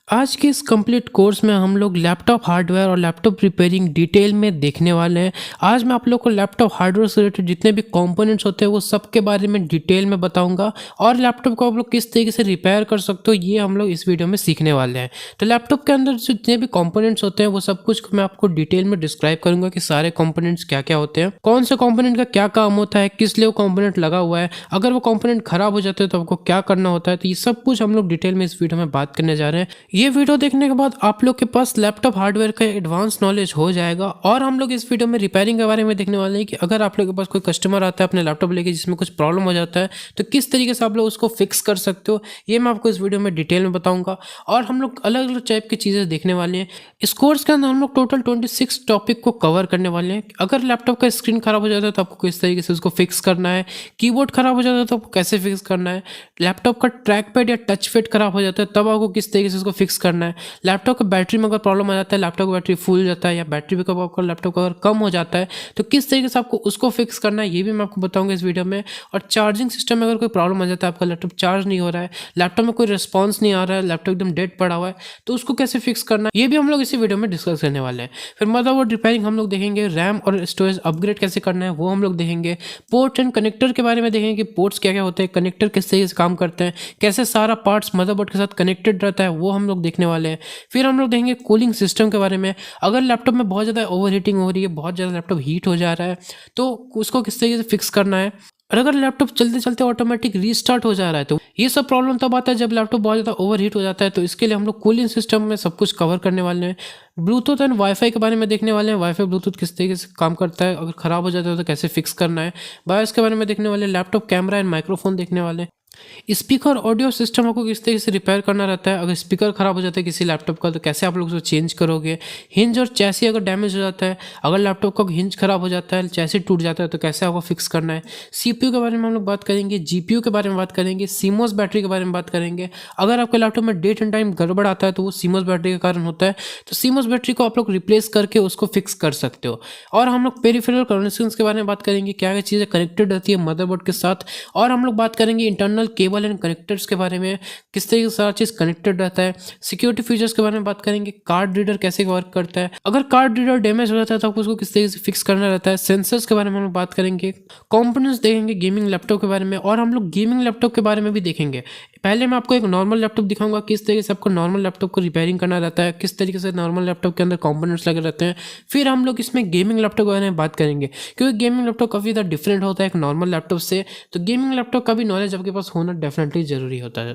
आज के इस कंप्लीट कोर्स में हम लोग लैपटॉप हार्डवेयर और लैपटॉप रिपेयरिंग डिटेल में देखने वाले हैं। आज मैं आप लोग को लैपटॉप हार्डवेयर से रिलेटेड जितने भी कंपोनेंट्स होते हैं वो सब के बारे में डिटेल में बताऊंगा और लैपटॉप को आप लोग किस तरीके से रिपेयर कर सकते हो ये हम लोग इस वीडियो में सीखने वाले हैं। तो लैपटॉप के अंदर जितने भी कंपोनेंट्स होते हैं वो सब कुछ मैं आपको डिटेल में डिस्क्राइब करूंगा कि सारे कंपोनेंट्स क्या क्या होते हैं, कौन से कंपोनेंट का क्या काम होता है, किस लिए वो कंपोनेंट लगा हुआ है, अगर वो कंपोनेंट खराब हो जाते हैं तो आपको क्या करना होता है। तो ये सब कुछ हम लोग डिटेल में इस वीडियो में बात करने जा रहे हैं। ये वीडियो देखने के बाद आप लोग के पास लैपटॉप हार्डवेयर का एडवांस नॉलेज हो जाएगा और हम लोग इस वीडियो में रिपेयरिंग के बारे में देखने वाले हैं कि अगर आप लोग के पास कोई कस्टमर आता है अपने लैपटॉप लेके जिसमें कुछ प्रॉब्लम हो जाता है तो किस तरीके से आप लोग उसको फिक्स कर सकते हो, ये मैं आपको इस वीडियो में डिटेल में बताऊंगा। और हम लोग अलग अलग टाइप की चीज़ें देखने वाले हैं। इस कोर्स के अंदर हम लोग टोटल 26 टॉपिक को कवर करने वाले हैं। अगर लैपटॉप का स्क्रीन खराब हो जाता है तो आपको किस तरीके से उसको फिक्स करना है, कीबोर्ड खराब हो जाता है तो आपको कैसे फिक्स करना है, लैपटॉप का ट्रैक पैड या टच पैड खराब हो जाता है तब आपको किस तरीके से उसको फिक्स करना है, लैपटॉप का बैटरी में अगर प्रॉब्लम आ जाता है, लैपटॉप का बैटरी फूल जाता है या बैटरी बैकअप आपका लैपटॉप का अगर कम हो जाता है तो किस तरीके से आपको उसको फिक्स करना है ये भी मैं आपको बताऊंगा इस वीडियो में। और चार्जिंग सिस्टम में अगर कोई प्रॉब्लम आ जाता है, आपका लैपटॉप चार्ज नहीं हो रहा है, लैपटॉप में कोई रिस्पॉन्स नहीं आ रहा है, लैपटॉप एकदम डेड पड़ा हुआ है तो उसको कैसे फिक्स करना है ये भी हम लोग इसी वीडियो में डिस्कस करने वाले हैं। फिर मदरबोर्ड रिपेयरिंग हम लोग देखेंगे, रैम और स्टोरेज अपग्रेड कैसे करना है वो हम लोग देखेंगे, पोर्ट एंड कनेक्टर के बारे में देखेंगे कि पोर्ट्स क्या क्या होते हैं, कनेक्टर किस तरीके से काम करते हैं, कैसे सारा पार्ट्स मदरबोर्ड के साथ कनेक्टेड रहता है वो हम लोग देखने वाले हैं। फिर हम लोग देखेंगे कूलिंग सिस्टम के बारे में, अगर लैपटॉप में बहुत ज़्यादा ओवर हीटिंग हो रही है, बहुत ज़्यादा लैपटॉप हीट हो जा रहा है तो उसको किस तरीके से फिक्स करना है, और अगर लैपटॉप चलते चलते ऑटोमेटिक रीस्टार्ट हो जा रहा है तो ये सब प्रॉब्लम तब आता है जब लैपटॉप बहुत ज़्यादा ओवर हीट हो जाता है। तो इसके लिए हम लोग कूलिंग सिस्टम में सब कुछ कवर करने वाले हैं। ब्लूटूथ एंड वाईफाई के बारे में देखने वाले हैं, वाईफाई ब्लूटूथ किस तरीके से काम करता है, अगर ख़राब हो जाता है तो कैसे फिक्स करना है, बायोस के बारे में देखने वाले हैं, लैपटॉप कैमरा एंड माइक्रोफोन देखने वाले हैं, स्पीकर ऑडियो सिस्टम आपको किस तरीके से रिपेयर करना रहता है, अगर स्पीकर खराब हो जाता है किसी लैपटॉप का तो कैसे आप लोग उसको चेंज करोगे, हिंज और चैसी अगर डैमेज हो जाता है, अगर लैपटॉप का हिंज खराब हो जाता है, चैसी टूट जाता है तो कैसे आपको फिक्स करना है, सीपीयू के बारे में हम लोग बात करेंगे, जीपीयू के बारे में बात करेंगे, सीमोस बैटरी के बारे में बात करेंगे। अगर आपके लैपटॉप में डेट एंड टाइम गड़बड़ आता है तो वो सीमोस बैटरी के कारण होता है, तो सीमोस बैटरी को आप लोग रिप्लेस करके उसको फिक्स कर सकते हो। और हम लोग पेरिफेरल कनेक्शंस के बारे में बात करेंगे, क्या क्या चीज़ें कनेक्टेड रहती है मदरबोर्ड के साथ, और हम लोग बात करेंगे इंटरनल केबल एंड कनेक्टर्स के बारे में, किस तरीके से सारा चीज़ कनेक्टेड रहता है, सिक्योरिटी फीचर्स के बारे में बात करेंगे, कार्ड रीडर कैसे वर्क करता है, अगर कार्ड रीडर डैमेज हो जाता है तो आपको उसको किस तरीके से फिक्स करना रहता है, सेंसर्स के बारे में हम लोग बात करेंगे, कंपोनेंट्स देखेंगे गेमिंग लैपटॉप के बारे में, और हम लोग गेमिंग लैपटॉप के बारे में भी देखेंगे। पहले मैं आपको एक नॉर्मल लैपटॉप दिखाऊंगा किस तरीके से आपको नॉर्मल लैपटॉप को रिपेयरिंग करना रहता है, किस तरीके से नॉर्मल लैपटॉप के अंदर कंपोनेंट्स लगे रहते हैं। फिर हम लोग इसमें गेमिंग लैपटॉप के बारे में बात करेंगे क्योंकि गेमिंग लैपटॉप काफ़ी ज़्यादा डिफरेंट होता है एक नॉर्मल लैपटॉप से, तो गेमिंग लैपटॉप का भी नॉलेज आपके पास होना डेफिनेटली ज़रूरी होता है।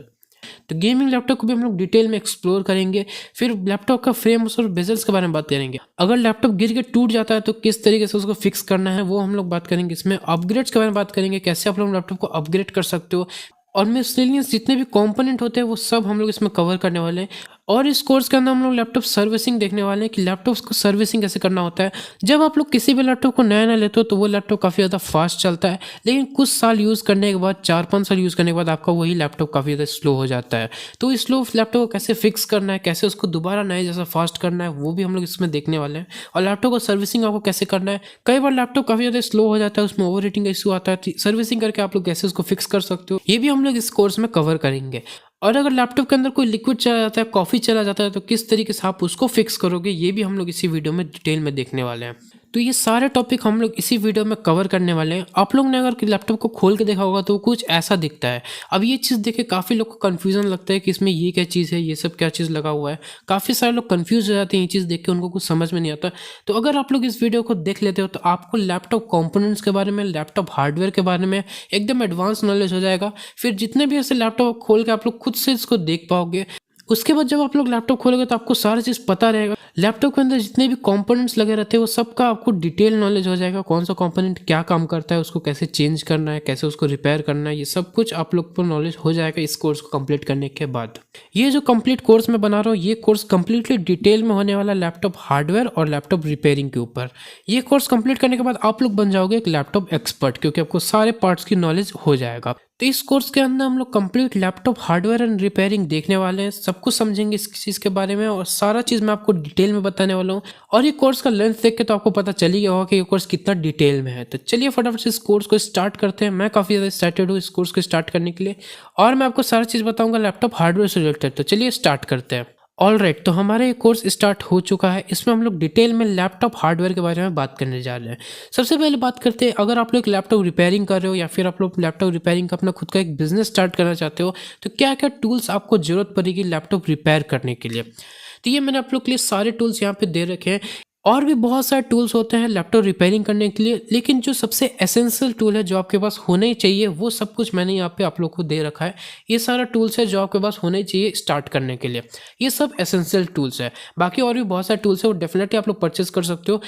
तो गेमिंग लैपटॉप को भी हम लोग डिटेल में एक्सप्लोर करेंगे। फिर लैपटॉप का फ्रेम और बेजल्स के बारे में बात करेंगे, अगर लैपटॉप गिर के टूट जाता है तो किस तरीके से उसको फिक्स करना है वो हम लोग बात करेंगे। इसमें अपग्रेड्स के बारे में बात करेंगे, कैसे आप लोग लैपटॉप को अपग्रेड कर सकते हो, और मिसलेनियस जितने भी कंपोनेंट होते हैं वो सब हम लोग इसमें कवर करने वाले हैं। और इस कोर्स के अंदर हम लोग लैपटॉप सर्विसिंग देखने वाले हैं कि लैपटॉप को सर्विसिंग कैसे करना होता है। जब आप लोग किसी भी लैपटॉप को नया नया लेते हो तो वो लैपटॉप काफ़ी ज़्यादा फास्ट चलता है, लेकिन कुछ साल यूज़ करने के बाद 4-5 साल यूज़ करने के बाद आपका वही लैपटॉप काफ़ी ज़्यादा स्लो हो जाता है। तो इस स्लो लैपटॉप को कैसे फिक्स करना है, कैसे उसको दोबारा नए जैसा फास्ट करना है वो भी हम लोग इसमें देखने वाले हैं। और लैपटॉप को सर्विसिंग आपको कैसे करना है, कई बार लैपटॉप काफ़ी ज़्यादा स्लो हो जाता है, उसमें ओवर हीटिंग का इशू आता है, सर्विसिंग करके आप लोग कैसे उसको फिक्स कर सकते हो ये भी हम लोग इस कोर्स में कवर करेंगे। और अगर लैपटॉप के अंदर कोई लिक्विड चला जाता है, कॉफ़ी चला जाता है तो किस तरीके से आप उसको फिक्स करोगे ये भी हम लोग इसी वीडियो में डिटेल में देखने वाले हैं। तो ये सारे टॉपिक हम लोग इसी वीडियो में कवर करने वाले हैं। आप लोग ने अगर लैपटॉप को खोल के देखा होगा तो वो कुछ ऐसा दिखता है। अब ये चीज़ देख के काफ़ी लोग को कन्फ्यूज़न लगता है कि इसमें ये क्या चीज़ है, ये सब क्या चीज़ लगा हुआ है। काफ़ी सारे लोग कन्फ्यूज हो जाते हैं ये चीज़ देख के, उनको कुछ समझ में नहीं आता। तो अगर आप लोग इस वीडियो को देख लेते हो तो आपको लैपटॉप कंपोनेंट्स के बारे में, लैपटॉप हार्डवेयर के बारे में एकदम एडवांस नॉलेज हो जाएगा। फिर जितने भी ऐसे लैपटॉप खोल के आप लोग खुद से इसको देख पाओगे। उसके बाद जब आप लोग लैपटॉप खोलोगे तो आपको सारी चीज़ पता रहेगा। लैपटॉप के अंदर जितने भी कंपोनेंट्स लगे रहते हैं वो सबका आपको डिटेल नॉलेज हो जाएगा, कौन सा कंपोनेंट क्या काम करता है, उसको कैसे चेंज करना है, कैसे उसको रिपेयर करना है, ये सब कुछ आप लोग को नॉलेज हो जाएगा इस कोर्स को कंप्लीट करने के बाद। ये जो कंप्लीट कोर्स मैं बना रहा हूँ ये कोर्स कंप्लीटली डिटेल में होने वाला लैपटॉप हार्डवेयर और लैपटॉप रिपेयरिंग के ऊपर। ये कोर्स कंप्लीट करने के बाद आप लोग बन जाओगे एक लैपटॉप एक्सपर्ट, क्योंकि आपको सारे पार्ट्स की नॉलेज हो जाएगा। तो इस कोर्स के अंदर हम लोग complete laptop hardware and repairing देखने वाले हैं, सब कुछ समझेंगे इस चीज़ के बारे में और सारा चीज़ मैं आपको डिटेल में बताने वाला हूँ। और ये कोर्स का लेंथ देख के तो आपको पता चल ही गया होगा कि ये कोर्स कितना डिटेल में है। तो चलिए फटाफट से इस कोर्स को स्टार्ट करते हैं। मैं काफ़ी ज़्यादा एक्साइटेड हूँ इस कोर्स को स्टार्ट करने के लिए और मैं आपको सारी चीज़ बताऊँगा लैपटॉप हार्डवेयर से रिलेटेड। तो चलिए स्टार्ट करते हैं। ऑलराइट, तो हमारा ये कोर्स स्टार्ट हो चुका है। इसमें हम लोग डिटेल में लैपटॉप हार्डवेयर के बारे में बात करने जा रहे हैं। सबसे पहले बात करते हैं, अगर आप लोग लैपटॉप रिपेयरिंग कर रहे हो या फिर आप लोग लैपटॉप रिपेयरिंग का अपना खुद का एक बिजनेस स्टार्ट करना चाहते हो, तो क्या क्या टूल्स आपको ज़रूरत पड़ेगी लैपटॉप रिपेयर करने के लिए। तो ये मैंने आप लोग के लिए सारे टूल्स यहाँ पे दे रखे हैं। और भी बहुत सारे टूल्स होते हैं लैपटॉप रिपेयरिंग करने के लिए, लेकिन जो सबसे एसेंशियल टूल है जो आपके पास होना ही चाहिए, वो सब कुछ मैंने यहाँ पे आप लोग को दे रखा है। ये सारा टूल्स है जो आपके पास होना ही चाहिए स्टार्ट करने के लिए। ये सब एसेंशियल टूल्स है। बाकी और भी बहुत सारे टूल्स है, वो डेफिनेटली आप लोग परचेस कर सकते हो,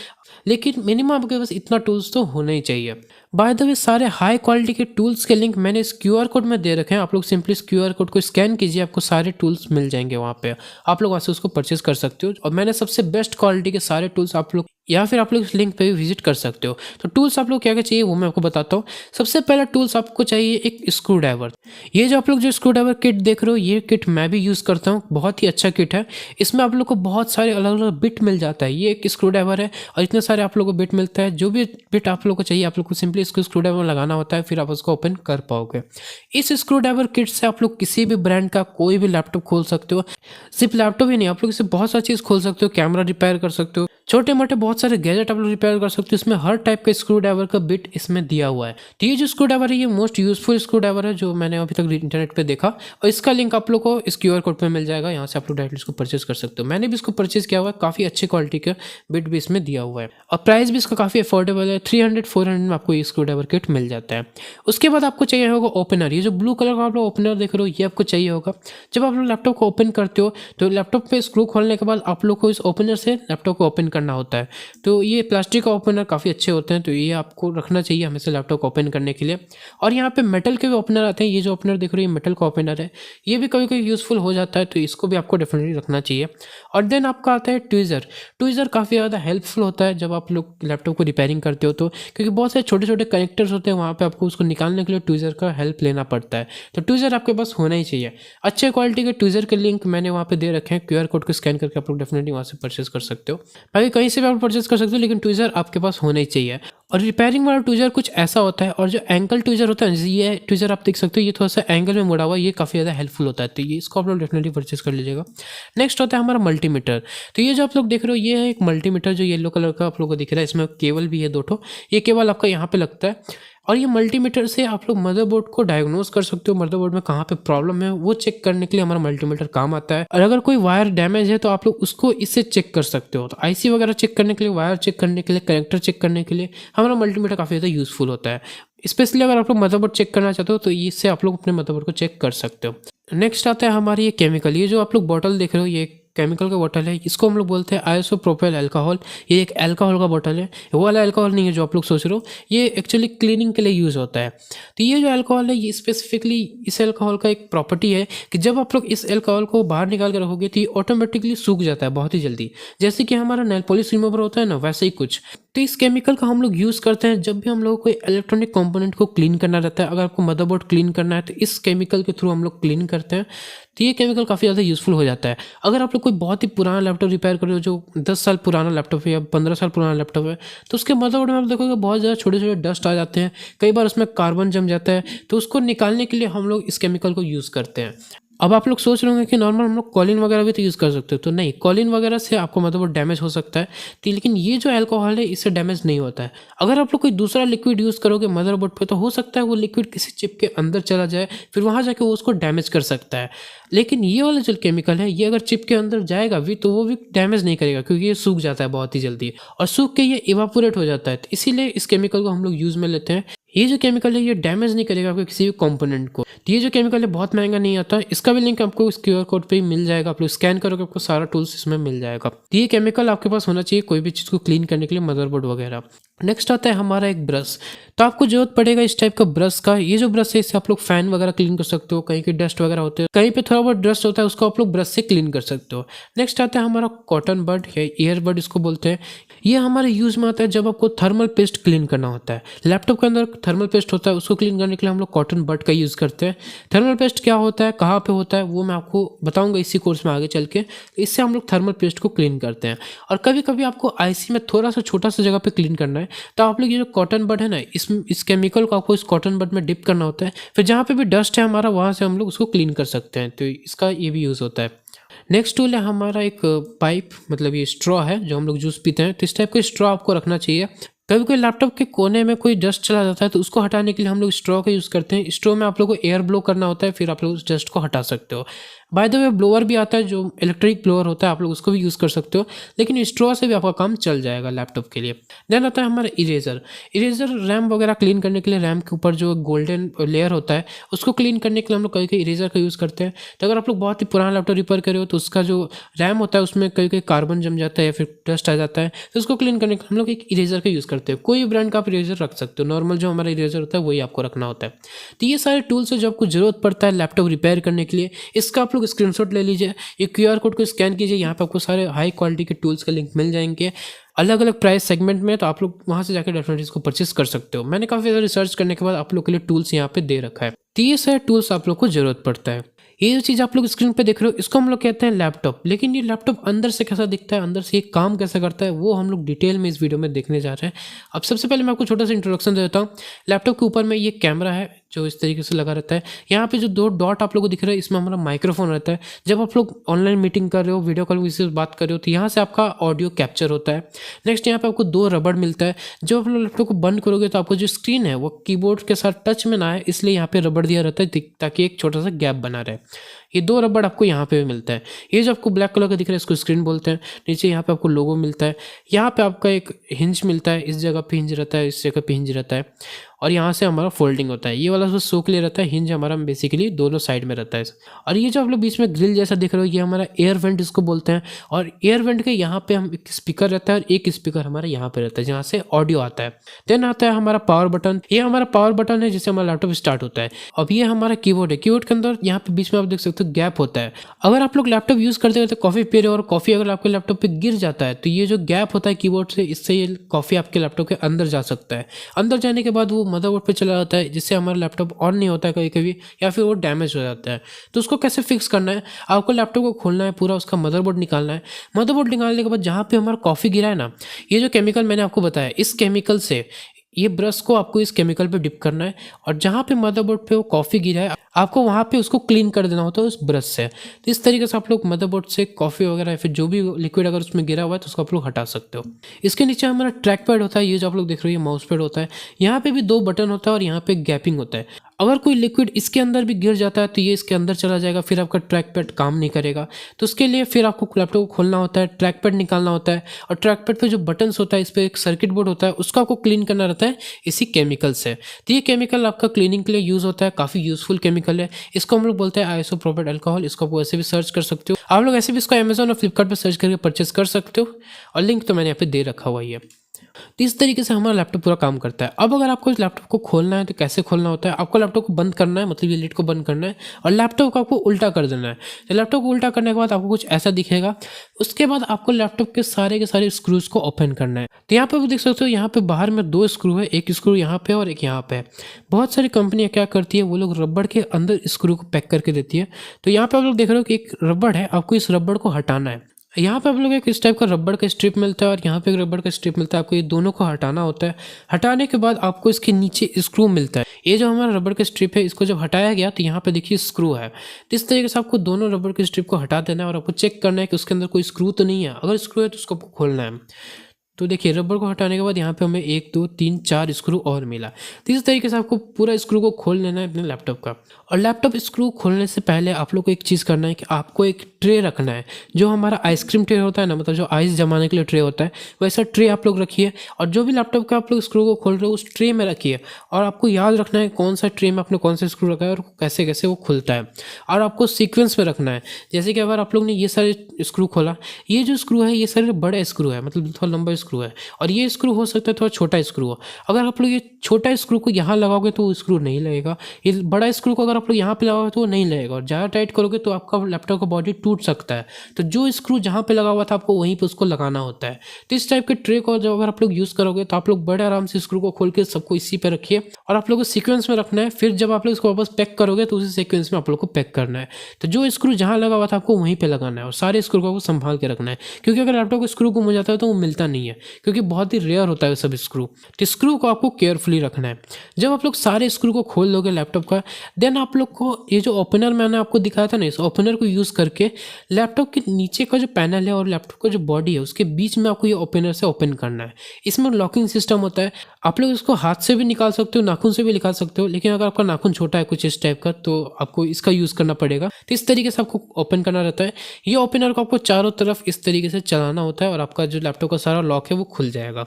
लेकिन मिनिमम आपके पास इतना टूल्स तो होना ही चाहिए। बाय द वे, सारे हाई क्वालिटी के टूल्स के लिंक मैंने इस क्यूआर कोड में दे रखे हैं। आप लोग सिंपली इस क्यूआर कोड को स्कैन कीजिए, आपको सारे टूल्स मिल जाएंगे वहाँ पे। आप लोग वहाँ से उसको परचेस कर सकते हो, और मैंने सबसे बेस्ट क्वालिटी के सारे टूल्स आप लोग, या फिर आप लोग इस लिंक पे भी विजिट कर सकते हो। तो टूल्स आप लोग क्या क्या चाहिए वो मैं आपको बताता हूँ। सबसे पहला टूल्स आपको चाहिए एक स्क्रू ड्राइवर। ये जो आप लोग जो स्क्रू ड्राइवर किट देख रहे हो, ये किट मैं भी यूज़ करता हूँ, बहुत ही अच्छा किट है। इसमें आप लोग को बहुत सारे अलग अलग बिट मिल जाता है। ये एक स्क्रू ड्राइवर है और इतने सारे आप लोग को बिट मिलता है। जो भी बिट आप लोग को चाहिए, आप लोग को सिंपली इसको स्क्रू ड्राइवर लगाना होता है, फिर आप उसको ओपन कर पाओगे। इस स्क्रू ड्राइवर किट से आप लोग किसी भी ब्रांड का कोई भी लैपटॉप खोल सकते हो। सिर्फ लैपटॉप ही नहीं, आप लोग इससे बहुत सारी चीज़ खोल सकते हो। कैमरा रिपेयर कर सकते हो, छोटे मोटे बहुत सारे गैजेट आप लोग रिपेयर कर सकते हो। इसमें हर टाइप का स्क्रू ड्राइवर का बिट इसमें दिया हुआ है। तो ये जो स्क्रू ड्राइवर है, ये मोस्ट यूजफुल स्क्रू ड्राइवर है जो मैंने अभी तक इंटरनेट पे देखा, और इसका लिंक आप लोग को इस क्यूआर कोड पे मिल जाएगा। यहाँ से आप लोग डायरेक्टली इसको परचेज कर सकते हो। मैंने भी इसको परचेज किया हुआ है, काफ़ी अच्छी क्वालिटी का बिट भी इसमें दिया हुआ है, और प्राइस भी इसका काफ़ी अफोर्डेबल है। 300-400 में आपको ये स्क्रू ड्राइवर किट मिल जाता है। उसके बाद आपको चाहिए होगा ओपनर। ये जो ब्लू कलर का आप लोग ओपनर देख रहे हो, ये आपको चाहिए होगा। जब आप लोग लैपटॉप को ओपन करते हो, तो लैपटॉप पे स्क्रू खोलने के बाद आप लोग को इस ओपनर से लैपटॉप को ओपन करना होता है। तो ये प्लास्टिक का ओपनर काफ़ी अच्छे होते हैं, तो ये आपको रखना चाहिए हमेशा लैपटॉप को ओपन करने के लिए। और यहाँ पे मेटल के भी ओपनर आते हैं। ये जो ओपनर देख रहे हो, ये मेटल का ओपनर है। ये भी कभी कभी यूज़फुल हो जाता है, तो इसको भी आपको डेफिनेटली रखना चाहिए। और देन आपका आता है ट्विज़र। ट्विज़र काफ़ी ज़्यादा हेल्पफुल होता है जब आप लोग लैपटॉप को रिपेयरिंग करते हो, तो क्योंकि बहुत सारे छोटे छोटे कनेक्टर्स होते हैं, वहाँ पे आपको उसको निकालने के लिए ट्विज़र का हेल्प लेना पड़ता है। तो ट्विज़र आपके पास होना ही चाहिए। अच्छे क्वालिटी के ट्विज़र के लिंक मैंने वहाँ पे दे रखे हैं। क्यूआर कोड को स्कैन करके आप लोग डेफिनेटली वहाँ से परचेस कर सकते हो। बाकी कहीं से भी आप परचेस कर सकते हो, लेकिन ट्विज़र आपके पास होना ही चाहिए। और रिपेयरिंग वाला ट्विज़र कुछ ऐसा होता है, और जो एंकल ट्विज़र होता है, ये ट्विज़र आप देख सकते हो, ये थोड़ा सा एंगल में मुड़ा हुआ, ये काफ़ी ज़्यादा हेल्पफुल होता है। तो ये इसको आप लोग डेफिनेटली परचेस कर लीजिएगा। नेक्स्ट होता है हमारा मल्टीमीटर। तो ये जो आप लोग देख रहे हो, ये है एक मल्टीमीटर जो येलो कलर का आप लोग को दिख रहा है। इसमें केबल भी है 2 ठो। ये केबल आपका यहाँ पे लगता है, और ये मल्टीमीटर से आप लोग मदरबोर्ड को डायग्नोज कर सकते हो। मदरबोर्ड में कहाँ पे प्रॉब्लम है वो चेक करने के लिए हमारा मल्टीमीटर काम आता है। और अगर कोई वायर डैमेज है, तो आप लोग उसको इससे चेक कर सकते हो। तो आईसी वगैरह चेक करने के लिए, वायर चेक करने के लिए, कनेक्टर चेक करने के लिए हमारा मल्टीमीटर काफ़ी ज़्यादा यूजफुल होता है। स्पेशली अगर आप लोग मदरबोर्ड चेक करना चाहते हो, तो इससे आप लोग अपने मदरबोर्ड को चेक कर सकते हो। नेक्स्ट आता है हमारी ये केमिकल। ये जो आप लोग बॉटल देख रहे हो, ये केमिकल का बोतल है। इसको हम लोग बोलते हैं आइसोप्रोपाइल अल्कोहल। ये एक अल्कोहल का बोतल है। वो वाला अल्कोहल नहीं है जो आप लोग सोच रहे हो, ये एक्चुअली क्लीनिंग के लिए यूज़ होता है। तो ये जो अल्कोहल है, ये स्पेसिफिकली इस अल्कोहल का एक प्रॉपर्टी है कि जब आप लोग इस अल्कोहल को बाहर निकाल कर रखोगे, तो ये ऑटोमेटिकली सूख जाता है बहुत ही जल्दी। जैसे कि हमारा नेल पॉलिश रिमूवर होता है ना, वैसे ही कुछ। तो इस केमिकल का हम लोग यूज़ करते हैं जब भी हम लोग कोई इलेक्ट्रॉनिक कंपोनेंट को क्लीन करना रहता है। अगर आपको मदरबोर्ड क्लीन करना है, तो इस केमिकल के थ्रू हम लोग क्लीन करते हैं। तो ये केमिकल काफ़ी ज़्यादा यूज़फुल हो जाता है। अगर आप लोग कोई बहुत ही पुराना लैपटॉप रिपेयर कर रहे हो, जो 10 साल पुराना लैपटॉप है या 15 साल पुराना लैपटॉप है, तो उसके मदरबोर्ड में आप देखोगे बहुत ज़्यादा छोटे छोटे डस्ट आ जाते हैं। कई बार उसमें कार्बन जम जाता है, तो उसको निकालने के लिए हम लोग इस केमिकल को यूज़ करते हैं। अब आप लोग सोच रहे होंगे कि नॉर्मल हम लोग कॉलिन वगैरह भी तो यूज़ कर सकते हो, तो नहीं, कॉलिन वगैरह से आपको मदरबोर्ड डैमेज हो सकता है। तो लेकिन ये जो अल्कोहल है, इससे डैमेज नहीं होता है। अगर आप लोग कोई दूसरा लिक्विड यूज़ करोगे मदरबोर्ड पे, तो हो सकता है वो लिक्विड किसी चिप के अंदर चला जाए, फिर वहाँ जाके वो उसको डैमेज कर सकता है। लेकिन ये वाला जो केमिकल है, ये अगर चिप के अंदर जाएगा भी, तो वो भी डैमेज नहीं करेगा, क्योंकि ये सूख जाता है बहुत ही जल्दी, और सूख के ये इवापोरेट हो जाता है। तो इसीलिए इस केमिकल को हम लोग यूज़ में लेते हैं। ये जो केमिकल है, ये डैमेज नहीं करेगा आपके किसी भी कंपोनेंट को। तो ये जो केमिकल है, बहुत महंगा नहीं आता है। इसका भी लिंक आपको इस क्यूआर कोड पे ही मिल जाएगा। आप लोग स्कैन करोगे, आपको सारा टूल्स इसमें मिल जाएगा। तो ये केमिकल आपके पास होना चाहिए कोई भी चीज़ को क्लीन करने के लिए, मदरबोर्ड वगैरह। नेक्स्ट आता है हमारा एक ब्रश। तो आपको जरूरत पड़ेगा इस टाइप का ब्रश का। ये जो ब्रश है, इससे आप लोग फैन वगैरह क्लीन कर सकते हो। कहीं की डस्ट वगैरह होते हैं, कहीं पे थोड़ा बहुत डस्ट होता है, उसको आप लोग ब्रश से क्लीन कर सकते हो। नेक्स्ट आता है हमारा कॉटन बड या ईयरबड इसको बोलते हैं। ये हमारे यूज़ में आता है जब आपको थर्मल पेस्ट क्लीन करना होता है। लैपटॉप के अंदर थर्मल पेस्ट होता है, उसको क्लीन करने के लिए हम लोग कॉटन बड का यूज़ करते हैं। थर्मल पेस्ट क्या होता है, कहाँ पे होता है, वो मैं आपको बताऊंगा इसी कोर्स में आगे चल के। इससे हम लोग थर्मल पेस्ट को क्लीन करते हैं। और कभी कभी आपको आईसी में थोड़ा सा छोटा सा जगह पे क्लीन करना है, तो आप लोग ये जो कॉटन बड है ना, इस केमिकल को आपको इस कॉटन बड में डिप करना होता है। फिर जहाँ पे भी डस्ट है हमारा, वहाँ से हम लोग उसको क्लीन कर सकते हैं। तो इसका ये भी यूज़ होता है। नेक्स्ट टूल है हमारा एक पाइप, मतलब ये स्ट्रॉ है जो हम लोग जूस पीते हैं, तो इस टाइप का स्ट्रॉ आपको रखना चाहिए। कभी कोई लैपटॉप के कोने में कोई डस्ट चला जाता है तो उसको हटाने के लिए हम लोग स्ट्रॉ का यूज़ करते हैं। स्ट्रॉ में आप लोग को एयर ब्लो करना होता है, फिर आप लोग उस डस्ट को हटा सकते हो। बाय द वे ब्लोअर भी आता है जो इलेक्ट्रिक ब्लोअर होता है, आप लोग उसको भी यूज़ कर सकते हो, लेकिन स्ट्रॉ से भी आपका काम चल जाएगा लैपटॉप के लिए। देन आता है हमारा इरेजर। इरेजर रैम वगैरह क्लीन करने के लिए, रैम के ऊपर जो गोल्डन लेयर होता है उसको क्लीन करने के लिए हम लोग कई कई इरेजर का यूज़ करते हैं। तो अगर आप लोग बहुत ही पुराना लैपटॉप रिपेयर करे हो तो उसका जो रैम होता है उसमें कई कई कार्बन जम जाता है या फिर डस्ट आ जाता है, तो उसको क्लीन करने के लिए हम लोग एक इरेजर का यूज़ करते हैं। कोई ब्रांड का आप इरेजर रख सकते हो, नॉर्मल जो हमारा इरेजर होता है वही आपको रखना होता है। तो ये सारे टूल्स है जो आपको ज़रूरत पड़ता है लैपटॉप रिपेयर करने के लिए। इसका आप लोग स्क्रीनशॉट ले लीजिए, ये क्यूआर कोड को स्कैन कीजिए, यहाँ पे आपको सारे हाई क्वालिटी के टूल्स का लिंक मिल जाएंगे अलग अलग प्राइस सेगमेंट में, तो आप लोग वहाँ से जाकर डेफिनेटली इसको परचेस कर सकते हो। मैंने काफ़ी ज़्यादा रिसर्च करने के बाद आप लोग के लिए टूल्स यहाँ पे दे रखा है। तो ये सारे टूल्स आप लोग को ज़रूरत पड़ता है। ये जो चीज़ आप लोग स्क्रीन पे देख रहे हो इसको हम लोग कहते हैं लैपटॉप। लेकिन ये लैपटॉप अंदर से कैसा दिखता है, अंदर से ये काम कैसे करता है, वो हम लोग डिटेल में इस वीडियो में देखने जा रहे हैं। अब सबसे पहले मैं आपको छोटा सा इंट्रोडक्शन दे देता हूँ। लैपटॉप के ऊपर में ये कैमरा है जो इस तरीके से लगा रहता है। यहाँ पे जो दो डॉट आप लोगों को दिख रहा है इसमें हमारा माइक्रोफोन रहता है। जब आप लोग ऑनलाइन मीटिंग कर रहे हो, वीडियो कॉल से बात कर रहे हो, तो यहाँ से आपका ऑडियो कैप्चर होता है। नेक्स्ट यहाँ पे आपको दो रबड़ मिलता है। जब आप लोग लैपटॉप को बंद करोगे तो आपको जो स्क्रीन है वो कीबोर्ड के साथ टच में ना आए, इसलिए यहाँ पे रबड़ दिया रहता है ताकि एक छोटा सा गैप बना रहे। ये दो रबड़ आपको यहाँ पे भी मिलता है। ये जो आपको ब्लैक कलर का दिख रहा है इसको स्क्रीन बोलते हैं। नीचे यहाँ पे आपको लोगो मिलता है। यहाँ पे आपका एक हिंज मिलता है, इस जगह पे हिंज रहता है, इस जगह पे हिंज रहता है, और यहाँ से हमारा फोल्डिंग होता है। ये वाला जो शो के लिए रहता है, हिंज हमारा बेसिकली दोनों साइड में रहता है। और ये जो आप लोग बीच में ग्रिल जैसा दिख रहे हो ये हमारा एयर वेंट इसको बोलते हैं। और एयर वेंट के यहाँ पे हम एक स्पीकर रहता है और एक स्पीकर हमारा यहाँ पे रहता है जहाँ से ऑडियो आता है। देन आता है हमारा पावर बटन। ये हमारा पावर बटन है जिससे हमारा लैपटॉप स्टार्ट होता है। अब ये हमारा कीबोर्ड है। कीबोर्ड के अंदर यहाँ पे बीच में आप देख सकते हो गैप होता है। अगर आप लोग लैपटॉप यूज़ करते करते कॉफ़ी पी रहे हो और कॉफ़ी अगर आपके लैपटॉप पे गिर जाता है तो ये जो गैप होता है कीबोर्ड से, इससे ये कॉफ़ी आपके लैपटॉप के अंदर जा सकता है। अंदर जाने के बाद वो मदरबोर्ड पे चला जाता है जिससे हमारा लैपटॉप ऑन नहीं होता है कभी कभी, या फिर वो डैमेज हो जाता है। तो उसको कैसे फिक्स करना है, आपको लैपटॉप को खोलना है, पूरा उसका मदरबोर्ड निकालना है। मदरबोर्ड निकालने के बाद जहाँ पे हमारा कॉफ़ी गिरा है ना, ये जो केमिकल मैंने आपको बताया, इस केमिकल से ये ब्रश को आपको इस केमिकल पे डिप करना है और जहाँ पे मदरबोर्ड पे वो कॉफ़ी गिरा है आपको वहाँ पे उसको क्लीन कर देना होता है उस ब्रश से। तो इस तरीके से आप लोग मदरबोर्ड से कॉफ़ी वगैरह या फिर जो भी लिक्विड अगर उसमें गिरा हुआ है तो उसको आप लोग हटा सकते हो। इसके नीचे हमारा ट्रैक पैड होता है। ये जो आप लोग देख रहे हो ये माउस पैड होता है। यहाँ पे भी दो बटन होता है और यहाँ पे गैपिंग होता है। अगर कोई लिक्विड इसके अंदर भी गिर जाता है तो ये इसके अंदर चला जाएगा, फिर आपका ट्रैक पैड काम नहीं करेगा। तो उसके लिए फिर आपको लैपटॉप को खोलना होता है, ट्रैक पैड निकालना होता है और ट्रैक पैड पे जो बटन्स होता है इस पर एक सर्किट बोर्ड होता है, उसको आपको क्लीन करना रहता है इसी केमिकल से। तो ये केमिकल आपका क्लीनिंग के लिए यूज़ होता है, काफ़ी यूजफुल केमिकल है। इसको हम लोग बोलते हैं आइसोप्रोपेट अल्कोहल। इसको आप ऐसे भी सर्च कर सकते हो। आप लोग ऐसे भी इसको अमेजोन और फ्लिपकार्ट पर सर्च करके परचेस कर सकते हो और लिंक तो मैंने यहाँ पे दे रखा हुआ है। तो इस तरीके से हमारा लैपटॉप पूरा काम करता है। अब अगर आपको इस लैपटॉप को खोलना है तो कैसे खोलना होता है, आपको लैपटॉप को बंद करना है, मतलब ये लिड को बंद करना है और लैपटॉप को आपको उल्टा कर देना है। तो लैपटॉप को उल्टा करने के बाद आपको कुछ ऐसा दिखेगा। उसके बाद आपको लैपटॉप के सारे स्क्रूज को ओपन करना है। तो यहाँ पे आप देख सकते हो यहाँ पे बाहर में दो स्क्रू है, एक स्क्रू यहाँ पे और एक यहाँ पे। बहुत सारी कंपनियाँ क्या करती है, वो लोग रबड़ के अंदर स्क्रू को पैक करके देती है। तो यहाँ पे आप लोग देख रहे हो कि एक रबड़ है, आपको इस रबड़ को हटाना है। यहाँ पे आप लोग एक इस टाइप का रबड़ का स्ट्रिप मिलता है और यहाँ पे एक रबड़ का स्ट्रिप मिलता है। आपको ये दोनों को हटाना होता है। हटाने के बाद आपको इसके नीचे स्क्रू मिलता है। ये जो हमारा रबड़ का स्ट्रिप है इसको जब हटाया गया तो यहाँ पे देखिए स्क्रू है। तो इस तरीके से आपको दोनों रबड़ के स्ट्रिप को हटा देना है और आपको चेक करना है कि उसके अंदर कोई स्क्रू तो नहीं है। अगर स्क्रू है तो उसको खोलना है। तो देखिए रबड़ को हटाने के बाद यहाँ पे हमें 1 2 3 4 स्क्रू और मिला। तो इस तरीके से आपको पूरा स्क्रू को खोल लेना है अपने लैपटॉप का। और लैपटॉप स्क्रू खोलने से पहले आप लोग को एक चीज़ करना है कि आपको एक ट्रे रखना है। जो हमारा आइसक्रीम ट्रे होता है ना, मतलब जो आइस जमाने के लिए ट्रे होता है, वैसा ट्रे आप लोग रखिए। और जो भी लैपटॉप का आप लोग स्क्रू को खोल रहे हो उस ट्रे में रखिए। और आपको याद रखना है कौन सा ट्रे में आपने कौन सा स्क्रू रखा है और कैसे कैसे वो खुलता है। और आपको सीक्वेंस में रखना है। जैसे कि अगर आप लोग ने ये सारे स्क्रू खोला, ये जो स्क्रू है ये सारे बड़े स्क्रू है, मतलब थोड़ा लंबा स्क्रू है। और ये स्क्रू हो सकता है थोड़ा छोटा स्क्रू हो। अगर आप लोग ये छोटा स्क्रू को यहाँ लगाओगे तो वो स्क्रू नहीं लगेगा। ये बड़ा स्क्रू को अगर आप लोग यहाँ पे लगाओगे तो वो नहीं लगेगा। और ज़्यादा टाइट करोगे तो आपका लैपटॉप का बॉडी टूट सकता है। तो जो स्क्रू जहाँ पे लगा हुआ था आपको वहीं पे उसको लगाना होता है। तो इस टाइप के ट्रे को जब अगर आप लोग यूज़ करोगे तो आप लोग बड़े आराम से स्क्रू को खोल के सबको इसी पे रखिए और आप लोग को सीक्वेंस में रखना है। फिर जब आप लोग इसको वापस पैक करोगे तो उसी सीक्वेंस में आप लोग को पैक करना है। तो जो स्क्रू जहाँ लगा हुआ था आपको वहीं पे लगाना है और सारे स्क्रू को आपको संभाल के रखना है, क्योंकि अगर लैपटॉप का स्क्रू गुम हो जाता है तो वो मिलता नहीं है। है, क्योंकि बहुत ही रेयर होता है सब स्क्रू। तो स्क्रू को आपको केयरफुली रखना है। जब आप लोग सारे स्क्रू को खोल लोगे लैपटॉप का, देन आप लोग को ये जो ओपनर मैंने आपको दिखाया था ना, इस ओपनर को यूज़ करके लैपटॉप के नीचे का जो पैनल है और लैपटॉप का जो बॉडी है उसके बीच में आपको ये ओपनर से ओपन करना है। इसमें लॉकिंग सिस्टम होता है। आप लोग इसको हाथ से भी निकाल सकते हो, नाखून से भी निकाल सकते हो, लेकिन अगर आपका नाखून छोटा है कुछ इस टाइप का तो आपको इसका यूज़ करना पड़ेगा। तो इस तरीके से आपको ओपन करना रहता है। ये ओपनर को आपको चारों तरफ इस तरीके से चलाना होता है और आपका जो लैपटॉप का सारा लॉक है वो खुल जाएगा।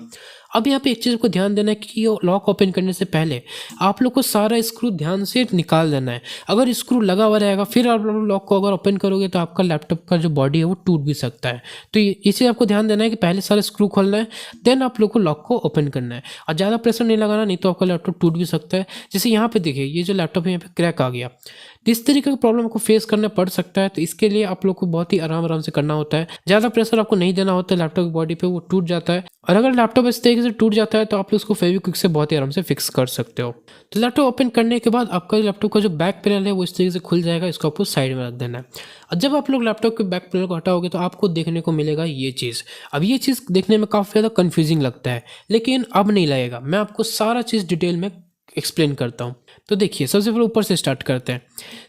अब यहाँ पे एक चीज़ को ध्यान देना है कि ये लॉक ओपन करने से पहले आप लोग को सारा स्क्रू ध्यान से निकाल देना है। अगर स्क्रू लगा हुआ रहेगा फिर आप लॉक को अगर ओपन करोगे तो आपका लैपटॉप का जो बॉडी है वो टूट भी सकता है। तो इसे आपको ध्यान देना है कि पहले सारे स्क्रू खोलना है, देन आप लोग को लॉक को ओपन करना है और ज़्यादा प्रेशर नहीं लगाना, नहीं तो आपका लैपटॉप टूट भी सकता है। जैसे यहाँ पे देखिए ये जो लैपटॉप है यहाँ पे क्रैक आ गया। तो इस तरीके का प्रॉब्लम को फेस करना पड़ सकता है। तो इसके लिए आप लोग को बहुत ही आराम आराम से करना होता है। ज़्यादा प्रेशर आपको नहीं देना होता है, लैपटॉप की बॉडी पे वो टूट जाता है। और अगर लैपटॉप इस तरीके से टूट जाता है तो आप लोग उसको फेविक्विक से बहुत ही आराम से फिक्स कर सकते हो। तो लैपटॉप ओपन करने के बाद आपका लैपटॉप का जो बैक पैनल है वो इस तरीके से खुल जाएगा। इसको आपको साइड में रख देना है। और जब आप लोग लैपटॉप के बैक पैनल को हटाओगे तो आपको देखने को मिलेगा ये चीज़। अब ये चीज़ देखने में काफ़ी ज़्यादा कन्फ्यूजिंग लगता है, लेकिन अब नहीं लगेगा। मैं आपको सारा चीज़ डिटेल में एक्सप्लेन करता हूँ। तो देखिए सबसे पहले ऊपर से स्टार्ट करते हैं।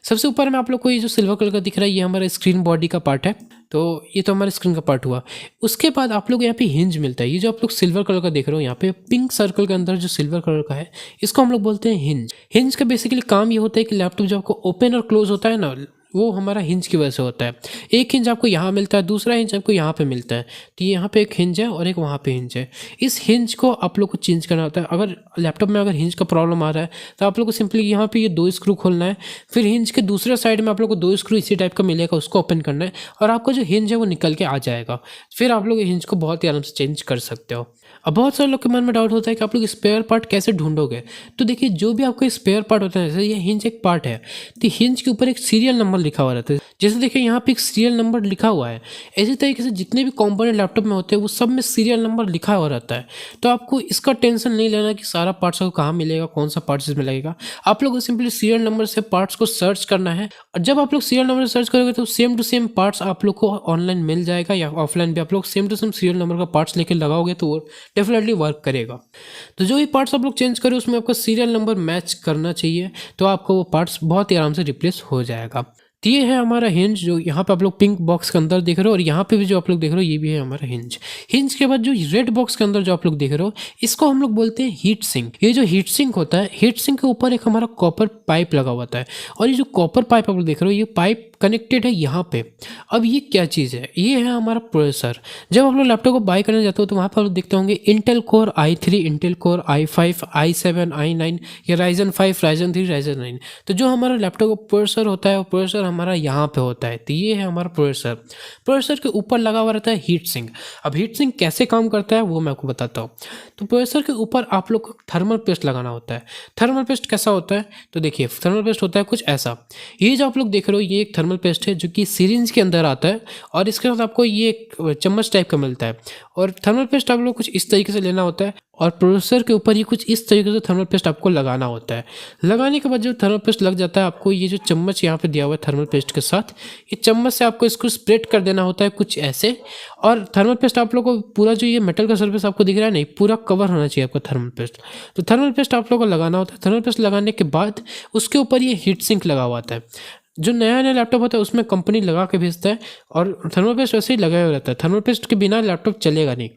सबसे ऊपर में आप लोग को ये जो सिल्वर कलर का दिख रहा है ये हमारा स्क्रीन बॉडी का पार्ट है। तो ये तो हमारा स्क्रीन का पार्ट हुआ। उसके बाद आप लोग यहाँ पे हिंज मिलता है। ये जो आप लोग सिल्वर कलर का देख रहे हो यहाँ पे पिंक सर्कल के अंदर जो सिल्वर कलर का है इसको हम लोग बोलते हैं हिंज। हिंज का बेसिकली काम ये होता है कि लैपटॉप जब आपको ओपन और क्लोज होता है ना, वो हमारा हिंज की वजह से होता है। एक हिंज आपको यहाँ मिलता है, दूसरा हिंज आपको यहाँ पे मिलता है। तो यहाँ पे एक हिंज है और एक वहाँ पे हिंज है। इस हिंज को आप लोग को चेंज करना होता है। अगर लैपटॉप में अगर हिंज का प्रॉब्लम आ रहा है तो आप लोग को सिंपली यहाँ पे ये 2 स्क्रू खोलना है। फिर हिंज के दूसरे साइड में आप लोग को 2 स्क्रू इसी टाइप का मिलेगा, उसको ओपन करना है और आपका जो हिंज है वो निकल के आ जाएगा। फिर आप लोग हिंज को बहुत ही आराम से चेंज कर सकते हो। अब बहुत सारे लोग के मन में डाउट होता है कि आप लोग स्पेयर पार्ट कैसे ढूंढोगे। तो देखिए जो भी आपका स्पेयर पार्ट होता है, जैसे ये हिंज एक पार्ट है तो हिंज के ऊपर एक सीरियल नंबर लिखा हुआ रहता है। जैसे देखिए यहाँ पे एक सीरियल नंबर लिखा हुआ है। इसी तरीके से जितने भी कंपोनेंट लैपटॉप में होते हैं वो सब में सीरियल नंबर लिखा हुआ रहता है। तो आपको इसका टेंशन नहीं लेना कि सारा पार्ट्स को कहाँ मिलेगा, कौन सा पार्ट्स इसमें लगेगा। आप लोग को सिंपली सीरियल नंबर से पार्ट्स को सर्च करना है और जब आप लोग सीरियल नंबर से सर्च करोगे तो सेम टू सेम पार्ट्स आप लोग को ऑनलाइन मिल जाएगा या ऑफलाइन भी आप लोग same to same serial number का पार्ट्स लेकर लगाओगे तो वो डेफिनेटली वर्क करेगा। तो जो भी पार्ट्स आप लोग चेंज करें उसमें आपका सीरियल नंबर मैच करना चाहिए, तो आपको वो पार्ट्स बहुत ही आराम से रिप्लेस हो जाएगा। तो ये है हमारा हिंज जो यहाँ पे आप लोग पिंक बॉक्स के अंदर देख रहे हो और यहाँ पे भी जो आप लोग देख रहे हो ये भी है हमारा हिंज। हिंज के बाद जो रेड बॉक्स के अंदर जो आप लोग देख रहे हो इसको हम लोग बोलते हैं हीट सिंक। ये जो हीट सिंक होता है, हीट सिंक के ऊपर एक हमारा कॉपर पाइप लगा हुआ होता है और ये जो कॉपर पाइप आप लोग देख रहे हो ये पाइप कनेक्टेड है यहाँ पे। अब ये क्या चीज़ है, ये है हमारा प्रोसेसर। जब आप लोग लैपटॉप को बाय करने जाते हो तो वहाँ पर आप लोग देखते होंगे Intel core i3, Intel core i5, i7, i9 या राइजन 5, राइजन 3, राइजन 9। तो जो हमारा लैपटॉप का प्रोसेसर होता है वो प्रोसेसर हमारा यहाँ पे होता है। तो ये है हमारा प्रोसेसर। प्रोसेसर के ऊपर लगा हुआ रहता है हीट सिंक। अब हीट सिंक कैसे काम करता है वो मैं आपको बताता हूँ। तो प्रोसेसर के ऊपर आप लोग को थर्मल पेस्ट लगाना होता है। थर्मल पेस्ट कैसा होता है, तो देखिए थर्मल पेस्ट होता है कुछ ऐसा। ये जो आप लोग देख रहे हो ये एक थर्मल पेस्ट है जो कि सिरिंज के अंदर आता है और इसके साथ आपको ये एक चम्मच टाइप का मिलता है। और थर्मल पेस्ट आप लोग कुछ इस तरीके से लेना होता है और प्रोसेसर के ऊपर ये कुछ इस तरीके से थर्मल पेस्ट आपको लगाना होता है। लगाने के बाद जब थर्मल पेस्ट लग जाता है आपको ये जो चम्मच यहाँ पे दिया हुआ है थर्मल पेस्ट के साथ, ये चम्मच से आपको इसको स्प्रेड कर देना होता है कुछ ऐसे। और थर्मल पेस्ट आप लोग को पूरा जो ये मेटल का सर्फेस आपको दिख रहा है नहीं, पूरा कवर होना चाहिए आपका थर्मल पेस्ट। तो थर्मल पेस्ट आप लोग को लगाना होता है। थर्मल पेस्ट लगाने के बाद उसके ऊपर ये हीट सिंक लगा हुआ था। जो नया नया लैपटॉप होता है उसमें कंपनी लगा के भेजता है और थर्मल पेस्ट वैसे ही लगाया हुआ रहता है। थर्मल पेस्ट के बिना लैपटॉप चलेगा नहीं,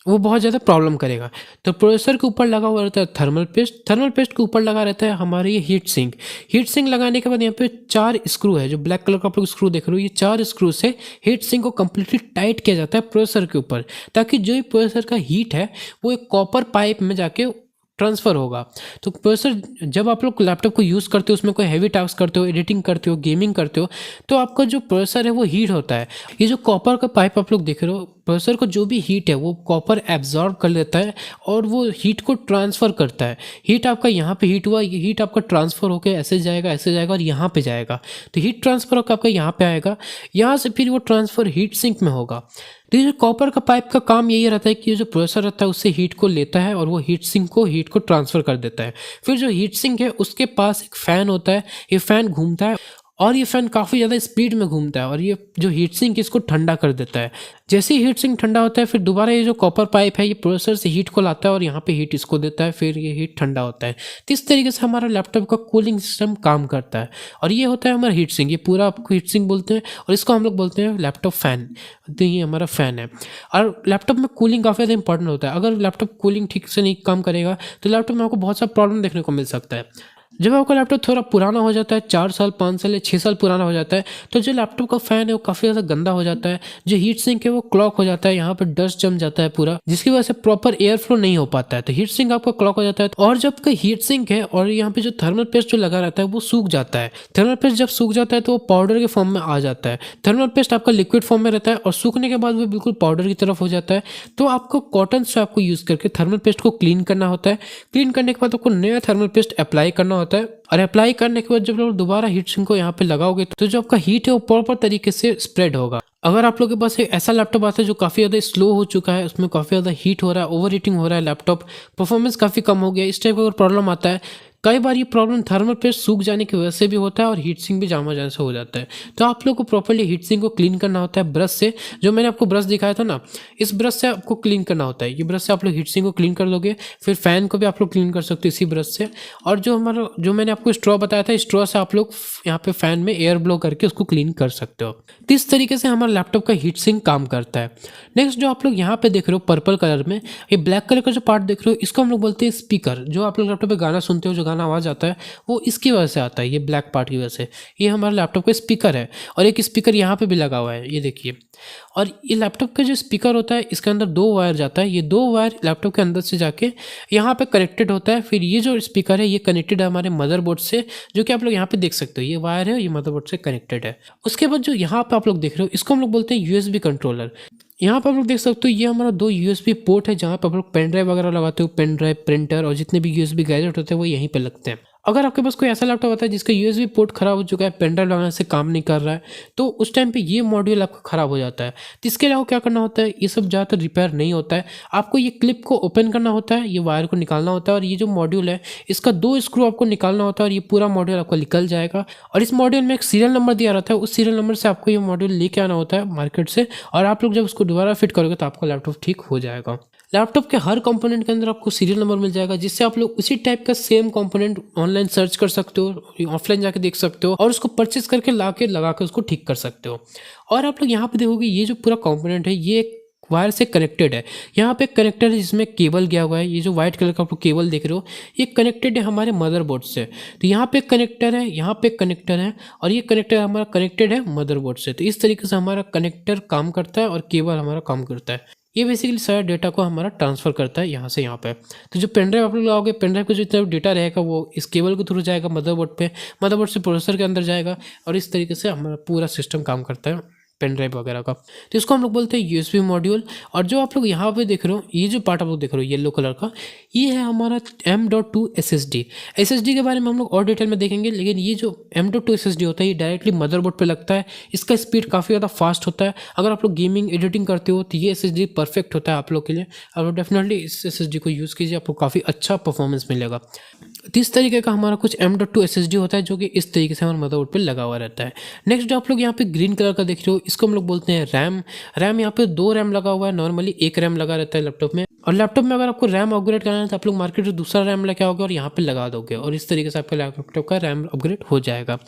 वो बहुत ज़्यादा प्रॉब्लम करेगा। तो प्रोसेसर के ऊपर लगा हुआ रहता है थर्मल पेस्ट, थर्मल पेस्ट के ऊपर लगा रहता है हमारे ये हीट सिंक। हीट सिंक लगाने के बाद यहाँ पे 4 स्क्रू है, जो ब्लैक कलर का आप लोग स्क्रू देख रहे हो, ये 4 स्क्रू से हीट सिंक को कम्प्लीटली टाइट किया जाता है प्रोसेसर के ऊपर, ताकि जो प्रोसेसर का हीट है वो एक कॉपर पाइप में जाके ट्रांसफ़र होगा। तो प्रोसेसर जब आप लोग लैपटॉप को यूज़ करते हो, उसमें कोई हैवी टास्क करते हो, एडिटिंग करते हो, गेमिंग करते हो, तो आपका जो प्रोसेसर है वो हीट होता है। ये जो कॉपर का पाइप आप लोग देख रहे हो, प्रोसेसर को जो भी हीट है वो कॉपर एब्जॉर्ब कर लेता है और वो हीट को ट्रांसफ़र करता है। हीट आपका यहाँ पे हीट हुआ, ये हीट आपका ट्रांसफ़र होकर ऐसे जाएगा और यहाँ पे जाएगा। तो हीट ट्रांसफ़र होकर आपका यहाँ पे आएगा, यहाँ से फिर वो ट्रांसफ़र हीट सिंक में होगा। तो ये जो कॉपर का पाइप का काम यही रहता है कि ये जो प्रोसेसर रहता है उससे हीट को लेता है और वो हीट सिंक को हीट को ट्रांसफ़र कर देता है। फिर जो हीट सिंक है उसके पास एक फ़ैन होता है, ये फ़ैन घूमता है और ये फ़ैन काफ़ी ज़्यादा स्पीड में घूमता है और ये जो हीट सिंक इसको ठंडा कर देता है। जैसे ही हीट सिंक ठंडा होता है फिर दोबारा ये जो कॉपर पाइप है ये प्रोसेसर से हीट को लाता है और यहाँ पे हीट इसको देता है, फिर ये हीट ठंडा होता है। तो इस तरीके से हमारा लैपटॉप का कूलिंग सिस्टम काम करता है और ये होता है हमारा हीट सिंक। ये पूरा आपको हीट सिंक बोलते हैं और इसको हम लोग बोलते हैं लैपटॉप फ़ैन। तो ये हमारा फ़ैन है और लैपटॉप में कूलिंग काफ़ी ज़्यादा इंपॉर्टेंट होता है। अगर लैपटॉप कूलिंग ठीक से नहीं काम करेगा तो लैपटॉप में आपको बहुत सा प्रॉब्लम देखने को मिल सकता है। जब आपका लैपटॉप थोड़ा पुराना हो जाता है, 4 साल, 5 साल या 6 साल पुराना हो जाता है, तो जो लैपटॉप का फ़ैन है वो काफ़ी ज़्यादा गंदा हो जाता है। जो हीट सिंक है वो क्लॉग हो जाता है, यहाँ पे डस्ट जम जाता है पूरा, जिसकी वजह से प्रॉपर एयर फ्लो नहीं हो पाता है। तो हीट सिंक आपका क्लॉग हो जाता है और जब आपका हीट सिंक है और यहाँ पे जो थर्मल पेस्ट जो लगा रहता है वो सूख जाता है। थर्मल पेस्ट जब सूख जाता है तो वो पाउडर के फॉर्म में आ जाता है। थर्मल पेस्ट आपका लिक्विड फॉर्म में रहता है और सूखने के बाद वो बिल्कुल पाउडर की तरफ हो जाता है। तो आपको कॉटन से आपको यूज़ करके थर्मल पेस्ट को क्लीन करना होता है। क्लीन करने के बाद आपको नया थर्मल पेस्ट अप्लाई करना होता है और अप्लाई करने के बाद जब आप दोबारा हीट सिंक को यहाँ पे लगाओगे तो जो आपका हीट है वो प्रॉपर तरीके से स्प्रेड होगा। अगर आप लोग के पास एक ऐसा लैपटॉप आता है जो काफ़ी ज़्यादा स्लो हो चुका है, उसमें काफ़ी ज़्यादा हीट हो रहा है, ओवर हीटिंग हो रहा है, लैपटॉप परफॉर्मेंस काफ़ी कम हो गया, इस टाइप का अगर प्रॉब्लम आता है, कई बार ये प्रॉब्लम थर्मल पेस्ट सूख जाने की वजह से भी होता है और हीट सिंक भी जाम हो जाने से हो जाता है। तो आप लोग को प्रॉपर्ली हीट सिंक को क्लीन करना होता है ब्रश से। जो मैंने आपको ब्रश दिखाया था ना, इस ब्रश से आपको क्लीन करना होता है। ये ब्रश से आप लोग हीट सिंक को क्लीन कर दोगे, फिर फैन को भी आप लोग क्लीन कर सकते हो इसी ब्रश से। और जो मैंने आपको स्ट्रॉ बताया था, स्ट्रॉ से आप लोग यहाँ पे फैन में एयर ब्लो करके उसको क्लीन कर सकते हो। तो इस तरीके से हमारा लैपटॉप का हीट सिंक काम करता है। नेक्स्ट जो आप लोग यहाँ पे देख रहे हो पर्पल कलर में, ये ब्लैक कलर का जो पार्ट देख रहे हो, इसको हम लोग बोलते हैं स्पीकर। जो आप लोग लैपटॉप पे गाना सुनते हो, जो गाना आवाज़ आता है वो इसकी वजह से आता है, ये ब्लैक पार्ट की वजह से। ये हमारा लैपटॉप का स्पीकर है और एक स्पीकर यहाँ पे भी लगा हुआ है, ये देखिए। और ये लैपटॉप का जो स्पीकर होता है इसके अंदर 2 वायर जाता है। ये 2 वायर लैपटॉप के अंदर से जाके यहाँ पे कनेक्टेड होता है। फिर ये जो स्पीकर है ये कनेक्टेड है हमारे मदरबोर्ड से, जो कि आप लोग यहाँ पे देख सकते हो। ये वायर है, ये मदरबोर्ड से कनेक्टेड है। उसके बाद जो यहाँ पे आप लोग देख रहे हो, इसको हम लोग बोलते हैं यूएसबी कंट्रोलर। यहाँ पर आप लोग देख सकते हो, ये हमारा 2 यूएसबी पोर्ट है जहाँ पर आप लोग पेन ड्राइव वगैरह लगाते हो। पेन ड्राइव, प्रिंटर और जितने भी यूएसबी गैजेट होते हैं वो यहीं पे लगते हैं। अगर आपके पास कोई ऐसा लैपटॉप होता है जिसका यूएसबी पोर्ट खराब हो चुका है, पेन ड्राइव लगाने से काम नहीं कर रहा है, तो उस टाइम पे ये मॉड्यूल आपका खराब हो जाता है। तो इसके अलावा क्या करना होता है, ये सब ज़्यादातर रिपेयर नहीं होता है। आपको ये क्लिप को ओपन करना होता है, ये वायर को निकालना होता है और ये जो मॉड्यूल है इसका 2 स्क्रू आपको निकालना होता है और ये पूरा मॉड्यूल आपको निकल जाएगा। और इस मॉड्यूल में एक सीरियल नंबर दिया रहता है, उस सीरियल नंबर से आपको ये मॉड्यूल लेके आना होता है मार्केट से और आप लोग जब उसको दोबारा फिट करोगे तो आपका लैपटॉप ठीक हो जाएगा। लैपटॉप के हर कंपोनेंट के अंदर आपको सीरियल नंबर मिल जाएगा, जिससे आप लोग उसी टाइप का सेम कंपोनेंट ऑनलाइन सर्च कर सकते हो, ऑफलाइन जाके देख सकते हो और उसको परचेज करके लगा के उसको ठीक कर सकते हो। और आप लोग यहाँ पे देखोगे ये जो पूरा कंपोनेंट है ये वायर से कनेक्टेड है। यहाँ पे कनेक्टर है जिसमें केबल गया हुआ है। ये जो व्हाइट कलर का आप लोग केबल देख रहे हो ये कनेक्टेड है हमारे मदरबोर्ड से। तो यहाँ पे कनेक्टर है, यहाँ पे कनेक्टर है और ये कनेक्टर हमारा कनेक्टेड है मदरबोर्ड से। तो इस तरीके से हमारा कनेक्टर काम करता है और केबल हमारा काम करता है। ये बेसिकली सारा डेटा को हमारा ट्रांसफ़र करता है यहाँ से यहाँ पे। तो जो पेन ड्राइव आप लोग लगाओगे, पेन ड्राइव का जो जितना डेटा रहेगा वो इस केबल के थ्रू जाएगा मदरबोर्ड पे, मदरबोर्ड से प्रोसेसर के अंदर जाएगा और इस तरीके से हमारा पूरा सिस्टम काम करता है पेन ड्राइव वगैरह का। तो इसको हम लोग बोलते हैं यूएसबी मॉड्यूल। और जो आप लोग यहाँ पे देख रहे हो, ये जो पार्ट आप लोग देख रहे हो येलो कलर का, ये है हमारा M.2 SSD। SSD के बारे में हम लोग और डिटेल में देखेंगे, लेकिन ये जो M.2 SSD होता है ये डायरेक्टली मदरबोर्ड पे लगता है। इसका स्पीड काफ़ी ज़्यादा फास्ट होता है। अगर आप लोग गेमिंग एडिटिंग करते हो तो ये SSD परफेक्ट होता है आप लोग के लिए। आप लोग डेफिनेटली इस SSD को यूज़ कीजिए, आपको काफ़ी अच्छा परफॉर्मेंस मिलेगा। तो इस तरीके का हमारा कुछ M.2 SSD होता है जो कि इस तरीके से हमारे मदरबोर्ड पे लगा हुआ रहता है। नेक्स्ट जो आप लोग यहाँ पे ग्रीन कलर का देख रहे हो, इसको हम लोग बोलते हैं रैम। रैम यहाँ पे 2 रैम लगा हुआ है, नॉर्मली 1 रैम लगा रहता है लैपटॉप में। और लैपटॉप में अगर आपको रैम अपग्रेड करना है तो आप लोग मार्केट से दूसरा रैम लेके आओगे और यहाँ पे लगा दोगे और इस तरीके से आपका लैपटॉप का रैम अपग्रेड हो जाएगा।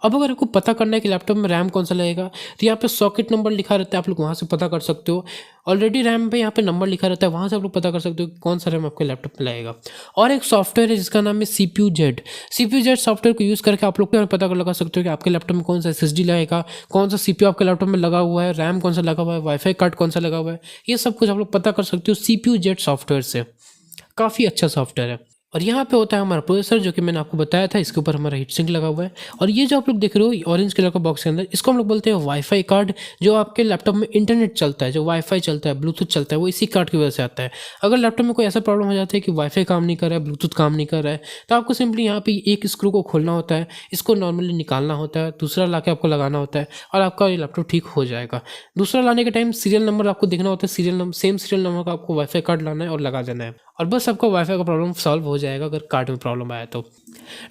अब अगर आपको पता करना है कि लैपटॉप में रैम कौन सा लगेगा तो यहाँ पे सॉकेट नंबर लिखा रहता है, आप लोग वहाँ से पता कर सकते हो। ऑलरेडी रैम पे यहाँ पे नंबर लिखा रहता है, वहाँ से आप लोग पता कर सकते हो कि कौन सा रैम आपके लैपटॉप में लगेगा। और एक सॉफ्टवेयर है जिसका नाम है CPU-Z सॉफ्टवेयर को यूज़ करके आप लोग पता कर लगा सकते हो कि आपके लैपटॉप में कौन सा SSD लगेगा, कौन सा CPU आपके लैपटॉप में लगा हुआ है, रैम कौन सा लगा हुआ है, वाईफाई कार्ड कौन सा लगा हुआ है, ये सब कुछ आप लोग पता कर सकते हो CPU-Z सॉफ्टवेयर से। काफ़ी अच्छा सॉफ्टवेयर है। और यहाँ पे होता है हमारा प्रोसेसर, जो कि मैंने आपको बताया था, इसके ऊपर हमारा हीट सिंक लगा हुआ है। और ये जो आप लोग देख रहे हो ऑरेंज कलर का बॉक्स के अंदर, इसको हम लोग बोलते हैं वाईफाई कार्ड। जो आपके लैपटॉप में इंटरनेट चलता है, जो वाईफाई चलता है, ब्लूटूथ चलता है, वो इसी कार्ड की वजह से आता है। अगर लैपटॉप में कोई ऐसा प्रॉब्लम हो जाता है कि वाईफाई काम नहीं कर रहा है, ब्लूटूथ काम नहीं कर रहा है, तो आपको सिंपली यहाँ पे एक स्क्रू को खोलना होता है, इसको नॉर्मली निकालना होता है, दूसरा ला के आपको लगाना होता है और आपका ये लैपटॉप ठीक हो जाएगा। दूसरा लाने के टाइम सीरियल नंबर आपको देखना होता है, सेम सीरियल नंबर का आपको वाईफाई कार्ड लाना है और लगा देना है और बस आपका वाईफाई का प्रॉब्लम सॉल्व हो जाएगा अगर कार्ड में प्रॉब्लम आया तो।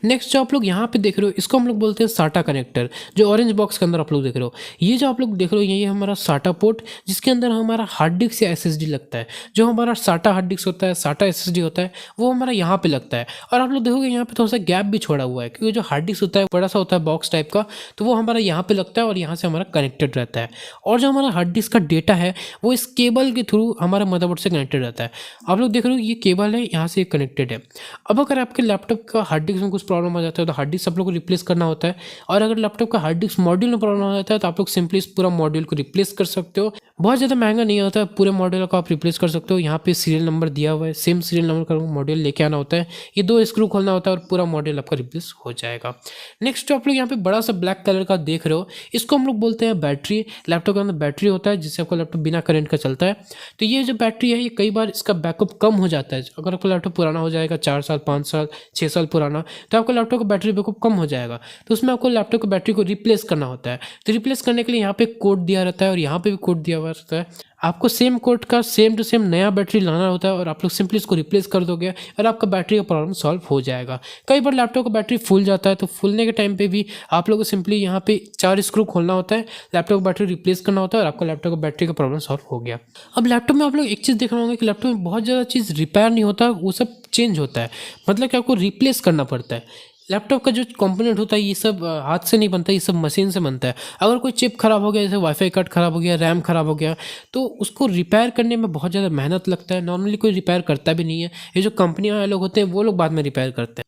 नेक्स्ट जो आप लोग यहाँ पे देख रहे हो इसको हम लोग बोलते हैं साटा कनेक्टर, जो ऑरेंज बॉक्स के अंदर आप लोग देख रहे हो। ये जो आप लोग देख रहे हो ये हमारा साटा पोर्ट, जिसके अंदर हमारा हार्ड डिस्क या एसएसडी लगता है। जो हमारा साटा हार्ड डिस्क होता है, साटा एसएसडी होता है, वो हमारा यहाँ पे लगता है। और आप लोग देखोगे यहाँ पे थोड़ा सा गैप भी छोड़ा हुआ है, क्योंकि जो हार्ड डिस्क होता है बड़ा सा होता है बॉक्स टाइप का, तो वो हमारा यहाँ पे लगता है और यहाँ से हमारा कनेक्टेड रहता है। और जो हमारा हार्ड डिस्क का डेटा है वो इस केबल के थ्रू हमारे मदरबोर्ड से कनेक्टेड रहता है। आप लोग देख रहे हो ये केबल है, यहाँ से कनेक्टेड है। अब अगर आपके लैपटॉप का हार्ड डिस्क में कुछ प्रॉब्लम आ जाता है तो हार्ड डिस्क आप लोग को रिप्लेस करना होता है। और अगर लैपटॉप का हार्ड डिस्क मॉड्यूल में प्रॉब्लम आ जाता है तो आप लोग सिंपली इस पूरा मॉड्यूल को रिप्लेस कर सकते हो। बहुत ज़्यादा महंगा नहीं होता है, पूरे मॉड्यूल को आप रिप्लेस कर सकते हो। यहाँ पे सीरियल नंबर दिया हुआ है, सेम सीरियल नंबर का मॉड्यूल लेके आना होता है। ये 2 स्क्रू खोलना होता है और पूरा मॉड्यूल आपका रिप्लेस हो जाएगा। नेक्स्ट जो आप लोग यहाँ पे बड़ा सा ब्लैक कलर का देख रहे हो, इसको हम लोग बोलते हैं बैटरी। लैपटॉप के अंदर बैटरी होता है जिससे आपका लैपटॉप बिना करंट का चलता है। तो ये जो बैटरी है ये कई बार इसका बैकअप कम हो जाता है। अगर आपका लैपटॉप पुराना हो जाएगा, 4 साल 5 साल 6 साल पुराना, तो आपका लैपटॉप का बैटरी बैकअप कम हो जाएगा। तो उसमें आपको लैपटॉप की बैटरी को रिप्लेस करना होता है। तो रिप्लेस करने के लिए यहाँ पे कोड दिया रहता है और यहाँ पे भी कोड दिया हुआ रहता है। आपको सेम कोड का सेम टू सेम नया बैटरी लाना होता है और आप लोग सिंपली इसको रिप्लेस कर दोगे और आपका बैटरी का प्रॉब्लम सॉल्व हो जाएगा। कई बार लैपटॉप का बैटरी फूल जाता है, तो फूलने के टाइम पे भी आप लोगों को सिंपली यहाँ पे 4 स्क्रू खोलना होता है, लैपटॉप का बैटरी रिप्लेस करना होता है और आपका लैपटॉप का बैटरी का प्रॉब्लम सॉल्व हो गया। अब लैपटॉप में आप लोग एक चीज़ देख रहे होंगे कि लैपटॉप में बहुत ज़्यादा चीज़ रिपेयर नहीं होता, वो सब चेंज होता है। मतलब कि आपको रिप्लेस करना पड़ता है। लैपटॉप का जो कंपोनेंट होता है ये सब हाथ से नहीं बनता, ये सब मशीन से बनता है। अगर कोई चिप खराब हो गया, जैसे वाईफाई कार्ड खराब हो गया, रैम खराब हो गया, तो उसको रिपेयर करने में बहुत ज़्यादा मेहनत लगता है। नॉर्मली कोई रिपेयर करता भी नहीं है। ये जो कंपनियां वाले लोग होते हैं वो लोग बाद में रिपेयर करते हैं।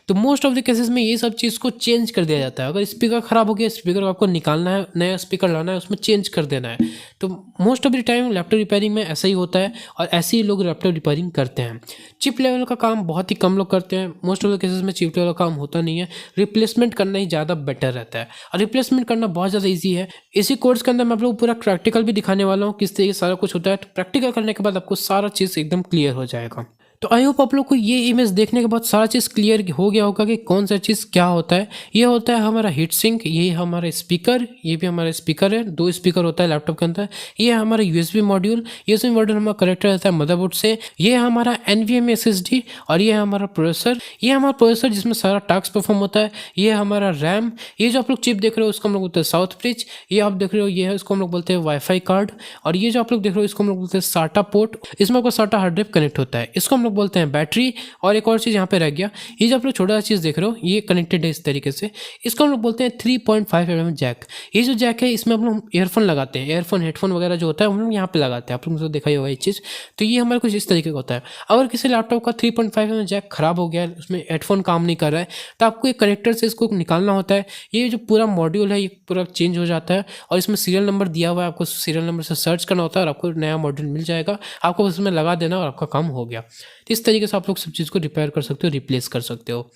तो मोस्ट ऑफ द केसेस में ये सब चीज़ को चेंज कर दिया जाता है। अगर स्पीकर खराब हो गया, स्पीकर को आपको निकालना है, नया स्पीकर लाना है, उसमें चेंज कर देना है। तो most of the time laptop repairing में ऐसा ही होता है और ऐसे ही लोग लैपटॉप रिपेयरिंग करते हैं। चिप लेवल का काम बहुत ही कम लोग करते हैं। मोस्ट ऑफ द केसेस में चिप लेवल का काम होता नहीं है। रिप्लेसमेंट करना ही ज़्यादा बेटर रहता है और रिप्लेसमेंट करना बहुत ज़्यादा ईजी है। इसी कोर्स के अंदर मैं आप लोग पूरा प्रैक्टिकल भी दिखाने वाला हूँ, किस तरीके से सारा कुछ होता है। तो प्रैक्टिकल करने के बाद आपको सारा चीज़ एकदम क्लियर हो जाएगा। तो आई होप आप लोग को ये इमेज देखने के बाद सारा चीज़ क्लियर हो गया होगा कि कौन सा चीज़ क्या होता है। ये होता है हमारा हीट सिंक, ये हमारा स्पीकर, ये भी हमारा स्पीकर है, 2 स्पीकर होता है लैपटॉप के अंदर। ये है हमारा यूएसबी मॉड्यूल, यूएसबी मॉड्यूल हमारा कनेक्टर रहता है मदरबोर्ड से। ये है हमारा NVMe SSD और ये है हमारा प्रोसेसर। ये हमारा प्रोसेसर जिसमें सारा टास्क परफॉर्म होता है। ये है हमारा रैम। ये जो आप लोग चिप देख रहे हो उसको हम लोग बोलते हैं साउथ ब्रिज। ये आप देख रहे हो ये है, इसको हम लोग बोलते हैं वाईफाई कार्ड। और ये जो आप लोग देख रहे हो इसको हम लोग बोलते हैं साटा पोर्ट। इसमें आपको साटा हार्ड ड्राइव कनेक्ट होता है, इसको हम लोग बोलते हैं बैटरी। और एक और चीज़ यहाँ पे रह गया, ये जो आप लोग छोटा सा चीज़ देख रहे हो ये कनेक्टेड है इस तरीके से। इसको हम लोग बोलते हैं 3.5 mm जैक। ये जो जैक है इसमें हम लोग ईयरफोन लगाते हैं, ईयरफोन हेडफोन वगैरह जो होता है हम लोग यहाँ पे लगाते हैं। आप लोगों ने तो देखा ही होगा ये चीज़। तो ये हमारे कुछ इस तरीके का होता है। अगर किसी लैपटॉप का 3.5 mm जैक खराब हो गया है, उसमें हेडफोन काम नहीं कर रहा है, तो आपको एक कनेक्टर से इसको निकालना होता है। ये जो पूरा मॉड्यूल है ये पूरा चेंज हो जाता है और इसमें सीरियल नंबर दिया हुआ है। आपको सीरियल नंबर से सर्च करना होता है और आपको नया मॉड्यूल मिल जाएगा। आपको उसमें लगा देना और आपका काम हो गया। तो इस तरीके से आप लोग सब चीज़ को रिपेयर कर सकते हो, रिप्लेस कर सकते हो।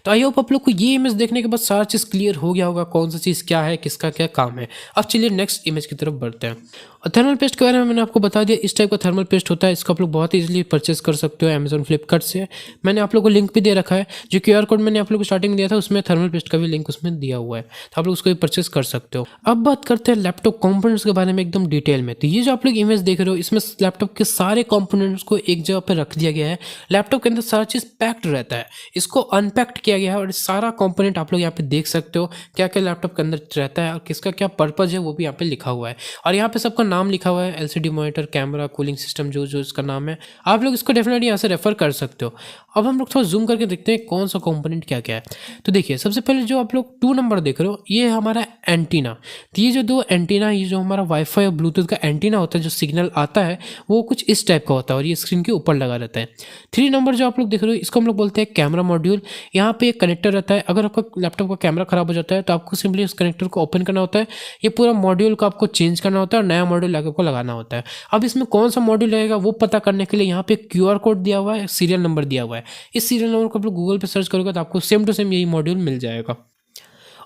तो आई होप आप लोग को ये इमेज देखने के बाद सारा चीज़ क्लियर हो गया होगा, कौन सा चीज़ क्या है, किसका क्या काम है। अब चलिए नेक्स्ट इमेज की तरफ बढ़ते हैं। और थर्मल पेस्ट के बारे में मैंने आपको बता दिया, इस टाइप का थर्मल पेस्ट होता है। इसको आप लोग बहुत इजीली परचेस कर सकते हो अमेजॉन फ्लिपकार्ट से। मैंने आप लोग को लिंक भी दे रखा है, जो QR कोड मैंने आप लोग को स्टार्टिंग में दिया था उसमें थर्मल पेस्ट का भी लिंक उसमें दिया हुआ है, तो आप लोग उसको भी परचेस कर सकते हो। अब बात करते हैं लैपटॉप कंपोनेंट्स के बारे में एकदम डिटेल में। तो ये जो आप लोग इमेज देख रहे हो इसमें लैपटॉप के सारे कंपोनेंट्स को एक जगह पर रख दिया गया है। लैपटॉप के अंदर सारा चीज़ पैक्ड रहता है, इसको अनपैक्ड किया गया है और सारा कंपोनेंट आप लोग यहाँ पे देख सकते हो क्या क्या लैपटॉप के अंदर रहता है और किसका क्या पर्पज है वो भी यहाँ पे लिखा हुआ है। और यहाँ पे सबका नाम लिखा हुआ है, LCD monitor, camera, cooling system, जो जो इसका नाम है। आप लोग इसको डेफिनेटली यहाँ से रेफर कर सकते हो। अब हम लोग थोड़ा जूम करके देखते हैं कौन सा कंपोनेंट क्या क्या है। तो देखिए सबसे पहले जो आप लोग 2 नंबर देख रहे हो ये है हमारा एंटीना। तो ये जो 2 एंटीना, ये जो हमारा वाईफाई और ब्लूटूथ का एंटीना होता है, जो सिग्नल आता है वो कुछ इस टाइप का होता है और ये स्क्रीन के ऊपर लगा रहता है। 3 नंबर जो आप लोग देख रहे हो इसको हम लोग बोलते हैं कैमरा मॉड्यूल। यहाँ पे एक कनेक्टर रहता है। अगर आपका लैपटॉप का कैमरा खराब हो जाता है तो आपको सिंपली उस कनेक्टर को ओपन करना होता है। ये पूरा मॉड्यूल को आपको चेंज करना होता है और नया मॉड्यूल आपको लगाना होता है। अब इसमें कौन सा मॉड्यूल लगेगा वो पता करने के लिए यहाँ पे QR कोड दिया हुआ है, सीरियल नंबर दिया हुआ है। इस सीरियल नंबर को आप लोग गूगल पे सर्च करोगे तो आपको सेम टू सेम यही मॉड्यूल मिल जाएगा।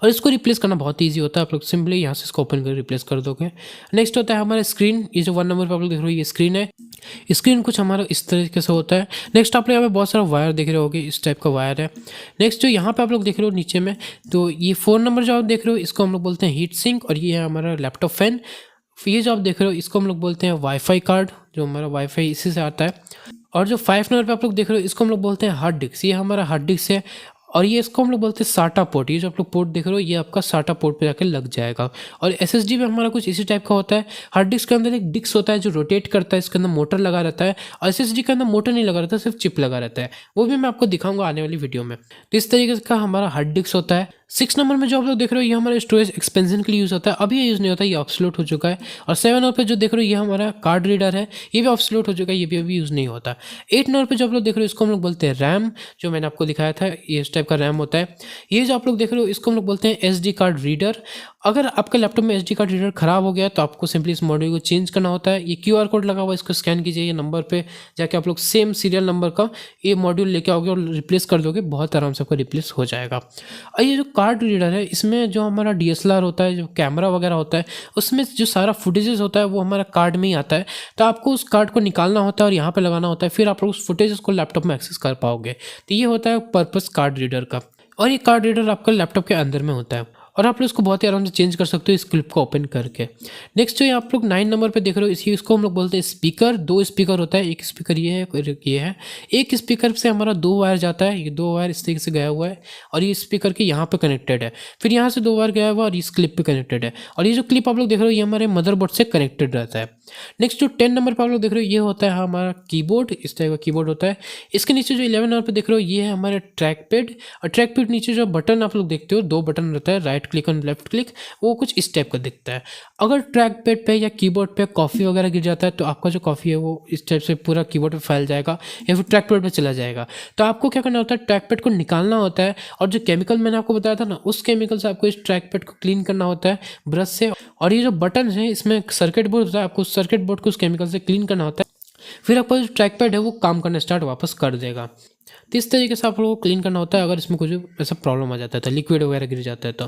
और इसको रिप्लेस करना बहुत ईजी होता है। आप लोग सिंपली यहाँ से इसको ओपन कर रिप्लेस कर दोगे। नेक्स्ट होता है हमारा स्क्रीन। ये जो 1 नंबर पर आप लोग देख रहे हो ये स्क्रीन है। स्क्रीन कुछ हमारा इस तरीके से होता है। नेक्स्ट आप लोग यहाँ पे बहुत सारा वायर देख रहे होगे, इस टाइप का वायर है। नेक्स्ट जो यहाँ पे आप लोग देख रहे हो नीचे में, तो ये 4 नंबर जो आप देख रहे हो इसको हम लोग बोलते हैं हीट सिंक और ये है हमारा लैपटॉप फैन। ये जो आप देख रहे हो इसको हम लोग बोलते हैं वाईफाई कार्ड, जो हमारा वाईफाई इसी से आता है। और जो 5 नंबर पे आप लोग देख रहे हो इसको हम लोग बोलते हैं हार्ड डिस्क। ये हमारा हार्ड डिस्क है। और ये इसको हम लोग बोलते हैं साटा पोर्ट। ये जो आप लोग पोर्ट देख रहे हो ये आपका साटा पोर्ट पे जाके लग जाएगा। और एसएसडी में हमारा कुछ इसी टाइप का होता है। हार्ड डिस्क के अंदर एक डिस्क होता है जो रोटेट करता है, इसके अंदर मोटर लगा रहता है। और एसएसडी के अंदर मोटर नहीं लगा रहता, सिर्फ चिप लगा रहता है। वो भी मैं आपको दिखाऊंगा आने वाली वीडियो में। तो इस तरीके का हमारा हार्ड डिस्क होता है। 6 नंबर में जो आप लोग देख रहे हो ये हमारा स्टोरेज एक्सपेंशन के लिए यूज़ होता है। अभी ये यूज़ नहीं होता, ये ऑब्सोल्यूट हो चुका है। और 7 नंबर पे जो देख रहे हो ये हमारा कार्ड रीडर है, ये भी ऑब्सोल्यूट हो चुका है, ये भी अभी यूज़ नहीं होता। 8 नंबर पे जो आप लोग देख रहे हो इसको हम लोग बोलते हैं रैम, जो मैंने आपको दिखाया था ये इस टाइप का रैम होता है। ये जो आप लोग देख रहे हो इसको हम लोग बोलते हैं एसडी कार्ड रीडर। अगर आपके लैपटॉप में एसडी कार्ड रीडर खराब हो गया तो आपको सिंपली इस मॉड्यूल को चेंज करना होता है। ये क्यूआर कोड लगा हुआ है, इसको स्कैन कीजिए, ये नंबर पे जाके आप लोग सेम सीरियल नंबर का ये मॉड्यूल लेके आओगे और रिप्लेस कर दोगे, बहुत आराम से आपका रिप्लेस हो जाएगा। और ये जो कार्ड रीडर है इसमें जो हमारा डीएसएलआर होता है, जो कैमरा वगैरह होता है, उसमें जो सारा फुटेजेस होता है वो हमारा कार्ड में ही आता है। तो आपको उस कार्ड को निकालना होता है और यहाँ पे लगाना होता है, फिर आप लोग उस फुटेजेस को लैपटॉप में एक्सेस कर पाओगे। तो ये होता है पर्पस कार्ड रीडर का। और ये कार्ड रीडर आपका लैपटॉप के अंदर में होता है और आप लोग इसको बहुत ही आराम से चेंज कर सकते हो इस क्लिप को ओपन करके। नेक्स्ट जो ये आप लोग 9 नंबर पे देख रहे हो इसको हम लोग बोलते हैं स्पीकर। 2 स्पीकर होता है, एक स्पीकर ये है, एक ये है। एक स्पीकर से हमारा 2 वायर जाता है, ये 2 वायर इस तरीके से गया हुआ है और ये स्पीकर के यहाँ पे कनेक्टेड है। फिर यहाँ से 2 वायर गया हुआ और इस क्लिप पे कनेक्टेड है। और ये जो क्लिप आप लोग देख रहे हो ये हमारे मदरबोर्ड से कनेक्टेड रहता है। नेक्स्ट जो 10 नंबर पर आप लोग देख रहे हो ये होता है हमारा कीबोर्ड, इस टाइप का कीबोर्ड होता है। इसके नीचे जो 11 नंबर पे देख रहे हो ये है हमारा ट्रैक पैड। और ट्रैक पैड नीचे जो बटन आप लोग देखते हो 2 बटन रहता है, राइट क्लिक और लेफ्ट क्लिक, वो कुछ इस टाइप का दिखता है। अगर ट्रैक पैड पे या कीबोर्ड पे कॉफ़ी वगैरह गिर जाता है तो आपका जो कॉफ़ी है वो इस टाइप से पूरा कीबोर्ड पे फैल जाएगा या फिर ट्रैक पैड पे चला जाएगा। तो आपको क्या करना होता है, ट्रैक पैड को निकालना होता है और जो केमिकल मैंने आपको बताया था ना, उस केमिकल से आपको इस ट्रैक पैड को क्लीन करना होता है ब्रश से। और ये जो बटन है इसमें सर्किट बोर्ड होता है, आपको सर्किट बोर्ड को उस केमिकल से क्लीन करना होता है, फिर आपका जो ट्रैक पैड है वो काम करना स्टार्ट वापस कर देगा। तो इस तरीके से आप लोगों को क्लीन करना होता है अगर इसमें कुछ ऐसा प्रॉब्लम आ जाता है तो, लिक्विड वगैरह गिर जाता है तो।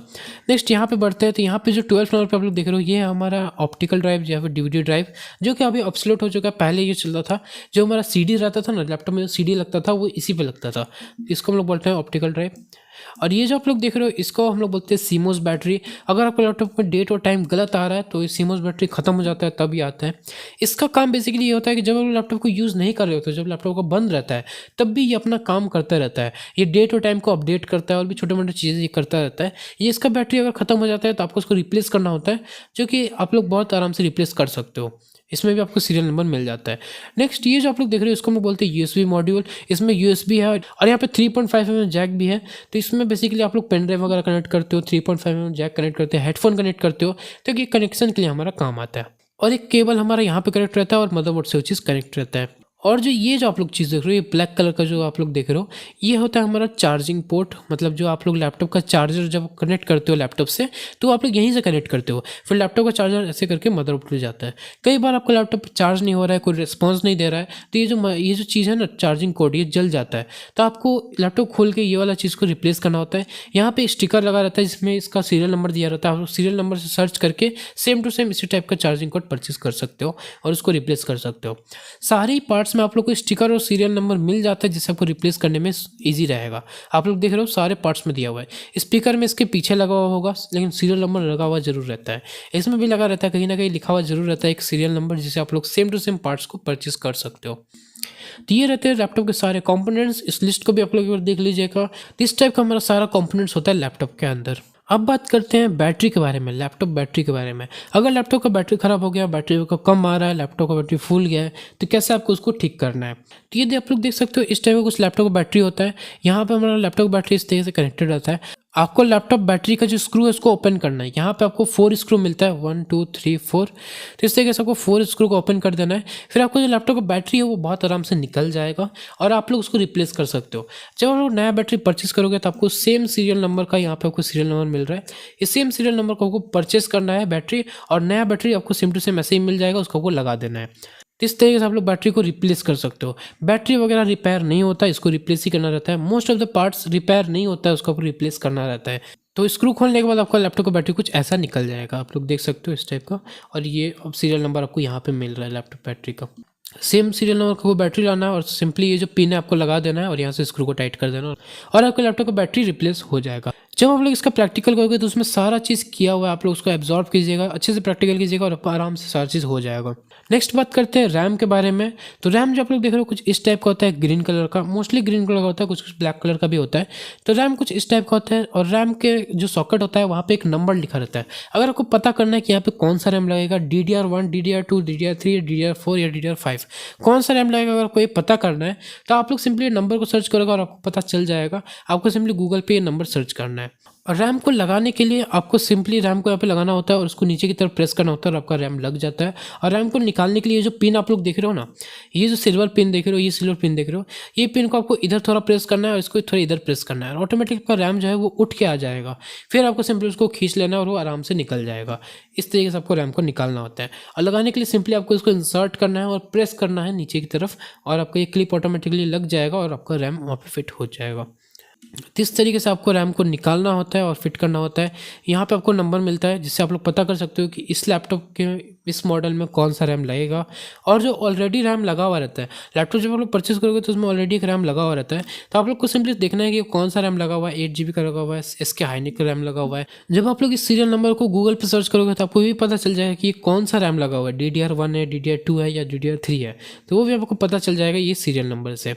नेक्स्ट यहाँ पे बढ़ते हैं तो यहाँ पे जो 12 नंबर पे आप लोग देख रहे हो ये है हमारा ऑप्टिकल ड्राइव या फिर डीवीडी ड्राइव, जो कि अभी ऑब्सोल्यूट हो चुका है। पहले ये चलता था, जो हमारा सीडी रहता था ना लैपटॉप में, जो सीडी लगता था वो इसी पे लगता था, इसको हम लोग बोलते हैं ऑप्टिकल ड्राइव। और ये जो आप लोग देख रहे हो इसको हम लोग बोलते हैं सीमोस बैटरी। अगर आपके लैपटॉप में डेट और टाइम गलत आ रहा है तो ये सीमोस बैटरी खत्म हो जाता है तब ये आता है। इसका काम बेसिकली ये होता है कि जब आप लैपटॉप को यूज़ नहीं कर रहे होते, जब लैपटॉप को बंद रहता है तब भी ये अपना काम करता रहता है। ये डेट और टाइम को अपडेट करता है और भी छोटे मोटे चीज़ें ये करता रहता है। ये इसका बैटरी अगर खत्म हो जाता है तो आपको उसको रिप्लेस करना होता है, जो कि आप लोग बहुत आराम से रिप्लेस कर सकते हो। इसमें भी आपको सीरियल नंबर मिल जाता है। नेक्स्ट ये जो आप लोग देख रहे हो इसको हम बोलते हैं यूएसबी मॉड्यूल। इसमें यूएसबी है और यहाँ पे 3.5 mm जैक भी है। तो इसमें बेसिकली आप लोग पेन ड्राइव वगैरह कनेक्ट करते हो, 3.5 mm जैक कनेक्ट करते हैं, हेडफोन कनेक्ट करते हो, तो ये कनेक्शन के लिए हमारा काम आता है। और एक केबल हमारा यहाँ पे कनेक्ट रहता है और मदरबोर्ड से वो चीज़ कनेक्ट रहता है। और जो ये जो आप लोग चीज़ देख रहे हो, ये ब्लैक कलर का जो आप लोग देख रहे हो ये होता है हमारा चार्जिंग पोर्ट। मतलब जो आप लोग लैपटॉप का चार्जर जब कनेक्ट करते हो लैपटॉप से तो आप लोग यहीं से कनेक्ट करते हो, फिर लैपटॉप का चार्जर ऐसे करके मदरबोर्ड पे जाता है। कई बार आपका लैपटॉप चार्ज नहीं हो रहा है, कोई रिस्पॉन्स नहीं दे रहा है, तो ये जो चीज़ है ना चार्जिंग कोड, ये जल जाता है। तो आपको लैपटॉप खोल के ये वाला चीज़ को रिप्लेस करना होता है। यहाँ पे स्टिकर लगा रहता है जिसमें इसका सीरियल नंबर दिया रहता है। आप सीरियल नंबर से सर्च करके सेम टू सेम इसी टाइप का चार्जिंग कोड परचेस कर सकते हो और उसको रिप्लेस कर सकते हो। सारे ही पार्ट्स में आप लोग को स्टिकर और सीरियल नंबर मिल जाता है जिससे आपको रिप्लेस करने में इजी रहेगा। आप लोग देख रहे हो सारे पार्ट्स में दिया हुआ है। स्पीकर में इसके पीछे लगा हुआ होगा लेकिन सीरियल नंबर लगा हुआ जरूर रहता है। इसमें भी लगा रहता है, कहीं ना कहीं लिखा हुआ जरूर रहता है एक सीरियल नंबर, जिससे आप लोग सेम टू सेम पार्ट्स को परचेस कर सकते हो। तो ये रहते हैं लैपटॉप के सारे कंपोनेंट्स। इस लिस्ट को भी आप लोग एक बार देख लीजिएगा। इस टाइप का हमारा सारा कंपोनेंट्स होता है लैपटॉप के अंदर। अब बात करते हैं बैटरी के बारे में, लैपटॉप बैटरी के बारे में। अगर लैपटॉप का बैटरी खराब हो गया, बैटरी का कम आ रहा है, लैपटॉप का बैटरी फूल गया है, तो कैसे आपको उसको ठीक करना है। तो ये आप लोग देख सकते हो इस टाइप का कुछ लैपटॉप का बैटरी होता है। यहाँ पे हमारा लैपटॉप का बैटरी इस तरीके से कनेक्टेड रहता है। आपको लैपटॉप बैटरी का जो स्क्रू है उसको ओपन करना है। यहाँ पे आपको 4 स्क्रू मिलता है, 1 2 3 4। तो इस तरीके से आपको 4 स्क्रू को ओपन कर देना है। फिर आपको जो लैपटॉप का बैटरी है वो बहुत आराम से निकल जाएगा और आप लोग उसको रिप्लेस कर सकते हो। जब आप लोग नया बैटरी परचेस करोगे तो आपको सेम सीरियल नंबर का यहाँ पे आपको सीरियल नंबर मिल रहा है। इस सेम सीरियल नंबर को आपको परचेस करना है बैटरी, और नया बैटरी आपको सेम टू सेम ऐसे ही मिल जाएगा, उसको आपको लगा देना है। तो इस तरीके से आप लोग बैटरी को रिप्लेस कर सकते हो। बैटरी वगैरह रिपेयर नहीं होता, इसको रिप्लेस ही करना रहता है। Most of the parts repair नहीं होता है, उसको आपको रिप्लेस करना रहता है। तो स्क्रू खोलने के बाद आपका लैपटॉप का बैटरी कुछ ऐसा निकल जाएगा, आप लोग देख सकते हो इस टाइप का। और ये अब सीरियल नंबर आपको यहाँ पे मिल रहा है लैपटॉप बैटरी का। सेम सीरियल नंबर को बैटरी लाना है और सिंपली ये जो पिन है आपको लगा देना है और यहाँ से स्क्रू को टाइट कर देना और आपका लैपटॉप का बैटरी रिप्लेस हो जाएगा। जब आप लोग इसका प्रैक्टिकल करोगे तो उसमें सारा चीज़ किया हुआ है, आप लोग उसको एब्जॉर्ब कीजिएगा, अच्छे से प्रैक्टिकल कीजिएगा और आराम से सारी चीज़ हो जाएगा। नेक्स्ट बात करते हैं रैम के बारे में। तो रैम जो आप लोग देख रहे हो कुछ इस टाइप का होता है, ग्रीन कलर का, मोस्टली ग्रीन कलर का होता है, कुछ कुछ ब्लैक कलर का भी होता है। तो रैम कुछ इस टाइप का होता है और रैम के जो सॉकेट होता है वहाँ पे एक नंबर लिखा रहता है। अगर आपको पता करना है कि यहाँ पे कौन सा रैम लगेगा, DDR1, DDR2, DDR3, DDR4 या DDR5, कौन सा रैम लगेगा, अगर आपको ये पता करना है तो आप लोग सिंपली नंबर को सर्च करोगे और आपको पता चल जाएगा। आपको सिंपली गूगल पे ये नंबर सर्च करना है और रैम को लगाने के लिए आपको सिंपली रैम को यहाँ पे लगाना होता है और उसको नीचे की तरफ प्रेस करना होता है और आपका रैम लग जाता है। और रैम को निकालने के लिए जो पिन आप लोग देख रहे हो ना, ये जो सिल्वर पिन देख रहे हो, ये सिल्वर पिन देख रहे हो, ये पिन को आपको इधर थोड़ा प्रेस करना है और इसको थोड़ा इधर प्रेस करना है और ऑटोमेटिक आपका रैम जो है वो उठ के आ जाएगा। फिर आपको सिंपली उसको खींच लेना है और वो आराम से निकल जाएगा। इस तरीके से आपको रैम को निकालना होता है और लगाने के लिए सिंपली आपको इसको इंसर्ट करना है और प्रेस करना है नीचे की तरफ और आपका ये क्लिप ऑटोमेटिकली लग जाएगा और आपका रैम वहाँ पे फिट हो जाएगा। तो इस तरीके से आपको रैम को निकालना होता है और फिट करना होता है। यहाँ पे आपको नंबर मिलता है जिससे आप लोग पता कर सकते हो कि इस लैपटॉप के इस मॉडल में कौन सा रैम लगेगा। और जो ऑलरेडी रैम लगा हुआ रहता है, लैपटॉप जब आप लोग परचेज करोगे तो उसमें ऑलरेडी एक रैम लगा हुआ रहता है, तो आप लोग को सिंपली देखना है कि कौन सा रैम लगा हुआ है। 8 GB का लगा हुआ है, SK हाइनिक का रैम लगा हुआ है। जब आप लोग इस सीरियल नंबर को गूगल पर सर्च करोगे तो आपको भी पता चल जाएगा कि कौन सा रैम लगा हुआ है, DDR1 है, DDR2 है या DDR3 है, तो वो भी आपको पता चल जाएगा ये सीरियल नंबर से।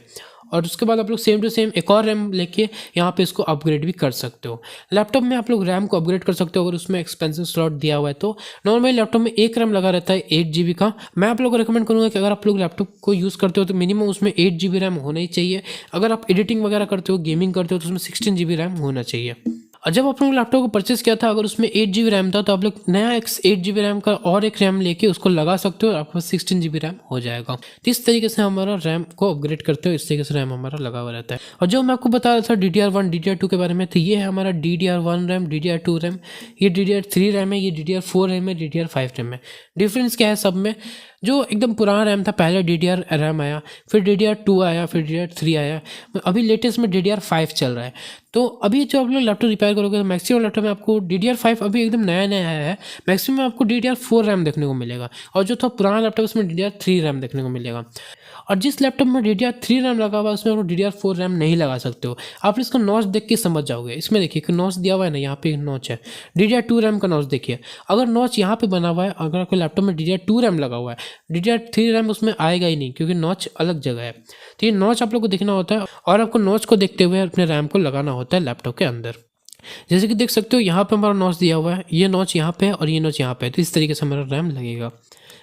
और उसके बाद आप लोग सेम टू सेम एक और रैम लेके यहाँ पे इसको अपग्रेड भी कर सकते हो। लैपटॉप में आप लोग रैम को अपग्रेड कर सकते हो अगर उसमें एक्सपेंशन स्लॉट दिया हुआ है तो। नॉर्मली लैपटॉप में एक रैम लगा रहता है 8 GB का। मैं आप लोग को रिकमेंड करूँगा कि अगर आप लोग लैपटॉप को यूज़ करते हो तो मिनिमम उसमें 8 GB रैम होना ही चाहिए। अगर आप एडिटिंग वगैरह करते हो, गेमिंग करते हो तो उसमें 16 GB रैम होना चाहिए। और जब आप लोग लैपटॉप को परचेस किया था अगर उसमें 8 GB रैम था तो आप लोग नया 8 GB रैम का और एक रैम लेके उसको लगा सकते हो और आपके पास 16 GB रैम हो जाएगा। तो इस तरीके से हमारा रैम को अपग्रेड करते हो, इस तरीके से रैम हमारा लगा हुआ रहता है। और जो मैं आपको बता रहा था DDR1 DDR2 के बारे में, तो ये है हमारा DDR1 रैम, DDR2 रैम, ये DDR3 रैम है, ये DDR4 रैम है, DDR5 रैम है। डिफरेंस क्या है सब में, जो एकदम पुराना रैम था पहले DDR रैम आया, फिर DDR2 आया, फिर DDR3 आया, अभी लेटेस्ट में DDR5 चल रहा है। तो अभी जो आप लोग लैपटॉप रिपेयर करोगे तो मैक्सिमम लैपटॉप में आपको DDR5 अभी एकदम नया नया आया है, मैक्सिमम आपको DDR4 रैम देखने को मिलेगा और जो था पुराना लैपटॉप उसमें DDR3 रैम देखने को मिलेगा। और जिस लैपटॉप में DDR3 रैम लगा हुआ है उसमें आप DDR4 रैम नहीं लगा सकते हो। आप इसका नॉच देख के समझ जाओगे। इसमें देखिए कि नॉच दिया हुआ है ना, यहाँ पे नॉच है, DDR2 रैम का नॉच देखिए। अगर नॉच यहाँ पे बना हुआ है, अगर आपके लैपटॉप में DDR2 रैम लगा हुआ है, DDR3 रैम उसमें आएगा ही नहीं क्योंकि नॉच अलग जगह है। तो ये नॉच आप लोग को देखना होता है और आपको नॉच को देखते हुए अपने रैम को लगाना होता है लैपटॉप के अंदर। जैसे कि देख सकते हो यहाँ पे हमारा नॉच दिया हुआ है, ये नॉच यहाँ पे है और ये नॉच यहाँ पे है, तो इस तरीके से हमारा रैम लगेगा।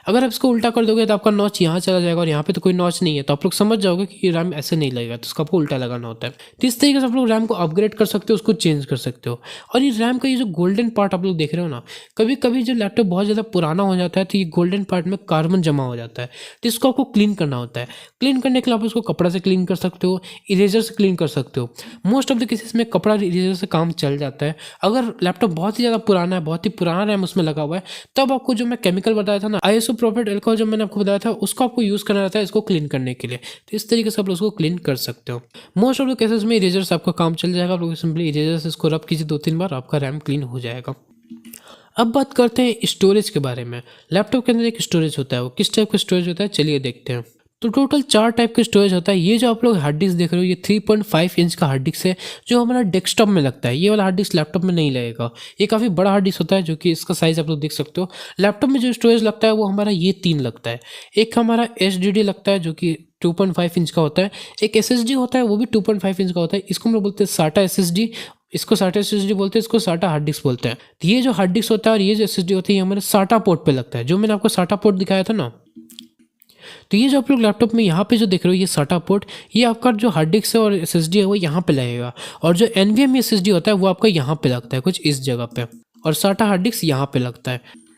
अगर आप इसको उल्टा कर दोगे तो आपका नॉच यहाँ चला जाएगा और यहाँ पे तो कोई नॉच नहीं है, तो आप लोग समझ जाओगे कि ये रैम ऐसे नहीं लगेगा, तो उसको आपको उल्टा लगाना होता है। तो इस तरीके से आप लोग रैम को अपग्रेड कर सकते हो, उसको चेंज कर सकते हो। और ये रैम का ये जो गोल्डन पार्ट आप लोग देख रहे हो ना, कभी कभी जो लैपटॉप बहुत ज़्यादा पुराना हो जाता है तो ये गोल्डन पार्ट में कार्बन जमा हो जाता है, तो इसको आपको क्लीन करना होता है। क्लीन करने के लिए आप इसको कपड़ा से क्लीन कर सकते हो, इरेजर से क्लीन कर सकते हो। मोस्ट ऑफ द केसेस में कपड़ा इरेजर से काम चल जाता है। अगर लैपटॉप बहुत ही ज़्यादा पुराना है, बहुत ही पुराना रैम उसमें लगा हुआ है, तब आपको जो मैं केमिकल बताया था ना, आइसोप्रोपेट अल्कोहल जो मैंने आपको बताया था, उसको आपको यूज़ करना रहता है इसको क्लीन करने के लिए। तो इस तरीके से आप लोग उसको क्लीन कर सकते हो। मोस्ट ऑफ द केसेस में इरेजर से आपका काम चल जाएगा। आप लोग सिंपली इरेजर से इसको रब कीजिए 2-3 बार, आपका रैम क्लीन हो जाएगा। अब बात करते हैं स्टोरेज के बारे में। लैपटॉप के अंदर एक स्टोरेज होता है, वो किस टाइप का स्टोरेज होता है चलिए देखते हैं। तो टोटल 4 टाइप का स्टोरेज होता है। ये जो आप लोग हार्ड डिस्क देख रहे हो, ये 3.5 इंच का हार्ड डिस्क है जो हमारा डेस्कटॉप में लगता है। ये वाला हार्ड डिस्क लैपटॉप में नहीं लगेगा। ये काफ़ी बड़ा हार्ड डिस्क होता है जो कि इसका साइज़ आप लोग देख सकते हो। लैपटॉप में जो स्टोरेज लगता है वो हमारा ये 3 लगता है। एक हमारा HDD लगता है जो कि 2.5 इंच का होता है। एक SSD होता है, वो भी 2.5 इंच का होता है। इसको हम लोग बोलते हैं SATA SSD, इसको SATA SSD बोलते हैं, इसको SATA हार्ड डिस्क बोलते हैं। तो ये जो हार्ड डिस्क होता है और ये जो SSD होती है ये हमारे SATA पोर्ट पे लगता है, जो मैंने आपको SATA पोर्ट दिखाया था ना। तो ये जो आप लोग लैपटॉप में यहाँ पे जो देख रहे हो ये SATA पोर्ट, ये आपका जो हार्ड डिस्क है और SSD है वो यहाँ पे लगेगा। और जो NVMe SSD होता है वो आपका यहाँ पे लगता है, कुछ इस जगह पे, और SATA हार्ड डिस्क यहाँ पे लगता है।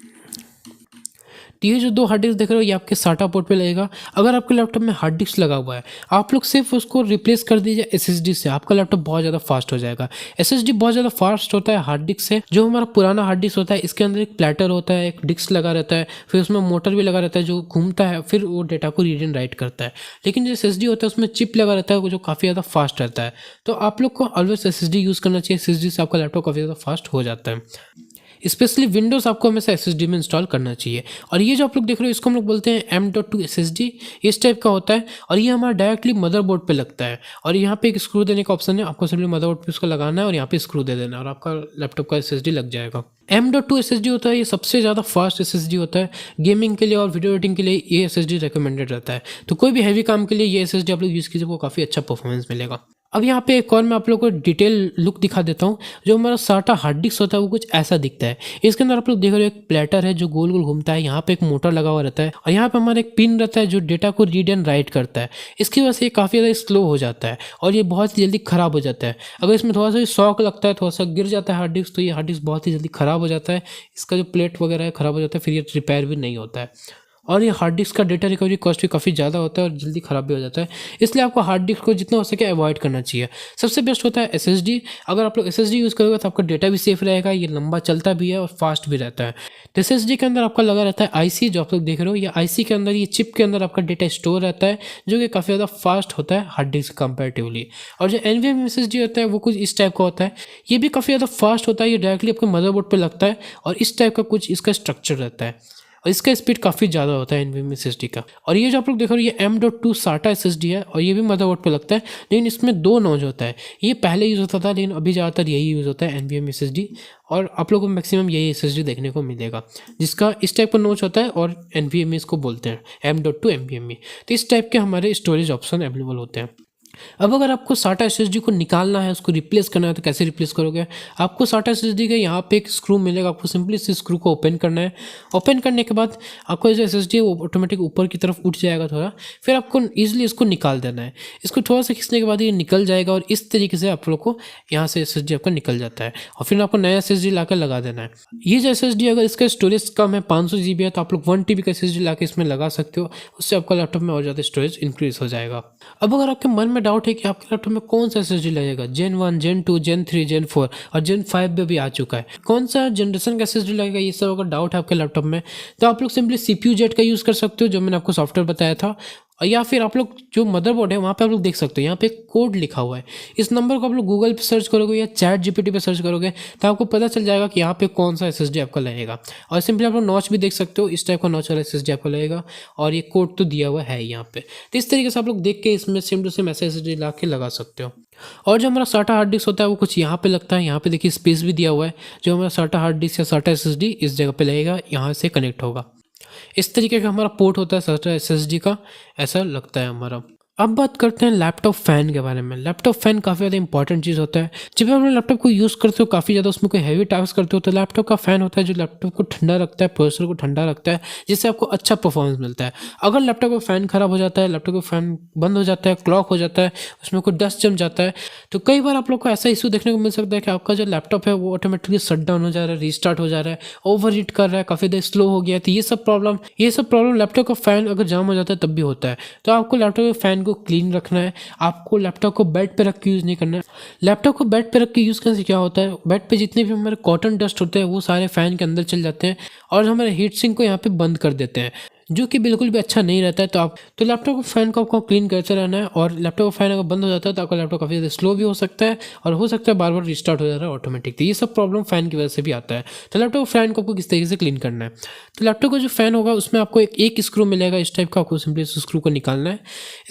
तो ये जो 2 हार्ड डिस्क देख रहे हो ये आपके SATA पोर्ट पे लगेगा। अगर आपके लैपटॉप में हार्ड डिस्क लगा हुआ है, आप लोग सिर्फ उसको रिप्लेस कर दीजिए SSD से, आपका लैपटॉप बहुत ज़्यादा फास्ट हो जाएगा। SSD बहुत ज़्यादा फास्ट होता है हार्ड डिस्क से। जो हमारा पुराना हार्ड डिस्क होता है इसके अंदर एक प्लेटर होता है, एक डिस्क लगा रहता है, फिर उसमें मोटर भी लगा रहता है जो घूमता है, फिर वो डेटा को रीड एंड राइट करता है। लेकिन जो SSD होता है उसमें चिप लगा रहता है जो काफ़ी ज़्यादा फास्ट रहता है। तो आप लोग को ऑलवेज SSD यूज़ करना चाहिए। SSD से आपका लैपटॉप काफ़ी ज़्यादा फास्ट हो जाता है। स्पेशली विंडोज़ आपको हमेशा एसएसडी में इंस्टॉल करना चाहिए। और ये जो आप लोग देख रहे हो इसको हम लोग बोलते हैं M.2 एसएसडी, इस टाइप का होता है और ये हमारा डायरेक्टली मदरबोर्ड पे लगता है। और यहाँ पे एक स्क्रू देने का ऑप्शन है, आपको सिंपली मदरबोर्ड पे उसको लगाना है और यहाँ पे स्क्रू दे देना है और आपका लैपटॉप का एसएसडी लग जाएगा। M.2 एसएसडी होता है, ये सबसे ज़्यादा फास्ट एसएसडी होता है। गेमिंग के लिए और वीडियो एडिटिंग के लिए ये एसएसडी रिकमेंडेड रहता है। तो कोई भी हैवी काम के लिए ये एसएसडी आप लोग यूज़ कीजिए, आपको काफ़ी अच्छा परफॉर्मेंस मिलेगा। अब यहाँ पे एक और मैं आप लोगों को डिटेल लुक दिखा देता हूँ। जो हमारा साटा हार्ड डिस्क होता है वो कुछ ऐसा दिखता है। इसके अंदर आप लोग देख रहे हो एक प्लेटर है जो गोल गोल घूमता है, यहाँ पे एक मोटर लगा हुआ रहता है और यहाँ पे हमारा एक पिन रहता है जो डेटा को रीड एंड राइट करता है। इसकी वजह से ये काफ़ी ज़्यादा स्लो हो जाता है और ये बहुत ही जल्दी ख़राब हो जाता है। अगर इसमें थोड़ा सा भी शॉक लगता है, थोड़ा सा गिर जाता है हार्ड डिस्क, तो ये हार्ड डिस्क बहुत ही जल्दी ख़राब हो जाता है। इसका जो प्लेट वगैरह है ख़राब हो जाता है, फिर ये रिपेयर भी नहीं होता है। और ये हार्ड डिस्क का डेटा रिकवरी कॉस्ट भी काफ़ी ज़्यादा होता है और जल्दी ख़राब भी हो जाता है। इसलिए आपको हार्ड डिस्क को जितना हो सके अवॉइड करना चाहिए। सबसे बेस्ट होता है एसएसडी। अगर आप लोग एसएसडी यूज़ करोगे तो आपका डेटा भी सेफ रहेगा, ये लंबा चलता भी है और फास्ट भी रहता है। तो एसएसडी के अंदर आपका लगा रहता है आईसी, जो आप लोग देख रहे हो, या आईसी के अंदर ये चिप के अंदर आपका डेटा स्टोर रहता है जो कि काफ़ी ज़्यादा फास्ट होता है हार्ड डिस्क कंपेरेटिवली। और जो एनवीएम एसएसडी होता है वो कुछ इस टाइप का होता है, ये भी काफ़ी ज़्यादा फास्ट होता है। ये डायरेक्टली आपके मदरबोर्ड पर लगता है और इस टाइप का कुछ इसका स्ट्रक्चर रहता है और इसका स्पीड काफ़ी ज़्यादा होता है एनवीएम एसएसडी का। और ये जो आप लोग देख रहे हो ये M.2 साटा एसएसडी है और ये भी मदरबोर्ड पे लगता है, लेकिन इसमें 2 नॉच होता है। ये पहले यूज़ होता था लेकिन अभी ज़्यादातर यही यूज़ होता है एनवीएम एसएसडी। और आप लोगों को मैक्सिमम यही एसएसडी देखने को मिलेगा जिसका इस टाइप का नॉच होता है और एनवीएमई इसको बोलते हैं, M.2 एनवीएमई। तो इस टाइप के हमारे स्टोरेज ऑप्शन अवेलेबल होते हैं। अब अगर आपको साटा एसएसडी को निकालना है, उसको रिप्लेस करना है, तो कैसे रिप्लेस करोगे? आपको साटा एसएसडी के यहाँ पे एक स्क्रू मिलेगा, आपको सिंपली इस स्क्रू को ओपन करना है। ओपन करने के बाद आपको जो एसएसडी है वो ऑटोमेटिक ऊपर की तरफ उठ जाएगा थोड़ा, फिर आपको ईजिली इसको निकाल देना है। इसको थोड़ा सा खींचने के बाद ये निकल जाएगा और इस तरीके से आप लोग को यहाँ से एसएसडी आपका निकल जाता है और फिर आपको नया एसएसडी लाकर लगा देना है। ये जो एसएसडी अगर इसका स्टोरेज कम है, 500 GB है, तो आप लोग 1 TB का एसएसडी लाकर इसमें लगा सकते हो। उससे आपका लैपटॉप में और ज़्यादा स्टोरेज इंक्रीज हो जाएगा। अब अगर आपके मन में डाउट है कि आपके लैपटॉप में कौन सा एसएसडी लगेगा, Gen 1, Gen 2, Gen 3, Gen 4 और Gen 5 में भी आ चुका है, कौन सा जनरेशन का एसएसडी लगेगा, ये सब अगर डाउट है आपके लैपटॉप में, तो आप लोग सिंपली CPU जेट का यूज़ कर सकते हो, जो मैंने आपको सॉफ्टवेयर बताया था। और या फिर आप लोग जो मदरबोर्ड है वहाँ पे आप लोग देख सकते हो, यहाँ पे कोड लिखा हुआ है। इस नंबर को आप लोग गूगल पे सर्च करोगे या चैट जीपीटी पे सर्च करोगे तो आपको पता चल जाएगा कि यहाँ पे कौन सा एसएसडी आपका लगेगा। और सिंपली आप लोग नॉच भी देख सकते हो, इस टाइप का नॉच वाला एसएसडी आपको लगेगा और ये कोड तो दिया हुआ है यहाँ पे। तो इस तरीके से आप लोग देख के इसमें सेम टू सेम ऐसा एसएसडी ला के लगा सकते हो। और जो हमारा साटा हार्ड डिस्क होता है वो कुछ यहाँ पे लगता है, यहाँ पे देखिए स्पेस भी दिया हुआ है। जो हमारा साटा हार्ड डिस्क या साटा एसएसडी इस जगह पे लगेगा, यहाँ से कनेक्ट होगा। इस तरीके का हमारा पोर्ट होता है साटा एसएसडी का, ऐसा लगता है हमारा। अब बात करते हैं लैपटॉप फ़ैन के बारे में। लैपटॉप फ़ैन काफ़ी ज़्यादा इंपॉर्टेंट चीज़ होता है। जब आप अपने लैपटॉप को यूज़ करते हो, काफ़ी ज़्यादा उसमें कोई हैवी टास्क करते हो, तो लैपटॉप का फ़ैन होता है जो लैपटॉप को ठंडा रखता है, प्रोसेसर को ठंडा रखता है, जिससे आपको अच्छा परफॉर्मेंस मिलता है। अगर लैपटॉप का फ़ैन ख़राब हो जाता है, लैपटॉप का फ़ैन बंद हो जाता है, क्लॉक हो जाता है, उसमें कोई डस्ट जम जाता है, तो कई बार आप लोग को ऐसा इशू देखने को मिल सकता है कि आपका जो लैपटॉप है वो ऑटोमेटिकली शट डाउन हो जा रहा है, रीस्टार्ट हो जा रहा है, ओवर हीट कर रहा है, काफ़ी ज़्यादा स्लो हो गया है। तो ये सब प्रॉब्लम लैपटॉप का फ़ैन अगर जाम हो जाता है तब भी होता है। तो आपको लैपटॉप के फ़ैन को क्लीन रखना है। आपको लैपटॉप को बेड पे रख के यूज़ नहीं करना है। लैपटॉप को बेड पे रख के यूज़ करने से क्या होता है, बेड पे जितने भी हमारे कॉटन डस्ट होते हैं वो सारे फ़ैन के अंदर चल जाते हैं और हमारे हीट सिंक को यहाँ पे बंद कर देते हैं, जो कि बिल्कुल भी अच्छा नहीं रहता है। तो लैपटॉप को फ़ैन को आपको क्लीन करते रहना है। और लैपटॉप का फ़ैन अगर बंद हो जाता है तो आपका लैपटॉप काफ़ी ज़्यादा स्लो भी हो सकता है और हो सकता है बार बार रिस्टार्ट हो जाता है ऑटोमेटिक। तो ये सब प्रॉब्लम फ़ैन की वजह से भी आता है। तो लैपटॉप फ़ैन को आपको किस तरीके से क्लीन करना है, तो लैपटॉप का जो फ़ैन होगा उसमें आपको एक स्क्रू मिलेगा इस टाइप का, आपको सिंपली इस स्क्रू को निकालना है।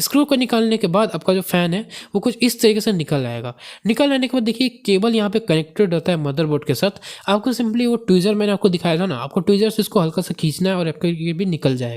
स्क्रू को निकालने के बाद आपका जो फ़ैन है वो कुछ इस तरीके से निकल आएगा। निकल आने के बाद देखिए केबल यहाँ पे कनेक्टेड होता है मदरबोर्ड के साथ। आपको सिंपली वो ट्विज़र मैंने आपको दिखाया था ना, आपको ट्विज़र से इसको हल्का सा खींचना है और आपका ये भी निकल जाएगा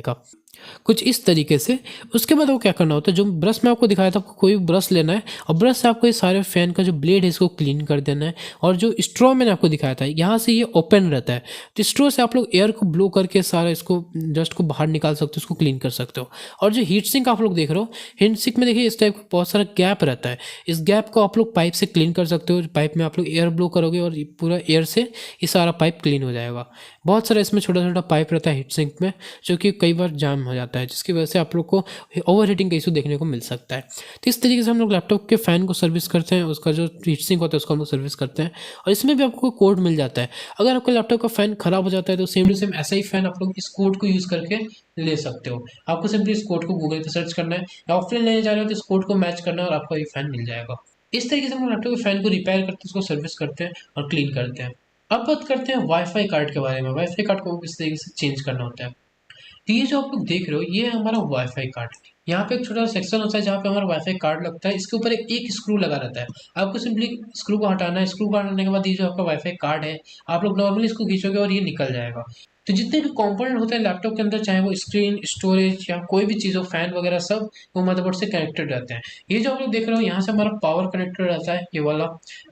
कुछ इस तरीके से। उसके बाद वो क्या करना होता है, जो ब्रश मैं आपको दिखाया था, आपको कोई भी ब्रश लेना है और ब्रश से आपको ये सारे फ़ैन का जो ब्लेड है इसको क्लीन कर देना है। और जो स्ट्रॉ मैंने आपको दिखाया था यहाँ से ये ओपन रहता है, तो स्ट्रॉ से आप लोग एयर को ब्लो करके सारा इसको डस्ट को बाहर निकाल सकते हो, उसको क्लीन कर सकते हो। और जो हीट सिंक आप लोग देख रहे हो, हीट सिंक में देखिए इस टाइप का बहुत सारा गैप रहता है। इस गैप को आप लोग पाइप से क्लीन कर सकते हो। पाइप में आप लोग एयर ब्लो करोगे और पूरा एयर से ये सारा पाइप क्लीन हो जाएगा। बहुत सारा इसमें छोटा छोटा पाइप रहता है हीट सिंक में, जो कि कई बार जाम हो जाता है, जिसकी वजह से आप लोग को ओवर हीटिंग का इशू देखने को मिल सकता है। तो इस तरीके से हम लोग लैपटॉप के फ़ैन को सर्विस करते हैं, उसका जो हीट सिंक होता है उसको हम लोग सर्विस करते हैं। और इसमें भी आपको कोड मिल जाता है। अगर आपका लैपटॉप का फ़ैन खराब हो जाता है तो सेम टू सेम ऐसा ही फ़ैन आप लोग इस कोड को यूज़ करके ले सकते हो। आपको सिंपली इस कोड को गूगल पर सर्च करना है या ऑफलाइन लेने जा रहे हो तो इस कोड को मैच करना है और आपको ये फ़ैन मिल जाएगा। इस तरीके से हम लैपटॉप के फ़ैन को रिपेयर करते हैं, उसको सर्विस करते हैं और क्लीन करते हैं। अब बात करते हैं वाईफाई कार्ड के बारे में। वाईफाई कार्ड को किस तरीके से चेंज करना होता है। तो ये जो आप लोग देख रहे हो ये है हमारा वाईफाई कार्ड। यहाँ पे एक छोटा सा सेक्शन होता है जहाँ पे हमारा वाईफाई कार्ड लगता है। इसके ऊपर एक स्क्रू लगा रहता है। आपको सिंपली स्क्रू को हटाना है। स्क्रू को हटाने के बाद ये जो आपका वाईफाई कार्ड है, आप लोग नॉर्मली इसको खींचोगे और ये निकल जाएगा। तो जितने भी कंपोनेंट होते हैं लैपटॉप के अंदर, चाहे वो स्क्रीन, स्टोरेज या कोई भी चीज़ हो, फैन वगैरह, सब वो मदरबोर्ड से कनेक्टेड रहते हैं। ये जो आप लोग देख रहे हो यहाँ से हमारा पावर कनेक्टेड रहता है, ये वाला।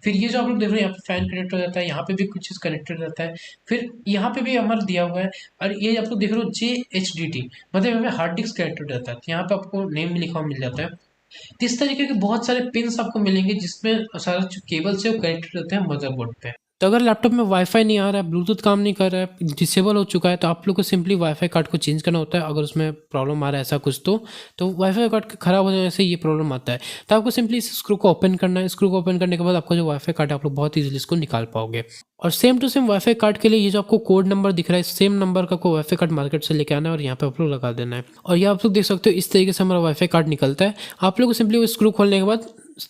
फिर ये जो आप लोग देख रहे हो यहाँ पे फैन कनेक्ट हो जाता है, यहाँ पे भी कुछ चीज़ कनेक्टेड रहता है। फिर यहाँ पे भी हमारा दिया हुआ है। और ये आप लोग देख रहे हो JHDT, मतलब यहाँ पे हार्ड डिस्क कनेक्टेड रहता है। तो यहाँ पे आपको नेम भी लिखा हुआ मिल जाता है। तो इस तरीके के बहुत सारे पिन्स आपको मिलेंगे जिसमें सारा जो केबल से वो कनेक्टेड रहते हैं मदरबोर्ड पे। तो अगर लैपटॉप में वाईफाई नहीं आ रहा है, ब्लूटूथ काम नहीं कर रहा है, डिसेबल हो चुका है, तो आप लोग को सिंपली वाईफाई कार्ड को चेंज करना होता है। अगर उसमें प्रॉब्लम आ रहा है ऐसा कुछ, तो वाईफाई कार्ड के खराब हो जाने से ये प्रॉब्लम आता है। तो आपको सिंपली इस स्क्रू को ओपन करना है। स्क्रू को ओपन करने के बाद आपका जो वाईफाई कार्ड है आप लोग बहुत ईजिली इसको निकाल पाओगे। और same to same WiFi card के लिए ये जो आपको कोड नंबर दिख रहा है, सेम नंबर का कोई वाईफाई कार्ड मार्केट से लेके आना है और यहाँ पे आप लोग लगा देना है। और ये आप लोग देख सकते हो इस तरीके से हमारा वाईफाई कार्ड निकलता है। आप लोग को सिंपली वो स्क्रू खोलने के बाद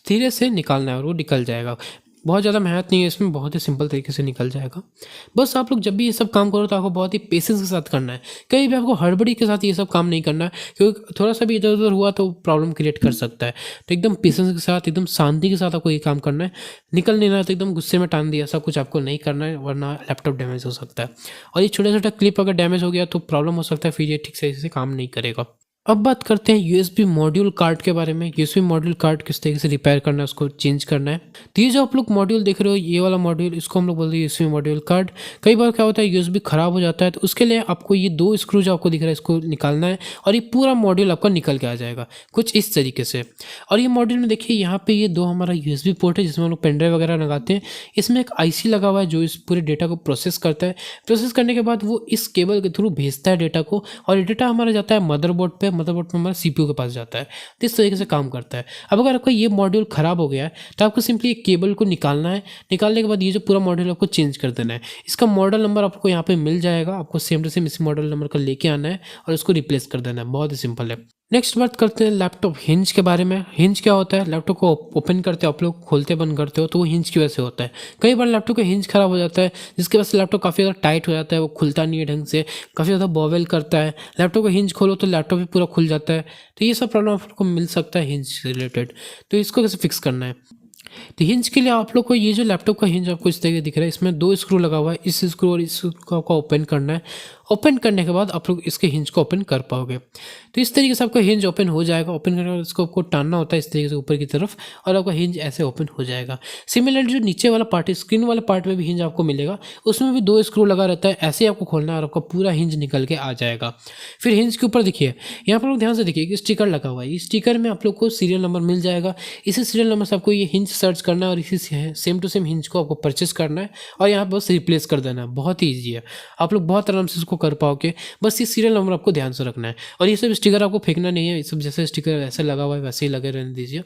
धीरे से निकालना है और वो निकल जाएगा। बहुत ज़्यादा मेहनत नहीं है इसमें, बहुत ही सिंपल तरीके से निकल जाएगा। बस आप लोग जब भी ये सब काम करो तो आपको बहुत ही पेशेंस के साथ करना है। कहीं भी आपको हड़बड़ी के साथ ये सब काम नहीं करना है, क्योंकि थोड़ा सा भी इधर उधर हुआ तो प्रॉब्लम क्रिएट कर सकता है। तो एकदम पेशेंस के साथ, एकदम शांति के साथ आपको ये काम करना है। निकल नहीं रहा है तो एकदम गुस्से में टान दिया, सब कुछ आपको नहीं करना है, वरना लैपटॉप डैमेज हो सकता है। और ये छोटा छोटा क्लिप अगर डैमेज हो गया तो प्रॉब्लम हो सकता है, फिर ये ठीक से काम नहीं करेगा। अब बात करते हैं यूएसबी मॉड्यूल कार्ड के बारे में। यूएसबी मॉड्यूल कार्ड किस तरीके से रिपेयर करना है, उसको चेंज करना है। तो ये जो आप लोग मॉड्यूल देख रहे हो, ये वाला मॉड्यूल, इसको हम लोग बोलते हैं यूएसबी मॉड्यूल कार्ड। कई बार क्या होता है यूएसबी खराब हो जाता है, तो उसके लिए आपको ये दो स्क्रू जो आपको दिख रहा है इसको निकालना है और ये पूरा मॉड्यूल आपका निकल के आ जाएगा कुछ इस तरीके से। और ये मॉड्यूल में देखिए यहाँ पे ये दो हमारा यूएसबी पोर्ट है जिसमें हम लोग पेनड्राइव वगैरह लगाते हैं। इसमें एक आईसी लगा हुआ है जो इस पूरे डेटा को प्रोसेस करता है। प्रोसेस करने के बाद वो इस केबल के थ्रू भेजता है डेटा को, और ये डेटा हमारा जाता है मदरबोर्ड पे। मदरबोर्ड पे हमारा सीपीयू के पास जाता है। तो इस तरीके से काम करता है। अब अगर आपका ये मॉड्यूल खराब हो गया है तो आपको सिंपली एक केबल को निकालना है। निकालने के बाद ये जो पूरा मॉड्यूल आपको चेंज कर देना है। इसका मॉडल नंबर आपको यहाँ पे मिल जाएगा। आपको सेम टू सेम इसी मॉडल नंबर का लेके आना है और उसको रिप्लेस कर देना है। बहुत ही सिंपल है। नेक्स्ट बात करते हैं लैपटॉप हिंज के बारे में। हिंज क्या होता है? लैपटॉप को ओपन करते हो आप लोग, खोलते बंद करते हो, तो वो हिंज की वजह से होता है। कई बार लैपटॉप का हिंज खराब हो जाता है जिसकी वजह से लैपटॉप काफ़ी ज़्यादा टाइट हो जाता है, वो खुलता नहीं है ढंग से, काफ़ी ज़्यादा बॉवेल करता है। लैपटॉप का हिंज खोलो तो लैपटॉप भी पूरा खुल जाता है। तो ये सब प्रॉब्लम आपको मिल सकता है हिंज से रिलेटेड। तो इसको कैसे फिक्स करना है? तो हिंज के लिए आप लोग को ये जो लैपटॉप का हिंज आपको इस तरीके दिख रहा है, इसमें दो स्क्रू लगा हुआ है। इस स्क्रू और इस स्क्रू को आपको ओपन करना है। ओपन करने के बाद आप लोग इसके हिंज को ओपन कर पाओगे। तो इस तरीके से आपका हिंज ओपन हो जाएगा। ओपन करने के बाद इसको आपको टानना होता है इस तरीके से ऊपर की तरफ, और आपका हिंज ऐसे ओपन हो जाएगा। सिमिलरली जो नीचे वाला पार्ट है, स्क्रीन वाले पार्ट में भी हिंज आपको मिलेगा, उसमें भी दो स्क्रू लगा रहता है। ऐसे ही आपको खोलना है और आपका पूरा हिंज निकल के आ जाएगा। फिर हिंज के ऊपर देखिए, यहाँ पर लोग ध्यान से देखिए कि स्टिकर लगा हुआ है। इस स्टिकर में आप लोग को सीरियल नंबर मिल जाएगा। इसी सीरियल नंबर से आपको ये हिंज सर्च करना है और इसी सेम टू सेम हिंज को आपको परचेस करना है और यहाँ पर बस रिप्लेस कर देना है। बहुत ही ईजी है, आप लोग बहुत आराम से इसको कर पाओगे। बस ये सीरियल नंबर आपको ध्यान से रखना है और ये सब स्टिकर आपको फेंकना नहीं है। ये सब जैसे स्टिकर ऐसे लगा हुआ है वैसे ही लगे रहने दीजिए,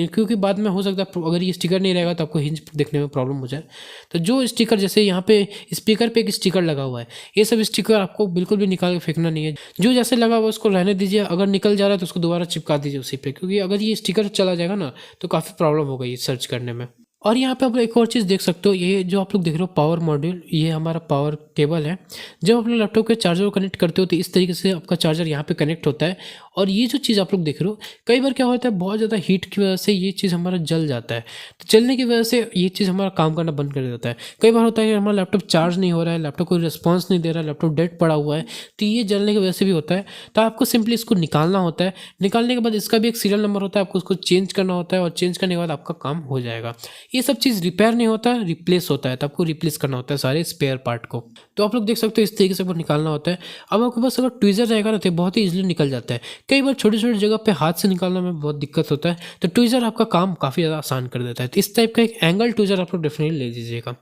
क्योंकि बाद में हो सकता है अगर ये स्टिकर नहीं रहेगा तो आपको हिंज देखने में प्रॉब्लम हो जाए। तो जो स्टिकर, जैसे यहाँ पे स्पीकर पे एक स्टिकर लगा हुआ है, ये सब स्टिकर आपको बिल्कुल भी निकाल के फेंकना नहीं है। जो जैसे लगा हुआ है उसको रहने दीजिए। अगर निकल जा रहा है तो उसको दोबारा चिपका दीजिए उसी पे, क्योंकि अगर ये स्टिकर चला जाएगा ना तो काफ़ी प्रॉब्लम होगा ये सर्च करने में। और यहाँ पे आप लोग एक और चीज़ देख सकते हो, ये जो आप लोग देख रहे हो पावर मॉड्यूल, ये हमारा पावर केबल है। जब आप लोग लैपटॉप के चार्जर को कनेक्ट करते हो तो इस तरीके से आपका चार्जर यहाँ पे कनेक्ट होता है। और ये जो चीज़ आप लोग देख रहे हो, कई बार क्या होता है बहुत ज़्यादा हीट की वजह से ये चीज़ हमारा जल जाता है। तो जलने की वजह से ये चीज़ हमारा काम करना बंद कर देता है। कई बार होता है कि हमारा लैपटॉप चार्ज नहीं हो रहा है, लैपटॉप कोई रिस्पॉन्स नहीं दे रहा है, लैपटॉप डेड पड़ा हुआ है, तो ये जलने की वजह से भी होता है। तो आपको सिंपली इसको निकालना होता है। निकालने के बाद इसका भी एक सीरियल नंबर होता है, आपको उसको चेंज करना होता है और चेंज करने के बाद आपका काम हो जाएगा। ये सब चीज़ रिपेयर नहीं होता है, रिप्लेस होता है। तो आपको रिप्लेस करना होता है सारे स्पेयर पार्ट को। तो आप लोग देख सकते हो इस तरीके से आपको निकालना होता है। अब आपके पास अगर ट्विज़र रहेगा ना तो बहुत ही इजीली निकल जाता है। कई बार छोटी छोटी जगह पे हाथ से निकालने में बहुत दिक्कत होता है, तो ट्विज़र आपका काम काफ़ी ज़्यादा आसान कर देता है। तो इस टाइप का एक एंगल ट्विज़र आप लोग डेफिनेटली ले लीजिएगा।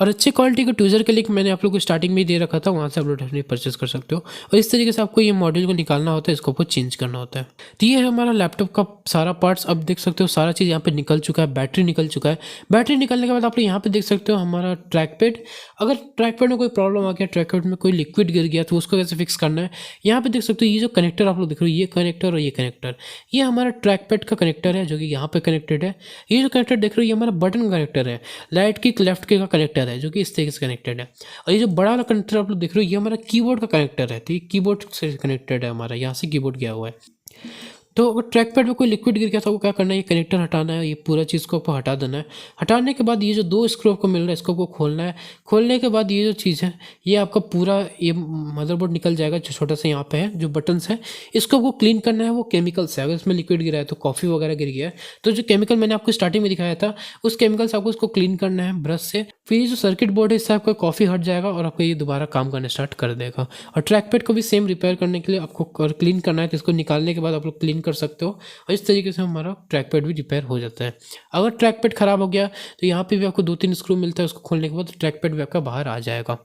और अच्छी क्वालिटी के ट्विज़र के लिंक मैंने आप लोग को स्टार्टिंग में ही दे रखा था, वहाँ से आप लोग डेफिनेटली परचेस कर सकते हो। और इस तरीके से आपको ये मॉड्यूल को निकालना होता है, इसको आपको चेंज करना होता है। तो ये है हमारा लैपटॉप का सारा पार्ट्स। अब देख सकते हो सारा चीज़ यहाँ पे निकल चुका है। बैटरी निकल चुका है। बैटरी निकलने के बाद आप लोग यहाँ पे देख सकते हो हमारा ट्रैक पैड। अगर ट्रैक पैड में कोई प्रॉब्लम आ गया, ट्रैक पैड में कोई लिक्विड गिर गया, तो उसको कैसे फिक्स करना है। यहाँ पे देख सकते हो ये जो कनेक्टर आप लोग देख रहे हो, ये कनेक्टर और ये कनेक्टर, ये हमारा ट्रैक पैड का कनेक्टर है जो कि यहाँ पे कनेक्टेड है। ये जो कनेक्टर देख रहे हो ये हमारा बटन का कनेक्टर है, लाइट की लेफ्ट के का कनेक्टर कनेक्टर है जो कि इस तरीके से कनेक्टेड है। और ये जो बड़ा वाला कनेक्टर आप लोग देख रहे हो ये हमारा कीबोर्ड का कनेक्टर है। तो ये कीबोर्ड से कनेक्टेड है, हमारा यहाँ से कीबोर्ड गया हुआ है। तो अगर ट्रैक पैड में कोई लिक्विड गिर गया तो आपको क्या करना है, ये कनेक्टर हटाना है, ये पूरा चीज़ को आपको हटा देना है। हटाने के बाद ये जो 2 स्क्रू आपको मिल रहा है इसको आपको खोलना है। खोलने के बाद ये जो चीज़ है ये आपका पूरा ये मदरबोर्ड निकल जाएगा, जो छोटा सा यहाँ पे है जो बटन्स है इसको आपको क्लीन करना है। वो केमिकल से, अगर इसमें लिक्विड गिरा है तो कॉफ़ी वगैरह गिर गया है तो जो केमिकल मैंने आपको स्टार्टिंग में दिखाया था उस केमिकल से आपको उसको क्लीन करना है ब्रश से। फिर ये जो सर्किट बोर्ड है इससे आपका कॉफ़ी हट जाएगा और आपको ये दोबारा काम करना स्टार्ट कर देगा। और ट्रैक पैड को भी सेम रिपेयर करने के लिए आपको क्लीन करना है, तो इसको निकालने के बाद आप लोग क्लीन कर सकते हो और इस तरीके से हमारा ट्रैक पैड भी रिपेयर हो जाता है। अगर ट्रैक पैड खराब हो गया तो यहाँ पे भी आपको 2-3 स्क्रू मिलता है, उसको खोलने के बाद ट्रैक पैड भी आपका बाहर आ जाएगा।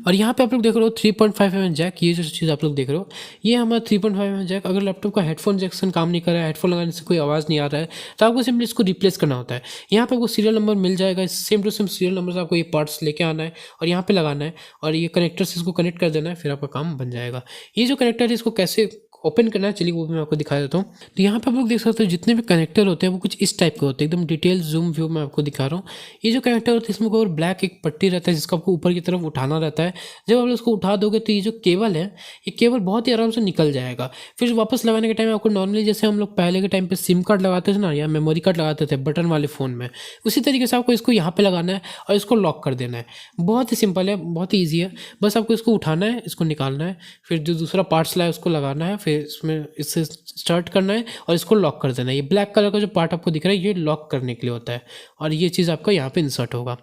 और यहाँ पे आप लोग देख रहे हो 3.5 mm जैक, ये जो चीज़ आप लोग देख रहे हो ये हमारा 3.5 mm जैक। अगर लैपटॉप का हेडफोन जैक्सन काम नहीं कर रहा है, हेडफोन लगाने से कोई आवाज़ नहीं आ रहा है, तो आपको सिंपली इसको रिप्लेस करना होता है। यहाँ पे आपको सीरियल नंबर मिल जाएगा, same to same serial number से आपको ये पार्ट्स लेके आना है और यहाँ पे लगाना है और ये कनेक्टर से इसको कनेक्ट कर देना है, फिर आपका काम बन जाएगा। ये जो कनेक्टर है इसको कैसे ओपन करना है चलिए वो भी मैं आपको दिखा देता हूँ। तो यहाँ पे आप लोग देख सकते हो जितने भी कनेक्टर होते हैं वो कुछ इस टाइप के होते हैं, एकदम डिटेल जूम व्यू में आपको दिखा रहा हूँ। ये जो कनेक्टर होता है इसमें और ब्लैक एक पट्टी रहता है जिसको आपको ऊपर की तरफ उठाना रहता है। जब आप उसको उठा दोगे तो ये जो केबल है ये केबल बहुत ही आराम से निकल जाएगा। फिर वापस लगाने के टाइम आपको नॉर्मली जैसे हम लोग पहले के टाइम पे सिम कार्ड लगाते थे ना या मेमोरी कार्ड लगाते थे बटन वाले फ़ोन में, उसी तरीके से आपको इसको यहाँ पे लगाना है और इसको लॉक कर देना है। बहुत ही सिंपल है, बहुत ही ईजी है। बस आपको इसको उठाना है, इसको निकालना है, फिर जो दूसरा पार्ट्स लाए उसको लगाना है, फिर इसमें इससे स्टार्ट करना है और इसको लॉक कर देना है। ये ब्लैक कलर का जो पार्ट आपको दिख रहा है ये लॉक करने के लिए होता है और ये चीज़ आपका यहाँ पे इंसर्ट होगा।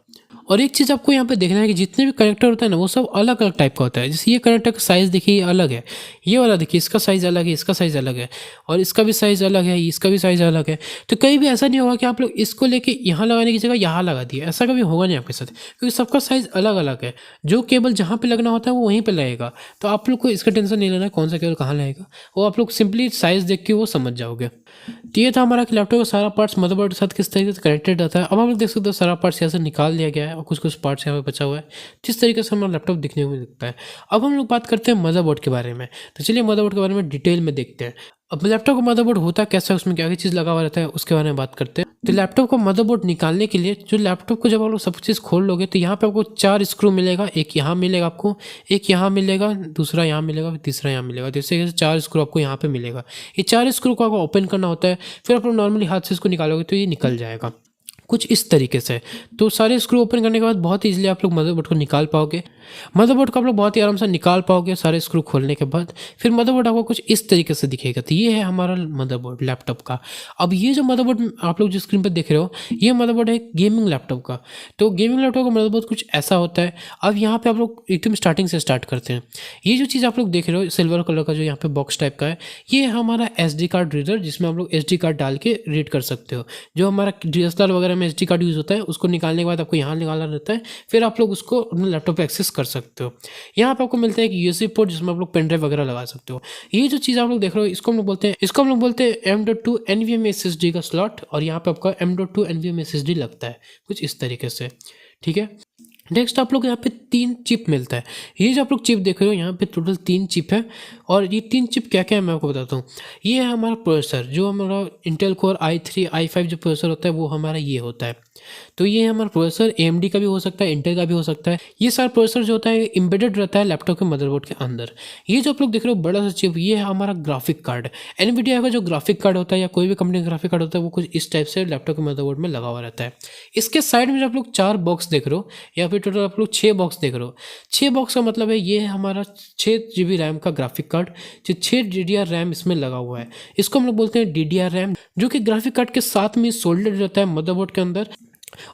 और एक चीज़ आपको यहाँ पे देखना है कि जितने भी कनेक्टर होता है ना वो सब अलग अलग टाइप का होता है। जैसे ये कनेक्टर का साइज़ देखिए अलग है, ये वाला देखिए इसका साइज़ अलग है, इसका साइज़ अलग है और इसका भी साइज़ अलग है, इसका भी साइज़ अलग है। तो कहीं भी ऐसा नहीं होगा कि आप लोग इसको लेके यहाँ लगाने की जगह यहाँ लगा दिए, ऐसा कभी होगा नहीं आपके साथ, क्योंकि सबका साइज़ अलग अलग है। जो केबल जहाँ पे लगना होता है वो वहीं पे लगेगा। तो आप लोग को इसका टेंशन नहीं लेना है कौन सा केबल कहाँ लगेगा, वो आप लोग सिंपली साइज़ देख के वो समझ जाओगे। तो ये था हमारा कि लैपटॉप का सारा पार्ट्स मदरबोर्ड के साथ किस तरीके से कनेक्टेड रहता है। अब हम लोग देख सकते हो सारा पार्ट्स यहाँ से निकाल दिया गया है और कुछ कुछ पार्ट्स यहाँ पे बचा हुआ है, जिस तरीके से हमारा लैपटॉप दिखने को मिलता है। अब हम लोग बात करते हैं मदरबोर्ड के बारे में। तो चलिए मदरबोर्ड के बारे में डिटेल में देखते हैं। अब लैपटॉप का मदरबोर्ड होता कैसा है, उसमें क्या क्या चीज़ लगा हुआ रहता है उसके बारे में बात करते हैं। तो लैपटॉप का मदरबोर्ड निकालने के लिए जो लैपटॉप को जब आप लोग सब चीज़ खोल लोगे तो यहाँ पे आपको 4 स्क्रू मिलेगा। एक यहाँ मिलेगा आपको, एक यहाँ मिलेगा, दूसरा यहाँ मिलेगा, तीसरा यहाँ मिलेगा। तो इस तरीके से 4 स्क्रू आपको यहाँ पे मिलेगा। ये 4 स्क्रू को आपको ओपन करना होता है, फिर आप लोग नॉर्मली हाथ से इसको निकालोगे तो ये निकल जाएगा कुछ इस तरीके से। तो सारे स्क्रू ओपन करने के बाद बहुत ईजिली आप लोग मदरबोर्ड को निकाल पाओगे। मदरबोर्ड को आप लोग बहुत ही आराम से निकाल पाओगे सारे स्क्रू खोलने के बाद। फिर मदरबोर्ड आपको कुछ इस तरीके से दिखेगा। तो ये है हमारा मदरबोर्ड लैपटॉप का। अब ये जो मदरबोर्ड आप लोग जो स्क्रीन पर देख रहे हो ये मदरबोर्ड है गेमिंग लैपटॉप का। तो गेमिंग लैपटॉप का मदरबोर्ड कुछ ऐसा होता है। अब यहाँ पे आप लोग एकदम स्टार्टिंग से स्टार्ट करते हैं। ये जो चीज़ आप लोग देख रहे हो सिल्वर कलर का जो यहाँ पे बॉक्स टाइप का है, ये हमारा SD कार्ड रीडर, जिसमें आप लोग SD कार्ड डाल के रीड कर सकते हो। जो हमारा DSLR वगैरह में SD कार्ड यूज़ होता है उसको निकालने के बाद आपको यहाँ निकालना रहता है, फिर आप लोग उसको अपने लैपटॉप पे एक्सेस कर सकते हो। यहाँ पे आपको मिलता है एक USB पोर्ट जिसमें आप लोग पेन ड्राइव वगैरह लगा सकते हो। ये जो चीज़ आप लोग देख रहे हो इसको हम लोग बोलते हैं M.2 NVMe SSD का स्लॉट, और यहाँ पे आपका M.2 NVMe SSD लगता है कुछ इस तरीके से। ठीक है, नेक्स्ट आप लोग यहाँ पे 3 चिप मिलता है। ये जो आप लोग चिप देख रहे हो यहाँ पे टोटल 3 चिप है, और ये 3 चिप क्या क्या है मैं आपको बताता हूँ। ये है हमारा प्रोसेसर, जो हमारा इंटेल कोर i3 i5 जो प्रोसेसर होता है वो हमारा ये होता है। तो ये हमारा प्रोसेसर AMD का भी हो सकता है, इंटेल का भी हो सकता है। ये सारा प्रोसेसर जो होता है एम्बेडेड रहता है लैपटॉप के मदरबोर्ड के अंदर। ये जो आप लोग देख रहे हो बड़ा सा चिप, ये है हमारा ग्राफिक कार्ड। NVIDIA का जो ग्राफिक कार्ड होता है या कोई भी कंपनी का ग्राफिक कार्ड होता है वो कुछ इस टाइप से लैपटॉप के मदरबोर्ड में लगा हुआ रहता है। इसके साइड में जो आप लोग 4 बॉक्स देख रहे हो या फिर टोटल आप लोग 6 बॉक्स देख रहे हो, 6 बॉक्स का मतलब है ये है हमारा 6 GB रैम का ग्राफिक कार्ड, जो 6 DDR रैम इसमें लगा हुआ है। इसको हम लोग बोलते हैं DDR रैम, जो कि ग्राफिक कार्ड के साथ में सोल्डेड रहता है मदरबोर्ड के अंदर।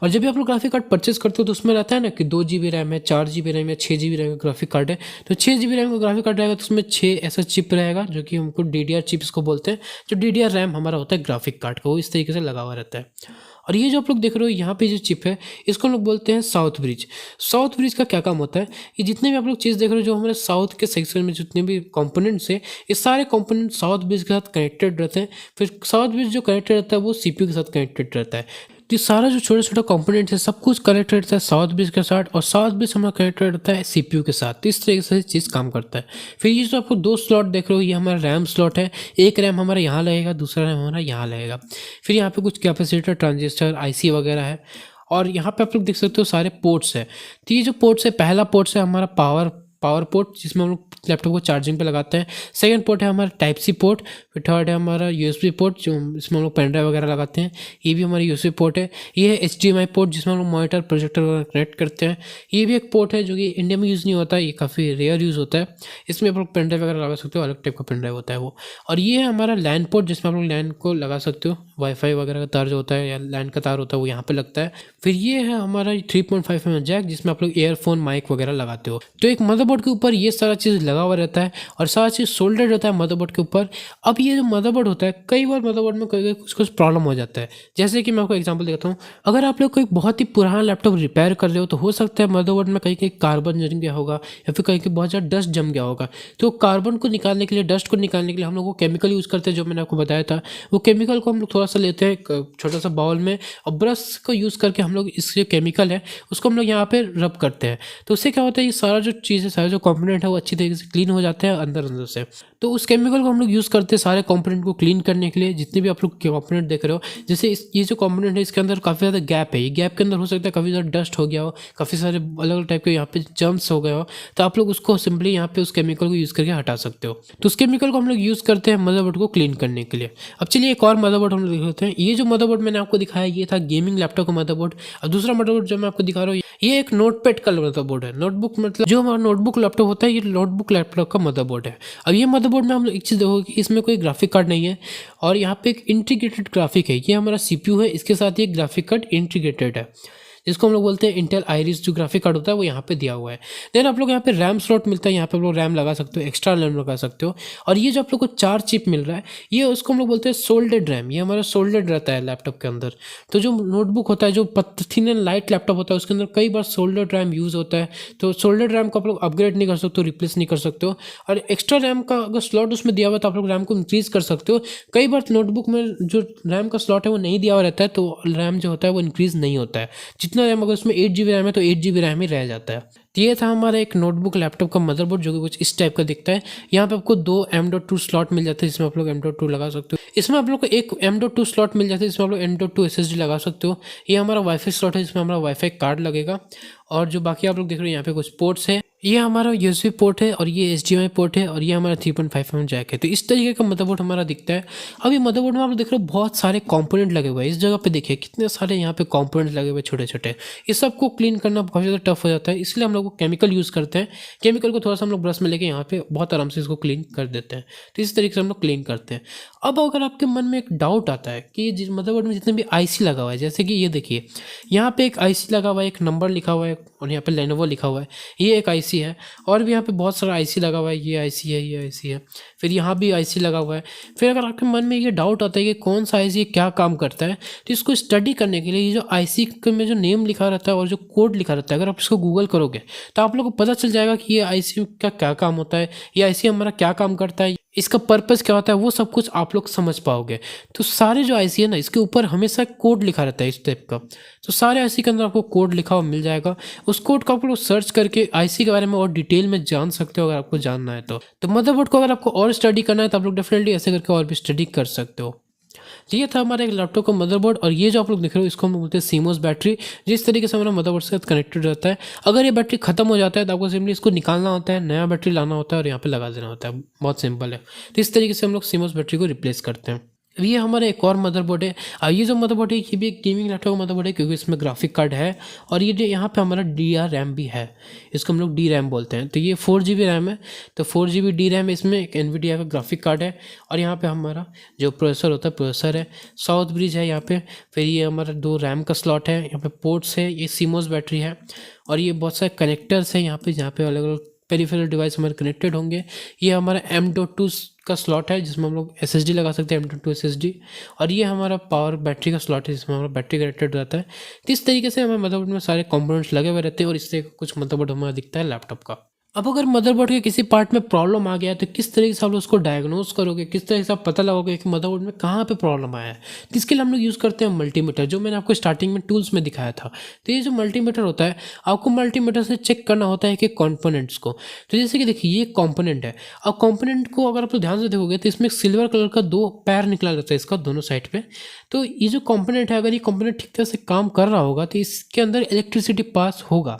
और जब भी आप लोग ग्राफिक कार्ड परचेस करते हो तो उसमें रहता है ना कि 2 GB रैम है, 4 GB रैम है, 6 GB रैम का ग्राफिक कार्ड है। तो 6 GB रैम का ग्राफिक कार्ड रहेगा तो उसमें 6 ऐसा चिप रहेगा जो कि हमको DDR चिप इसको बोलते हैं। जो DDR रैम हमारा होता है ग्राफिक कार्ड का, वो इस तरीके से लगा हुआ रहता है। और ये जो आप लोग देख रहे हो यहाँ पे जो चिप है इसको हम लोग बोलते हैं साउथ ब्रिज। साउथ ब्रिज का क्या काम होता है, ये जितने भी आप लोग चीज़ देख रहे हो जो हमारे साउथ के सेक्शन में जितने भी कंपोनेंट्स है, ये सारे कंपोनेंट साउथ ब्रिज के साथ कनेक्टेड रहते हैं। फिर साउथ ब्रिज जो कनेक्टेड रहता है वो CPU के साथ कनेक्टेड रहता है। तो सारा जो छोटा छोटा कंपोनेंट है सब कुछ कनेक्टेड रहता है साउथ ब्रिज के साथ, और साउथ ब्रिज हमारा कनेक्टेड रहता है CPU के साथ। तो इस तरीके से चीज़ काम करता है। फिर ये जो आपको 2 स्लॉट देख रहे हो ये हमारा रैम स्लॉट है। एक रैम हमारा यहाँ लगेगा, दूसरा रैम हमारा यहाँ लगेगा। फिर यहाँ पे कुछ कैपेसिटर, ट्रांजिस्टर, IC वगैरह है। और यहाँ पे आप लोग देख सकते हो सारे पोर्ट्स है। तो ये जो पोर्ट्स है, पहला पोर्ट्स है हमारा पावर पोर्ट, जिसमें हम लोग लैपटॉप को चार्जिंग पे लगाते हैं। सेकंड पोर्ट है हमारा टाइप सी पोर्ट। फिर थर्ड है हमारा यूएसबी पोर्ट, जो इसमें हम लोग पेन ड्राइव वगैरह लगाते हैं, ये भी हमारा यूएसबी पोर्ट है। ये है एचडीएमआई पोर्ट, जिसमें हम लोग मॉनिटर प्रोजेक्टर वगैरह कनेक्ट करते हैं। ये भी एक पोर्ट है जो कि इंडिया में यूज़ नहीं होता है, ये काफ़ी रेयर यूज़ होता है। इसमें आप लोग पेन ड्राइव वगैरह लगा सकते हो, अलग टाइप का पेन ड्राइव होता है वो। और ये है हमारा लैन पोर्ट, जिसमें आप लोग लैन को लगा सकते हो, वाईफाई वगैरह का तार जो होता है या लैन का तार होता है वो यहाँ पे लगता है। फिर ये है हमारा 3.5 जैक, जिसमें आप लोग ईयरफोन माइक वगैरह लगाते हो। तो एक मदरबोर्ड के ऊपर ये सारा चीज़ लगा हुआ रहता है और सारा चीज़ सोल्डर्ड होता है मदरबोर्ड के ऊपर। अब ये जो मदरबोर्ड होता है, कई बार मदरबोर्ड में कई कुछ प्रॉब्लम हो जाता है। जैसे कि मैं आपको एग्जांपल देता हूँ, अगर आप लोग कोई बहुत ही पुराना लैपटॉप रिपेयर कर रहे हो, तो हो सकता है मदरबोर्ड में कहीं कहीं कार्बन जम गया होगा या फिर कहीं कहीं बहुत ज़्यादा डस्ट जम गया होगा। तो कार्बन को निकालने के लिए, डस्ट को निकालने के लिए हम लोग वो केमिकल यूज़ करते हैं, जो मैंने आपको बताया था। वो केमिकल को हम लोग थोड़ा सा लेते हैं एक छोटा सा बाउल में, और ब्रश को यूज़ करके हम लोग इस जो केमिकल है उसको हम लोग यहाँ पे रब करते हैं। तो उससे क्या होता है, ये सारा जो चीज़ है, सारा जो कंपोनेंट है वो अच्छी तरीके से क्लीन हो जाते हैं अंदर अंदर से। तो उस केमिकल को हम लोग यूज़ करते हैं सारे कंपोनेंट को क्लीन करने के लिए, जितने भी आप लोग कंपोनेंट देख रहे हो। जैसे ये जो कंपोनेंट है, इसके अंदर काफ़ी ज़्यादा गैप है, ये गैप के अंदर हो सकता है काफ़ी ज़्यादा डस्ट हो गया हो, काफ़ी सारे अलग अलग टाइप के यहाँ पे जर्म्स हो गए हो। तो आप लोग उसको सिंपली यहाँ पे उस केमिकल को यूज़ करके हटा सकते हो। तो उस केमिकल को हम लोग यूज़ करते हैं मदरबोर्ड को क्लीन करने के लिए। अब चलिए एक और मदरबोर्ड हम लोग देख लेते हैं। ये जो मदरबोर्ड मैंने आपको दिखाया, ये था गेमिंग लैपटॉप का मदरबोर्ड। अब दूसरा मदरबोर्ड जो मैं आपको दिखा रहा हूँ, ये एक नोटपैड का मदरबोर्ड है। नोटबुक मतलब जो हमारा नोटबुक लैपटॉप होता है, ये नोटबुक लैपटॉप का मदरबोर्ड है। अब ये मदरबोर्ड में हम लोग एक चीज़ देखोगे कि इसमें कोई ग्राफिक कार्ड नहीं है, और यहाँ पे एक इंटीग्रेटेड ग्राफिक है। ये हमारा सीपीयू है, इसके साथ ये ग्राफिक कार्ड इंटीग्रेटेड है, जिसको हम लोग बोलते हैं इंटेल आइरिस। जो ग्राफिक कार्ड होता है वो यहाँ पे दिया हुआ है। देन आप लोग यहाँ पे रैम स्लॉट मिलता है, यहाँ पे आप लोग रैम लगा सकते हो, एक्स्ट्रा रैम लगा सकते हो। और ये जो आप लोग को 4 चिप मिल रहा है, ये उसको हम लोग बोलते हैं सोल्डेड रैम। ये हमारा सोल्डेड रहता है लैपटॉप के अंदर। तो जो नोटबुक होता है, जो थिन एंड लाइट लैपटॉप होता है, उसके अंदर कई बार सोल्डेड रैम यूज़ होता है। तो सोल्डेड रैम को आप लोग अपग्रेड नहीं कर सकते हो, रिप्लेस नहीं कर सकते हो। और एक्स्ट्रा रैम का अगर स्लॉट उसमें दिया हुआ है, तो आप लोग रैम को इंक्रीज कर सकते हो। कई बार नोटबुक में जो रैम का स्लॉट है वो नहीं दिया हुआ रहता है, तो रैम जो होता है वो इंक्रीज नहीं होता है। जितना रैम, अगर उसमें 8 GB रैम है तो 8 GB रैम ही रह जाता है। तो ये था हमारा एक नोटबुक लैपटॉप का मदरबोर्ड, जो कि कुछ इस टाइप का दिखता है। यहाँ पे आपको 2 M.2 स्लॉट मिल जाते हैं, जिसमें आप लोग M.2 लगा सकते हो। इसमें आप लोग को एक M.2 स्लॉट मिल जाता है, जिसमें आप लोग M.2 SSD लगा सकते हो। ये हमारा वाईफाई स्लॉट है, जिसमें हमारा वाईफाई कार्ड लगेगा। और जो बाकी आप लोग देख रहे हो, यहाँ पे कुछ पोर्ट्स है। ये हमारा यूएसबी पोर्ट है, और ये HDMI पोर्ट है, और ये हमारा 3.5 जैक है। तो इस तरीके का मदरबोर्ड हमारा दिखता है। अब ये मदरबोर्ड में आप लोग देख रहे हो बहुत सारे कंपोनेंट लगे हुए हैं। इस जगह पे देखिए कितने सारे यहाँ पे कंपोनेंट लगे हुए छोटे छोटे। इस सबको क्लीन करना काफ़ी ज़्यादा टफ हो जाता है, इसलिए हम लोग केमिकल यूज़ करते हैं। केमिकल को थोड़ा सा हम लोग ब्रश में लेके यहाँ पे बहुत आराम से इसको क्लीन कर देते हैं। तो इस तरीके से हम लोग क्लीन करते हैं। अब अगर आपके मन में एक डाउट आता है कि जिस मदरबोर्ड में जितने भी आईसी लगा हुआ है, जैसे कि ये देखिए यहाँ पे एक आईसी लगा हुआ है, एक नंबर लिखा हुआ है, और यहाँ पे लेनोवो लिखा हुआ है, ये एक आईसी है। और भी यहाँ पे बहुत सारा आईसी लगा हुआ है, ये आईसी है, ये आईसी है, फिर यहाँ भी आईसी लगा हुआ है। फिर अगर आपके मन में ये डाउट आता है कि कौन सा आईसी क्या काम करता है, तो इसको स्टडी करने के लिए ये जो आईसी में जो नेम लिखा रहता है और जो कोड लिखा रहता है, अगर आप इसको गूगल करोगे तो आप लोग को पता चल जाएगा कि ये आईसी का क्या काम होता है, ये आईसी हमारा क्या काम करता है, इसका पर्पस क्या होता है, वो सब कुछ आप लोग समझ पाओगे। तो सारे जो आईसी है ना, इसके ऊपर हमेशा कोड लिखा रहता है इस टाइप का। तो सारे आईसी के अंदर आपको कोड लिखा हुआ मिल जाएगा। उस कोड को आप लोग सर्च करके आईसी के बारे में और डिटेल में जान सकते हो, अगर आपको जानना है तो मदरबोर्ड को अगर आपको और स्टडी करना है तो आप लोग डेफिनेटली ऐसे करके और भी स्टडी कर सकते हो। ये था हमारा एक लैपटॉप का मदरबोर्ड। और ये जो आप लोग देख रहे हो, इसको हम बोलते हैं सीमोस बैटरी। जिस तरीके से हमारा मदरबोर्ड से कनेक्टेड रहता है, अगर ये बैटरी खत्म हो जाता है तो आपको सिंपली इसको निकालना होता है, नया बैटरी लाना होता है और यहाँ पे लगा देना होता है। बहुत सिंपल है। तो इस तरीके से हम लोग सीमोस बैटरी को रिप्लेस करते हैं। अब ये हमारा एक और मदरबोर्ड है। अब ये जो मदरबोर्ड है, ये भी एक गेमिंग लैपटॉप का मदरबोर्ड है, क्योंकि इसमें ग्राफिक कार्ड है और ये यहाँ पे हमारा DRAM भी है। इसको हम लोग DRAM बोलते हैं। तो ये 4 GB रैम है, तो 4 GB DRAM इसमें एक NVIDIA का ग्राफिक कार्ड है। और यहाँ पे हमारा जो प्रोसेसर होता है, प्रोसेसर है, साउथ ब्रिज है यहाँ पे। फिर ये हमारा 2 रैम का स्लॉट है, यहाँ पे पोर्ट्स है, ये सीमोस बैटरी है, और ये बहुत सारे कनेक्टर्स हैं यहाँ पे, जहाँ पे अलग अलग पेरिफेरल डिवाइस हमारे कनेक्टेड होंगे। ये हमारा M.2 का स्लॉट है, जिसमें हम लोग SSD लगा सकते हैं, M.2 SSD। और ये हमारा पावर बैटरी का स्लॉट है, जिसमें हमारा बैटरी कनेक्टेड रहता है। तो इस तरीके से हमारे मदरबोर्ड में सारे कंपोनेंट्स लगे हुए रहते हैं, और इससे कुछ मदरबोर्ड हमारा दिखता है लैपटॉप का। अब अगर मदरबोर्ड के किसी पार्ट में प्रॉब्लम आ गया है तो किस तरीके से आप लोग उसको डायग्नोस करोगे, किस तरह से आप पता लगाओगे कि मदरबोर्ड में कहाँ पे प्रॉब्लम आया है। तो इसके लिए हम लोग यूज़ करते हैं मल्टीमीटर, जो मैंने आपको स्टार्टिंग में टूल्स में दिखाया था। तो ये जो मल्टीमीटर होता है, आपको मल्टीमीटर से चेक करना होता है कि कंपोनेंट्स को। तो जैसे कि देखिए ये कंपोनेंट है। अब कंपोनेंट को अगर आप लोग ध्यान से देखोगे तो इसमें सिल्वर कलर का 2 पैर निकला रहता है इसका दोनों साइड पे। तो ये जो कंपोनेंट है, अगर ये कंपोनेंट ठीक तरह से काम कर रहा होगा तो इसके अंदर इलेक्ट्रिसिटी पास होगा,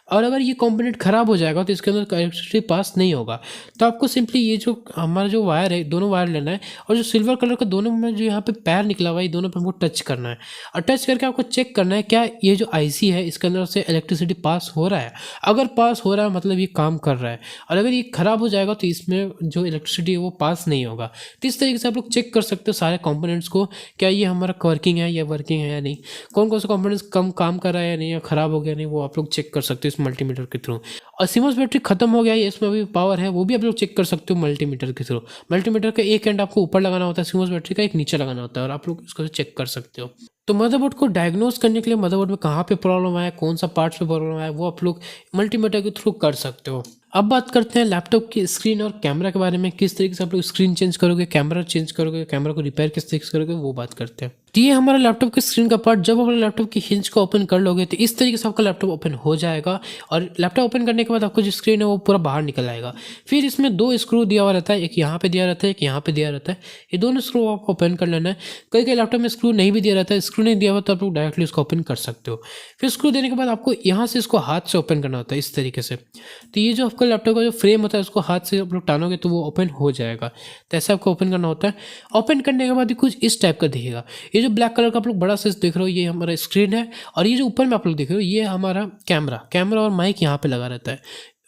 और अगर ये कंपोनेंट ख़राब हो जाएगा तो इसके अंदर इलेक्ट्रिसिटी पास नहीं होगा। तो आपको सिंपली ये जो हमारा जो वायर है, दोनों वायर लेना है, और जो सिल्वर कलर का दोनों में जो यहाँ पे पैर निकला हुआ है, ये दोनों पे हमको टच करना है। और टच करके आपको चेक करना है क्या ये जो आईसी है इसके अंदर से इलेक्ट्रिसिटी पास हो रहा है। अगर पास हो रहा है मतलब ये काम कर रहा है, और अगर ये ख़राब हो जाएगा तो इसमें जो इलेक्ट्रिसिटी है वो पास नहीं होगा। तो इस तरीके से आप लोग चेक कर सकते हो सारे कंपोनेंट्स को, क्या ये हमारा वर्किंग है या वर्किंग है या नहीं, कौन कौन सा कंपोनेंट्स कम काम कर रहा है या नहीं, या ख़राब हो गया नहीं, वो आप लोग चेक कर सकते हो इस मल्टीमीटर के थ्रू। और सीमोस बैटरी खत्म हो गया है, इसमें अभी पावर है, वो भी आप लोग चेक कर सकते हो मल्टीमीटर के थ्रू। मल्टीमीटर का एक एंड आपको ऊपर लगाना होता है सीमोस बैटरी का, एक नीचे लगाना होता है, और आप लोग इसको चेक कर सकते हो। तो मदरबोर्ड को डायग्नोस करने के लिए मदरबोर्ड में कहाँ पे प्रॉब्लम आया, कौन सा पार्ट्स पे प्रॉब्लम आया, वो आप लोग मल्टीमीटर के थ्रू कर सकते हो। अब बात करते हैं लैपटॉप की स्क्रीन और कैमरा के बारे में, किस तरीके से आप लोग स्क्रीन चेंज करोगे, कैमरा चेंज करोगे, कैमरा को रिपेयर किस तरीके से करोगे, वो बात करते हैं। तो ये हमारा लैपटॉप की स्क्रीन का पार्ट, जब आप लैपटॉप की हिंज को ओपन कर लोगे तो इस तरीके से आपका लैपटॉप ओपन हो जाएगा, और लैपटॉप ओपन करने के बाद आपको जो स्क्रीन है वो पूरा बाहर निकल आएगा। फिर इसमें 2 स्क्रू दिया हुआ रहता है, एक यहाँ पे दिया रहता है, एक यहाँ पे दिया रहता है। ये दोनों स्क्रू आपको ओपन कर लेना है। कई कई लैपटॉप में स्क्रू नहीं भी दिया रहता है, स्क्रू नहीं दिया हुआ तो आप लोग डायरेक्टली उसको ओपन कर सकते हो। फिर स्क्रू देने के बाद आपको यहाँ से इसको हाथ से ओपन करना होता है इस तरीके से। तो ये जो आपका लैपटॉप का जो फ्रेम होता है उसको हाथ से आप लोग टानोगे तो वो ओपन हो जाएगा। तो ऐसे आपको ओपन करना होता है। ओपन करने के बाद ये कुछ इस टाइप का दिखेगा। ये जो ब्लैक कलर का आप लोग बड़ा साइज देख रहे हो, ये हमारा स्क्रीन है, और ये जो ऊपर में आप लोग देख रहे हो ये हमारा कैमरा और माइक यहाँ पे लगा रहता है।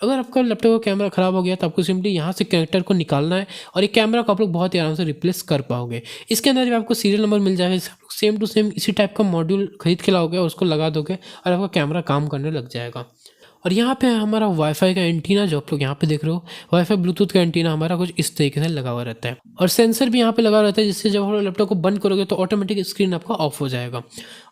अगर आपका लैपटॉप का कैमरा ख़राब हो गया तो आपको सिंपली यहाँ से कनेक्टर को निकालना है, और ये कैमरा को आप लोग बहुत ही आराम से रिप्लेस कर पाओगे। इसके अंदर जब आपको सीरियल नंबर मिल जाएगा, सेम टू सेम इसी टाइप का मॉड्यूल खरीद के लाओगे और उसको लगा दोगे और आपका कैमरा काम करने लग जाएगा। और यहाँ पे हमारा वाईफाई का एंटीना, जो आप लोग यहाँ पे देख रहे हो, वाईफाई ब्लूटूथ का एंटीना हमारा कुछ इस तरीके से लगा हुआ रहता है, और सेंसर भी यहाँ पे लगा रहता है, जिससे जब आप लैपटॉप को बंद करोगे तो ऑटोमेटिक स्क्रीन आपका ऑफ हो जाएगा।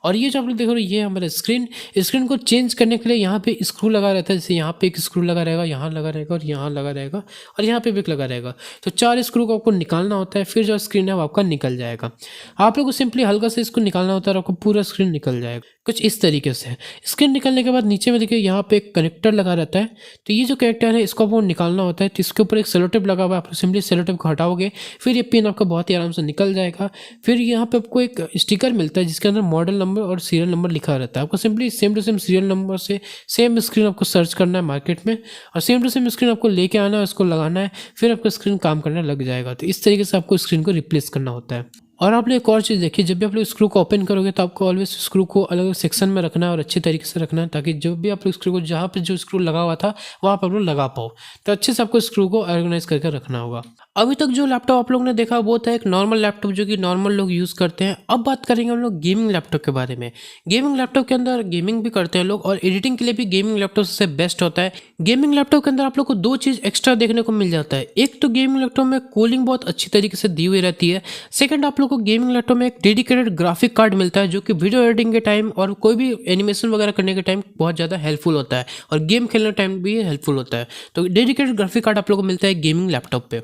और ये जो आप लोग देख रहे हो ये हमारा स्क्रीन को चेंज करने के लिए यहाँ पे स्क्रू लगा रहता है। जैसे यहाँ पे एक स्क्रू लगा रहेगा, यहाँ लगा रहेगा, और यहाँ लगा रहेगा, और यहाँ पे भी एक लगा रहेगा। तो 4 स्क्रू को आपको निकालना होता है, फिर जो स्क्रीन है वो आपका निकल जाएगा। आप लोग को सिंपली हल्का से इसको निकालना होता है और आपको पूरा स्क्रीन निकल जाएगा कुछ इस तरीके से। स्क्रीन निकलने के बाद नीचे में देखिए यहाँ पे एक कनेक्टर लगा रहता है। तो ये जो कनेक्टर है इसको आपको निकालना होता है। तो इसके ऊपर एक सेलो टेप लगा हुआ है, आप सिंपली सेलो टेप को हटाओगे, फिर ये पिन आपका बहुत ही आराम से निकल जाएगा। फिर यहाँ पे आपको एक स्टिकर मिलता है जिसके अंदर मॉडल नंबर और सीरियल नंबर लिखा रहता है। आपको simply same to same serial number से सेम स्क्रीन आपको सर्च करना है मार्केट में, और सेम टू सेम स्क्रीन आपको लेके आना है, उसको लगाना है, फिर आपका स्क्रीन काम करने लग जाएगा। तो इस तरीके से आपको स्क्रीन को रिप्लेस करना होता है। और आपने एक और चीज़ देखी, जब भी आप लोग स्क्रू को ओपन करोगे तो आपको ऑलवेज स्क्रू को अलग अलग सेक्शन में रखना है और अच्छे तरीके से रखना है, ताकि जब भी आप लोग स्क्रू को जहाँ पे जो स्क्रू लगा हुआ था वहाँ पर आप लोग लगा पाओ। तो अच्छे से आपको स्क्रू को ऑर्गेनाइज करके रखना होगा। अभी तक जो लैपटॉप आप लोग ने देखा वो था एक नॉर्मल लैपटॉप जो कि नॉर्मल लोग यूज़ करते हैं। अब बात करेंगे हम लोग गेमिंग लैपटॉप के बारे में। गेमिंग लैपटॉप के अंदर गेमिंग भी करते हैं लोग, और एडिटिंग के लिए भी गेमिंग लैपटॉप सबसे बेस्ट होता है। गेमिंग लैपटॉप के अंदर आप लोग को 2 चीज़ एक्स्ट्रा देखने को मिल जाता है। एक तो गेमिंग लैपटॉप में कूलिंग बहुत अच्छी तरीके से दी हुई रहती है। सेकंड, आप लोग को गेमिंग लैपटॉप में एक डेडिकेटेड ग्राफिक कार्ड मिलता है जो कि वीडियो एडिटिंग के टाइम और कोई भी एनिमेशन वगैरह करने के टाइम बहुत ज़्यादा हेल्पफुल होता है, और गेम खेलने टाइम भी हेल्पफुल होता है। तो डेडिकेटेड ग्राफिक कार्ड आप लोग को मिलता है गेमिंग लैपटॉप पे।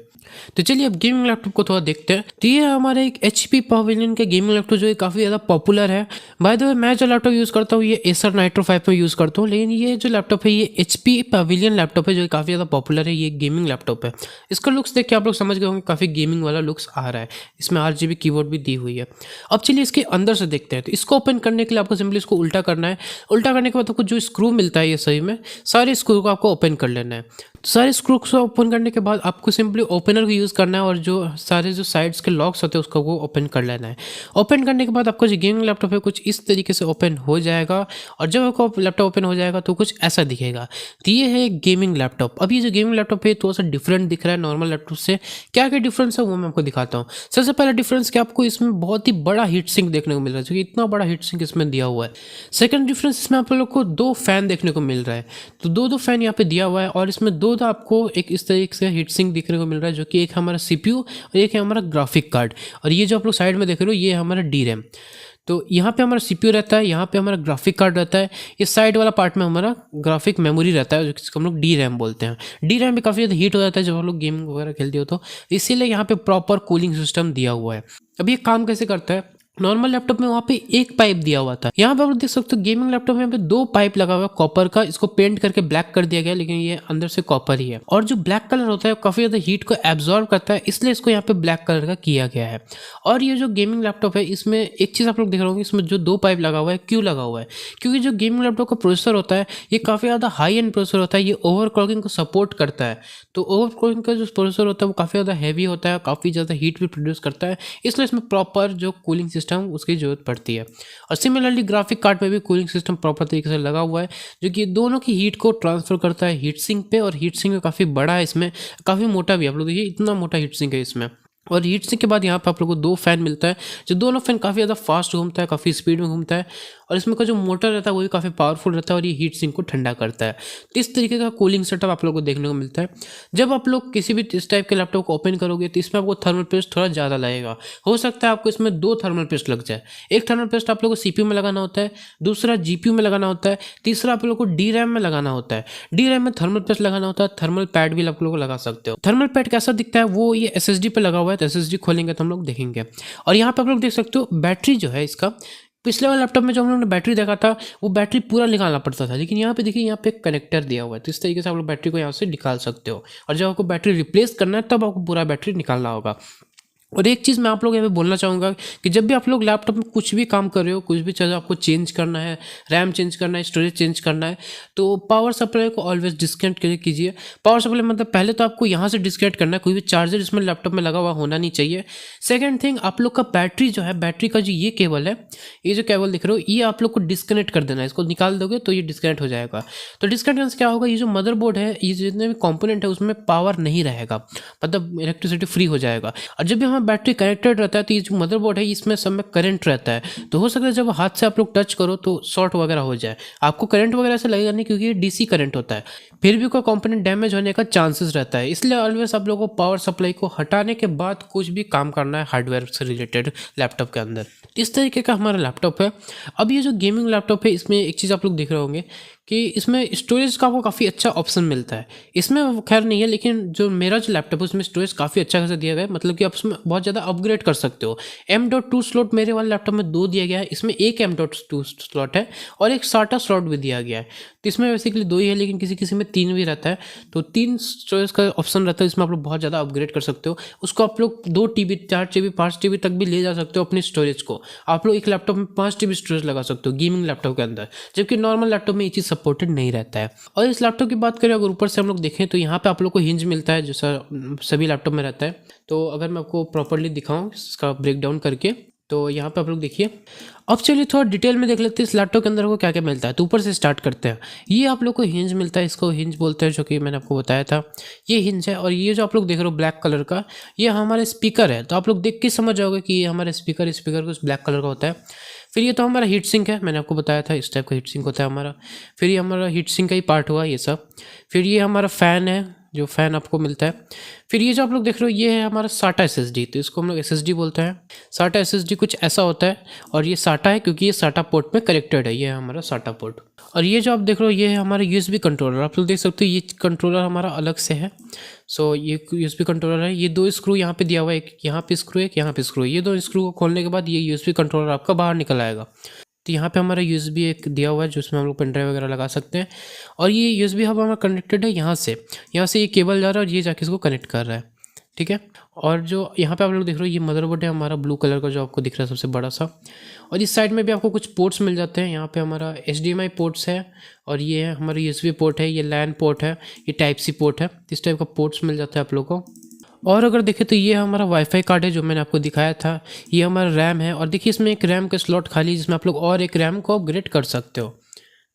तो चलिए अब गेमिंग लैपटॉप को थोड़ा देखते हैं। तो ये हमारे एक HP पवेलियन के गेमिंग लैपटॉप जो काफ़ी ज़्यादा पॉपुलर है। बाय द वे मैं जो लैपटॉप यूज़ करता हूँ ये Acer Nitro 5 में यूज़ करता हूँ, लेकिन ये जो लैपटॉप है ये HP पवेलियन लैपटॉप है जो काफ़ी ज़्यादा पॉपुलर है। ये गेमिंग लैपटॉप है। इसका लुक्स देख के आप लोग समझ गए होंगे, काफ़ी गेमिंग वाला लुक्स आ रहा है। इसमें RGB कीबोर्ड भी दी हुई है। अब चलिए इसके अंदर से देखते हैं। तो इसको ओपन करने के लिए आपको सिंपली इसको उल्टा करना है। उल्टा करने के बाद आपको जो स्क्रू मिलता है ये सही में सारे स्क्रू को आपको ओपन कर लेना है। सारे स्क्रू को ओपन करने के बाद आपको सिंपली ओपनर को यूज़ करना है, और जो सारे जो साइड्स के लॉक्स होते हैं उसको वो ओपन कर लेना है। ओपन करने के बाद आपका जो गेमिंग लैपटॉप है कुछ इस तरीके से ओपन हो जाएगा, और जब आपका लैपटॉप ओपन हो जाएगा तो कुछ ऐसा दिखेगा। तो ये है गेमिंग लैपटॉप। अब ये जो गेमिंग लैपटॉप है थोड़ा सा डिफरेंट दिख रहा है नॉर्मल लैपटॉप से। क्या क्या डिफरेंस है वो मैं आपको दिखाता हूँ। सबसे पहला डिफरेंस कि आपको इसमें बहुत ही बड़ा हीट सिंक देखने को मिल रहा है, जो कि इतना बड़ा हीट सिंक इसमें दिया हुआ है। सेकंड डिफरेंस, इसमें आप लोग को 2 फैन देखने को मिल रहा है। तो 2 फैन यहाँ पे दिया हुआ है, और इसमें 2 आपको एक इस तरीके से हीट सिंक देखने को मिल रहा है, जो कि एक हमारा CPU और एक है हमारा ग्राफिक कार्ड। और ये जो आप लोग साइड में देख रहे हो ये हमारा DRAM। तो यहाँ पे हमारा सीपीयू रहता है, यहाँ पे हमारा ग्राफिक कार्ड रहता है, इस साइड वाला पार्ट में हमारा ग्राफिक मेमोरी रहता है जिसको हम लोग डी रैम बोलते हैं। डी रैम भी काफ़ी ज़्यादा हीट हो जाता है जब हम लोग गेम वगैरह खेलते हो तो इसीलिए यहाँ पे प्रॉपर कूलिंग सिस्टम दिया हुआ है। अब ये काम कैसे करता है, नॉर्मल लैपटॉप में वहाँ पे एक पाइप दिया हुआ था, यहाँ पे आप देख सकते हो गेमिंग लैपटॉप में यहाँ पे दो पाइप लगा हुआ है कॉपर का, इसको पेंट करके ब्लैक कर दिया गया लेकिन ये अंदर से कॉपर ही है। और जो ब्लैक कलर होता है काफ़ी ज़्यादा हीट को एब्जॉर्ब करता है, इसलिए इसको यहाँ पे ब्लैक कलर का किया गया है। और ये जो गेमिंग लैपटॉप है इसमें एक चीज़ आप लोग देख रहे होंगे, इसमें जो दो पाइप लगा हुआ है क्यों लगा हुआ है, क्योंकि जो गेमिंग लैपटॉप का प्रोसेसर होता है ये काफ़ी ज़्यादा हाई एंड प्रोसेसर होता है, ये ओवरक्लॉकिंग को सपोर्ट करता है। तो ओवरक्लॉकिंग का जो प्रोसेसर होता है वो काफ़ी ज़्यादा हैवी होता है, काफ़ी ज़्यादा हीट भी प्रोड्यूस करता है, इसलिए इसमें प्रॉपर जो कूलिंग सिस्टम उसकी जरूरत पड़ती है। और सिमिलरली ग्राफिक कार्ड में भी कूलिंग सिस्टम प्रॉपर तरीके से लगा हुआ है जो कि दोनों की हीट को ट्रांसफर करता है हीट सिंक पे, और हीट सिंक में काफ़ी बड़ा है, इसमें काफ़ी मोटा भी है, आप लोग देखिए इतना मोटा हीट सिंक है इसमें। और हीट सिंक के बाद यहाँ पे आप लोगों को दो फैन मिलता है, जो दोनों फैन काफ़ी ज़्यादा फास्ट घूमता है, काफ़ी स्पीड में घूमता है, और इसमें का जो मोटर रहता है वो भी काफ़ी पावरफुल रहता है और ये हीट सिंक को ठंडा करता है। तो इस तरीके का कूलिंग सेटअप आप लोगों को देखने को मिलता है। जब आप लोग किसी भी इस टाइप के लैपटॉप को ओपन करोगे तो इसमें आपको थर्मल पेस्ट थोड़ा ज़्यादा लगेगा, हो सकता है आपको इसमें दो थर्मल पेस्ट लग जाए। एक थर्मल पेस्ट आप लोगों को सीपीयू में लगाना होता है, दूसरा जीपीयू में लगाना होता है, तीसरा आप लोगों को डी रैम में लगाना होता है। डी रैम में थर्मल पेस्ट लगाना होता है, थर्मल पैड भी आप लोग लगा सकते हो। थर्मल पैड कैसा दिखता है वो ये एसएसडी पे लगा हुआ है, तो एसएसडी खोलेंगे तो हम लोग देखेंगे। और यहाँ पे आप लोग देख सकते हो बैटरी जो है इसका, पिछले वाले लैपटॉप में जो हम लोगों ने बैटरी देखा था वो बैटरी पूरा निकालना पड़ता था, लेकिन यहाँ पे देखिए यहाँ पे एक कनेक्टर दिया हुआ है, तो इस तरीके से आप लोग बैटरी को यहाँ से निकाल सकते हो। और जब आपको बैटरी रिप्लेस करना है तब आपको पूरा बैटरी निकालना होगा। और एक चीज़ मैं आप लोग यहाँ पे बोलना चाहूँगा कि जब भी आप लोग लैपटॉप में कुछ भी काम कर रहे हो, कुछ भी चीज़ आपको चेंज करना है, रैम चेंज करना है, स्टोरेज चेंज करना है, तो पावर सप्लाई को ऑलवेज डिस्कनेक्ट करके कीजिए। पावर सप्लाई मतलब पहले तो आपको यहाँ से डिस्कनेक्ट करना है, कोई भी चार्जर इसमें लैपटॉप में लगा हुआ होना नहीं चाहिए। सेकेंड थिंग, आप लोग का बैटरी जो है, बैटरी का जो ये केबल है, ये जो केबल दिख रहे हो, ये आप लोग को डिस्कनेक्ट कर देना है, इसको निकाल दोगे तो ये डिस्कनेक्ट हो जाएगा। तो डिस्कनेक्ट करने से क्या होगा, ये जो मदरबोर्ड है, ये जितने भी कॉम्पोनेंट है उसमें पावर नहीं रहेगा, मतलब इलेक्ट्रिसिटी फ्री हो जाएगा। और जब भी हमारा बैटरी कनेक्टेड रहता है तो ये जो मदरबोर्ड है इसमें सब में करंट रहता है, तो हो सकता है जब हाथ से आप लोग टच करो तो शॉर्ट वगैरह हो जाए। आपको करंट वगैरह से लगेगा नहीं क्योंकि ये डीसी करंट होता है, फिर भी कोई कंपोनेंट डैमेज होने का चांसेस रहता है। इसलिए ऑलवेज आप लोगों को पावर सप्लाई को हटाने के बाद कुछ भी काम करना है हार्डवेयर से रिलेटेड लैपटॉप के अंदर। इस तरीके का हमारा लैपटॉप है। अब ये जो गेमिंग लैपटॉप है इसमें एक चीज़ आप लोग देख रहे होंगे कि इसमें स्टोरेज का आपको काफ़ी अच्छा ऑप्शन मिलता है। इसमें खैर नहीं है, लेकिन जो मेरा जो लैपटॉप है उसमें स्टोरेज काफ़ी अच्छा खासा दिया गया है, मतलब कि आप उसमें बहुत ज़्यादा अपग्रेड कर सकते हो। M.2 स्लॉट मेरे वाले लैपटॉप में दो दिया गया है, इसमें एक M.2 स्लॉट है और एक SATA स्लॉट भी दिया गया है। तो इसमें बेसिकली दो ही है, लेकिन किसी किसी में तीन भी रहता है, तो तीन स्टोरेज का ऑप्शन रहता है। इसमें आप लोग बहुत ज़्यादा अपग्रेड कर सकते हो। उसको आप लोग 2 TB 4 GB 5 TB तक भी ले जा सकते हो अपनी स्टोरेज को। आप लोग एक लैपटॉप में 5 TB स्टोरेज लगा सकते हो गेमिंग लैपटॉप के अंदर, जबकि नॉर्मल लैपटॉप में ये चीज़ सपोर्टेड नहीं रहता है। और इस लैपटॉप की बात करें अगर ऊपर से हम लोग देखें तो यहाँ पे आप लोग को हिंज मिलता है, जैसा सभी लैपटॉप में रहता है। तो अगर मैं आपको प्रॉपर्ली दिखाऊं इसका ब्रेक डाउन करके, तो यहाँ पे आप लोग देखिए। अब चलिए थोड़ा डिटेल में देख लेते हैं इस लैपटॉप के अंदर को क्या क्या मिलता है। तो ऊपर से स्टार्ट करते हैं। ये आप लोग को हिंज मिलता है, इसको हिंज बोलते हैं, जो कि मैंने आपको बताया था, ये हिंज है। और ये जो आप लोग देख रहे हो ब्लैक कलर का, ये हमारा स्पीकर है। तो आप लोग देख के समझ जाओगे कि ये हमारा स्पीकर कुछ ब्लैक कलर का होता है। फिर ये तो हमारा हीट सिंक है, मैंने आपको बताया था इस टाइप का हीट सिंक होता है हमारा। फिर ये हमारा हीट सिंक का ही पार्ट हुआ ये सब। फिर ये हमारा फ़ैन है, जो फ़ैन आपको मिलता है। फिर ये जो आप लोग देख रहे हो ये है हमारा SATA SSD, तो इसको हम लोग SSD बोलते हैं। SATA SSD कुछ ऐसा होता है, और ये SATA है क्योंकि ये SATA पोर्ट में कनेक्टेड है, ये है हमारा SATA पोर्ट। और ये जो आप देख रहे हो ये है हमारा USB कंट्रोलर। आप लोग देख सकते हो ये कंट्रोलर हमारा अलग से है। सो ये USB कंट्रोलर है। ये दो स्क्रू यहाँ पे दिया हुआ है, एक यहाँ पे स्क्रू है, एक यहाँ पे स्क्रू है। ये दो स्क्रू को खोलने के बाद ये USB कंट्रोलर आपका बाहर निकल आएगा। तो यहाँ पे हमारा USB एक दिया हुआ है जिसमें हम लोग पेन ड्राइव वगैरह लगा सकते हैं। और ये USB हब हमारा कनेक्टेड है यहाँ से ये केबल जा रहा है और ये जाके इसको कनेक्ट कर रहा है, ठीक है। और जो यहाँ पे आप लोग देख रहे हो ये मदरबोर्ड है हमारा ब्लू कलर का, जो आपको दिख रहा है सबसे बड़ा सा। और इस साइड में भी आपको कुछ पोर्ट्स मिल जाते हैं। यहाँ पे हमारा HDMI पोर्ट्स है, और ये है हमारा USB पोर्ट है, ये LAN पोर्ट है, ये Type-C पोर्ट है। इस टाइप का पोर्ट्स मिल जाता है आप लोग को। और अगर देखें तो ये हमारा वाईफाई कार्ड है जो मैंने आपको दिखाया था। ये हमारा रैम है, और देखिए इसमें एक रैम का स्लॉट खाली है जिसमें आप लोग और एक रैम को अपग्रेड कर सकते हो।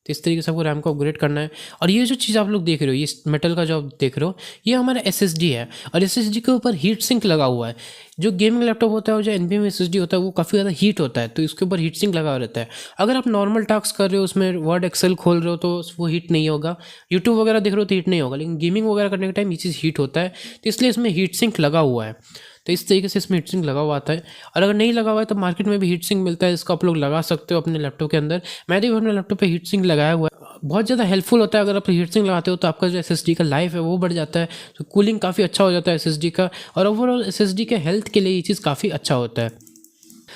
तो इस तरीके से आपको रैम को अपग्रेड करना है। और ये जो चीज़ आप लोग देख रहे हो, ये मेटल का जो आप देख रहे हो, ये हमारा SSD है। और SSD के ऊपर हीट सिंक लगा हुआ है। जो गेमिंग लैपटॉप होता है और जो NVMe SSD होता है वो काफ़ी ज़्यादा हीट होता है, तो इसके ऊपर हीट सिंक लगा रहता है। अगर आप नॉर्मल टास्क कर रहे हो, उसमें वर्ड एक्सेल खोल रहे हो, तो वो हीट नहीं होगा। यूट्यूब वगैरह देख रहे हो तो हीट नहीं होगा, लेकिन गेमिंग वगैरह करने के टाइम ये चीज़ हीट होता है, तो इसलिए इसमें हीट सिंक लगा हुआ है। तो तो इस तरीके से इसमें हीट सिंक लगा हुआ आता है। और अगर नहीं लगा हुआ है तो मार्केट में भी हीट सिंक मिलता है, इसको आप लोग लगा सकते हो अपने लैपटॉप के अंदर। मैंने भी अपने लैपटॉप पे हीट सिंक लगाया हुआ है, बहुत ज़्यादा हेल्पफुल होता है। अगर आप हीट सिंक लगाते हो तो आपका जो एसएसडी का लाइफ है वो बढ़ जाता है, तो कूलिंग काफ़ी अच्छा हो जाता है एसएसडी का, और ओवरऑल एसएसडी के हेल्थ के लिए ये चीज़ काफ़ी अच्छा होता है।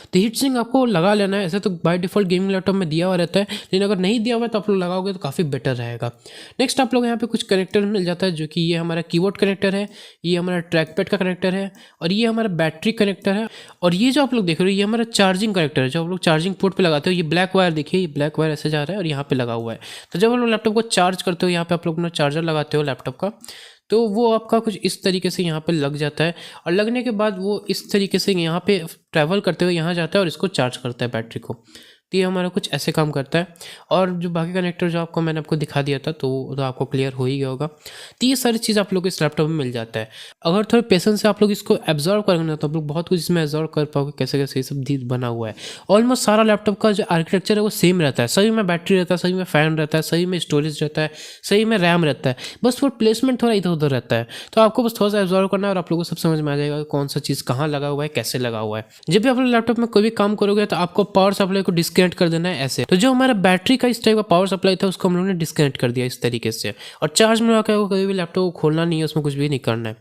तो हीट सिंक आपको लगा लेना है। ऐसे तो बाय डिफ़ॉल्ट गेमिंग लैपटॉप में दिया हुआ रहता है, लेकिन अगर नहीं दिया हुआ है तो आप लोग लगाओगे तो काफ़ी बेटर रहेगा। नेक्स्ट आप लोग यहाँ पे कुछ कनेक्टर मिल जाता है, जो कि ये हमारा कीबोर्ड कनेक्टर है, ये हमारा ट्रैक पैड का कनेक्टर है, और ये हमारा बैटरी कनेक्टर है, और ये जो आप लोग देख रहे हो ये हमारा चार्जिंग कनेक्टर है, जो आप लोग चार्जिंग पोर्ट पर लगाते हो। ये ब्लैक वायर देखिए, ये ब्लैक वायर ऐसे जा रहा है और यहाँ पर लगा हुआ है। तो जब आप लोग लैपटॉप को चार्ज करते हो, यहाँ पर आप लोग अपना चार्जर लगाते हो लैपटॉप का, तो वो आपका कुछ इस तरीके से यहाँ पे लग जाता है, और लगने के बाद वो इस तरीके से यहाँ पे ट्रैवल करते हुए यहाँ जाता है और इसको चार्ज करता है बैटरी को। तो ये हमारा कुछ ऐसे काम करता है। और जो बाकी कनेक्टर जो मैंने आपको दिखा दिया था, तो आपको क्लियर हो ही गया होगा। तो ये सारी चीज़ आप लोग इस लैपटॉप में मिल जाता है। अगर थोड़े पेशेंस से आप लोग इसको एब्जॉर्व करेंगे ना, तो आप लोग बहुत कुछ इसमें एब्जॉर्व कर पाओगे, कैसे कैसे ये सब चीज़ बना हुआ है। ऑलमोस्ट सारा लैपटॉप का जो आर्किटेक्चर है वो सेम रहता है, सही में बैटरी रहता है, सही में फ़ैन रहता है, सही में स्टोरेज रहता है, सही में रैम रहता है, बस वो प्लेसमेंट थोड़ा इधर उधर रहता है। तो आपको बस थोड़ा सा एब्जॉर्व करना है और आप लोगों को सब समझ में आ जाएगा कौन सा चीज़ कहाँ लगा हुआ है, कैसे लगा हुआ है। जब भी आप लोग लैपटॉप में कोई भी काम करोगे तो आपको पावर सप्लाई को डिस्कनेक्ट कर देना है ऐसे। तो जो हमारा बैटरी का इस टाइप का पावर सप्लाई था उसको हम लोगों ने डिस्कनेक्ट कर दिया इस तरीके से, और चार्ज में लगा कभी भी लैपटॉप को खोलना नहीं है, उसमें कुछ भी नहीं करना है।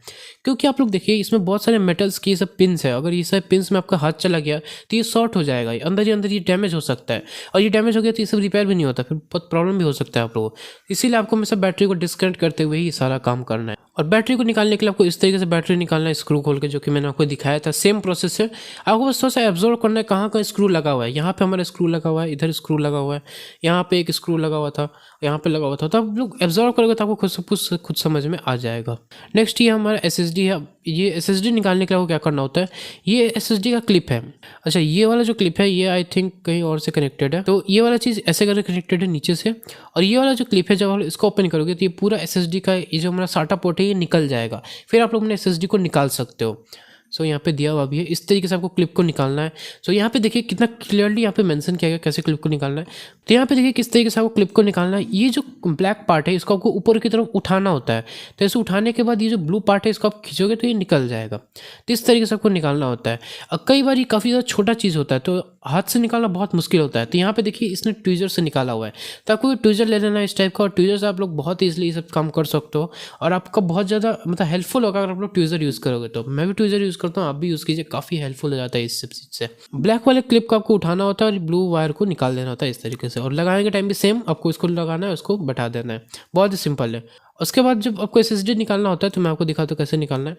क्योंकि आप लोग देखिए इसमें बहुत सारे मेटल्स की सब पिन्स है, अगर ये सब पिन्स में आपका हाथ चला गया तो ये शॉर्ट हो जाएगा, अंदर ही अंदर ये डैमेज हो सकता है, और ये डैमेज हो गया तो ये सब रिपेयर भी नहीं होता, फिर बहुत प्रॉब्लम भी हो सकता है आप लोगों को। इसीलिए आपको हमेशा बैटरी को डिस्कनेक्ट करते हुए ही सारा काम करना है। और बैटरी को निकालने के लिए आपको इस तरीके से बैटरी निकालना है, स्क्रू खोल के, जो कि मैंने आपको दिखाया था, सेम प्रोसेस है। आपको बस थोड़ा सा एब्जॉर्व करना है कहाँ का स्क्रू लगा हुआ है। यहाँ पे हमारा स्क्रू लगा हुआ है, इधर स्क्रू लगा हुआ है, यहाँ पे एक स्क्रू लगा हुआ था, यहाँ पे लगा हुआ था। तो आप लोग एब्जॉर्व करोगे तो आपको खुद समझ में आ जाएगा। नेक्स्ट ये हमारा एसएसडी है। ये एसएसडी निकालने के लिए आपको क्या करना होता है, ये एसएसडी का क्लिप है। अच्छा, ये वाला जो क्लिप है ये आई थिंक कहीं और से कनेक्टेड है, तो ये वाला चीज़ ऐसे करके कनेक्टेड है नीचे से, और ये वाला जो क्लिप है जब आप इसको ओपन करोगे तो ये पूरा एसएसडी का ये जो हमारा साटा पोर्ट है ये निकल जाएगा। फिर आप लोग अपने एसएसडी को निकाल सकते हो। सो यहाँ पे दिया हुआ भी है, इस तरीके से आपको क्लिप को निकालना है। सो यहाँ पे देखिए कितना क्लियरली यहाँ पे मेंशन किया गया कैसे क्लिप को निकालना है। तो यहाँ पे देखिए किस तरीके से आपको क्लिप को निकालना है। ये जो ब्लैक पार्ट है इसको आपको ऊपर की तरफ उठाना होता है, तो ऐसे उठाने के बाद ये जो ब्लू पार्ट है इसको आप खींचोगे तो ये निकल जाएगा। तो इस तरीके से आपको निकालना होता है। और कई बार ये काफ़ी ज़्यादा छोटा चीज़ होता है तो हाथ से निकालना बहुत मुश्किल होता है। तो यहाँ पे देखिए इसने ट्वीज़र से निकाला हुआ है, तो आपको ट्वीज़र ले लेना है इस टाइप का, और ट्वीज़र से आप लोग बहुत ईजिली ये सब काम कर सकते हो, और आपका बहुत ज़्यादा मतलब हेल्पफुल होगा अगर आप लोग ट्वीज़र यूज़ करोगे तो। मैं भी ट्वीज़र यूज़ करता हूँ, आप भी यूज़ कीजिए, काफ़ी हेल्पफुल हो जाता है इस सब चीज़ से। ब्लैक वाले क्लिप को आपको उठाना होता है और ब्लू वायर को निकाल देना होता है इस तरीके से, और लगाने के टाइम भी सेम आपको इसको लगाना है, उसको बैठा देना है, बहुत ही सिंपल है। उसके बाद जब आपको एसएसडी निकालना होता है तो मैं आपको दिखाता हूँ कैसे निकालना है।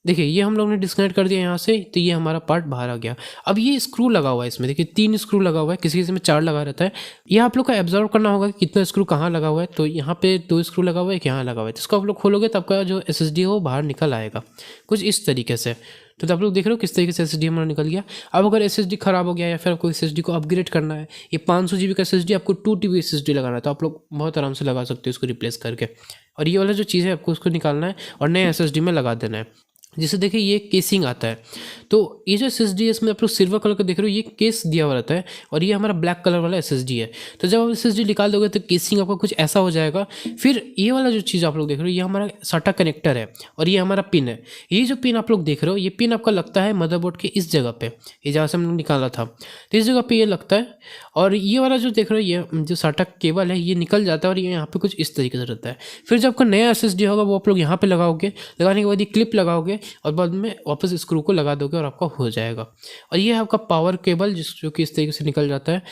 देखिए ये हम लोग ने डिस्कनेक्ट कर दिया यहाँ से, तो ये हमारा पार्ट बाहर आ गया। अब ये स्क्रू लगा हुआ है इसमें, देखिए 3 स्क्रू लगा हुआ है, किसी किसी में 4 लगा रहता है। ये आप लोग को एब्जॉर्व करना होगा कि कितना स्क्रू कहाँ लगा हुआ है। तो यहाँ पे 2 स्क्रू लगा हुआ है, एक यहाँ लगा हुआ है, तो इसको आप लोग खोलोगे तब का जो एसएसडी है वो बाहर निकल आएगा कुछ इस तरीके से। तो आप लोग देख रहे हो किस तरीके से एसएसडी हमारा निकल गया। अब अगर एसएसडी खराब हो गया या फिर आपको एसएसडी को अपग्रेड करना है, ये 500 GB का एसएसडी आपको 2 TB एसएसडी लगाना है, तो आप लोग बहुत आराम से लगा सकते हो इसको रिप्लेस करके। और ये वाला जो चीज़ है आपको उसको निकालना है और नए एसएसडी में लगा देना है। जिसे देखिए ये केसिंग आता है, तो ये जो एसएसडी है इसमें आप लोग सिल्वर कलर का देख रहे हो, ये केस दिया हुआ रहता है, और ये हमारा ब्लैक कलर वाला एसएसडी है। तो जब आप एसएसडी निकाल दोगे तो केसिंग आपका कुछ ऐसा हो जाएगा। फिर ये वाला जो चीज़ आप लोग देख रहे हो ये हमारा साटा कनेक्टर है, और ये हमारा पिन है। ये जो पिन आप लोग देख रहे हो ये पिन आपका लगता है मदरबोर्ड के इस जगह पे, ये जहाँ से हम लोग निकाला था, तो इस जगह पे ये लगता है। और ये वाला जो देख रहे हो ये जो साटा केबल है ये निकल जाता है, और ये यहाँ पे कुछ इस तरीके से रहता है। फिर जब आपका नया एसएसडी होगा वो आप लोग यहाँ पे लगाओगे, लगाने के बाद ये क्लिप लगाओगे और बाद में वापस स्क्रू को लगा दोगे और आपका हो जाएगा। और ये है आपका पावर केबल जो कि इस तरीके से निकल जाता है।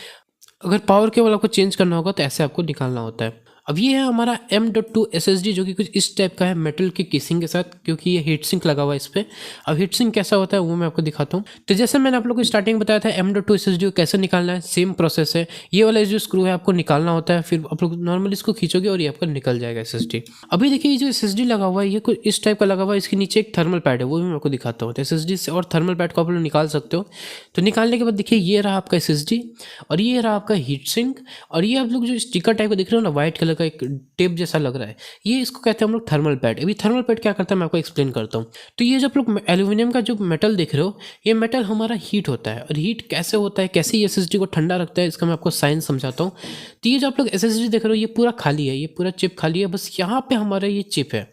अगर पावर केबल आपको चेंज करना होगा तो ऐसे आपको निकालना होता है। अब ये है हमारा M.2 SSD जो कि कुछ इस टाइप का है मेटल की केसिंग के साथ, क्योंकि ये हीट सिंक लगा हुआ है इस पर। अब हीट सिंक कैसा होता है वो मैं आपको दिखाता हूँ। तो जैसे मैंने आप लोगों को स्टार्टिंग बताया था M.2 SSD को कैसे निकालना है, सेम प्रोसेस है। ये वाला जो स्क्रू है आपको निकालना होता है, फिर आप लोग नॉर्मली इसको खींचोगे और ये आपका निकल जाएगा SSD। अभी देखिए ये जो SSD लगा हुआ है ये कुछ इस टाइप का लगा हुआ है, इसके नीचे एक थर्मल पैड है वो भी मैं आपको दिखाता हूँ। तो SSD से और थर्मल पैड को आप लोग निकाल सकते हो। तो निकालने के बाद देखिए ये रहा आपका SSD और ये रहा आपका हीट सिंक, और ये आप लोग जो स्टिकर टाइप का देख रहे हो ना व्हाइट कलर का एक टेप जैसा लग रहा है, ये इसको कहते हैं हम लोग थर्मल पैड। अभी थर्मल पैड क्या करता है मैं आपको एक्सप्लेन करता हूँ। तो ये जो आप लोग एल्यूमिनियम का जो मेटल देख रहे हो ये मेटल हमारा हीट होता है, और हीट कैसे होता है, कैसे ये SSD को ठंडा रखता है इसका मैं आपको साइंस समझाता हूँ। तो ये जो आप लोग SSD देख रहे हो ये पूरा खाली है, ये पूरा चिप खाली है, बस यहाँ पे हमारा ये चिप है।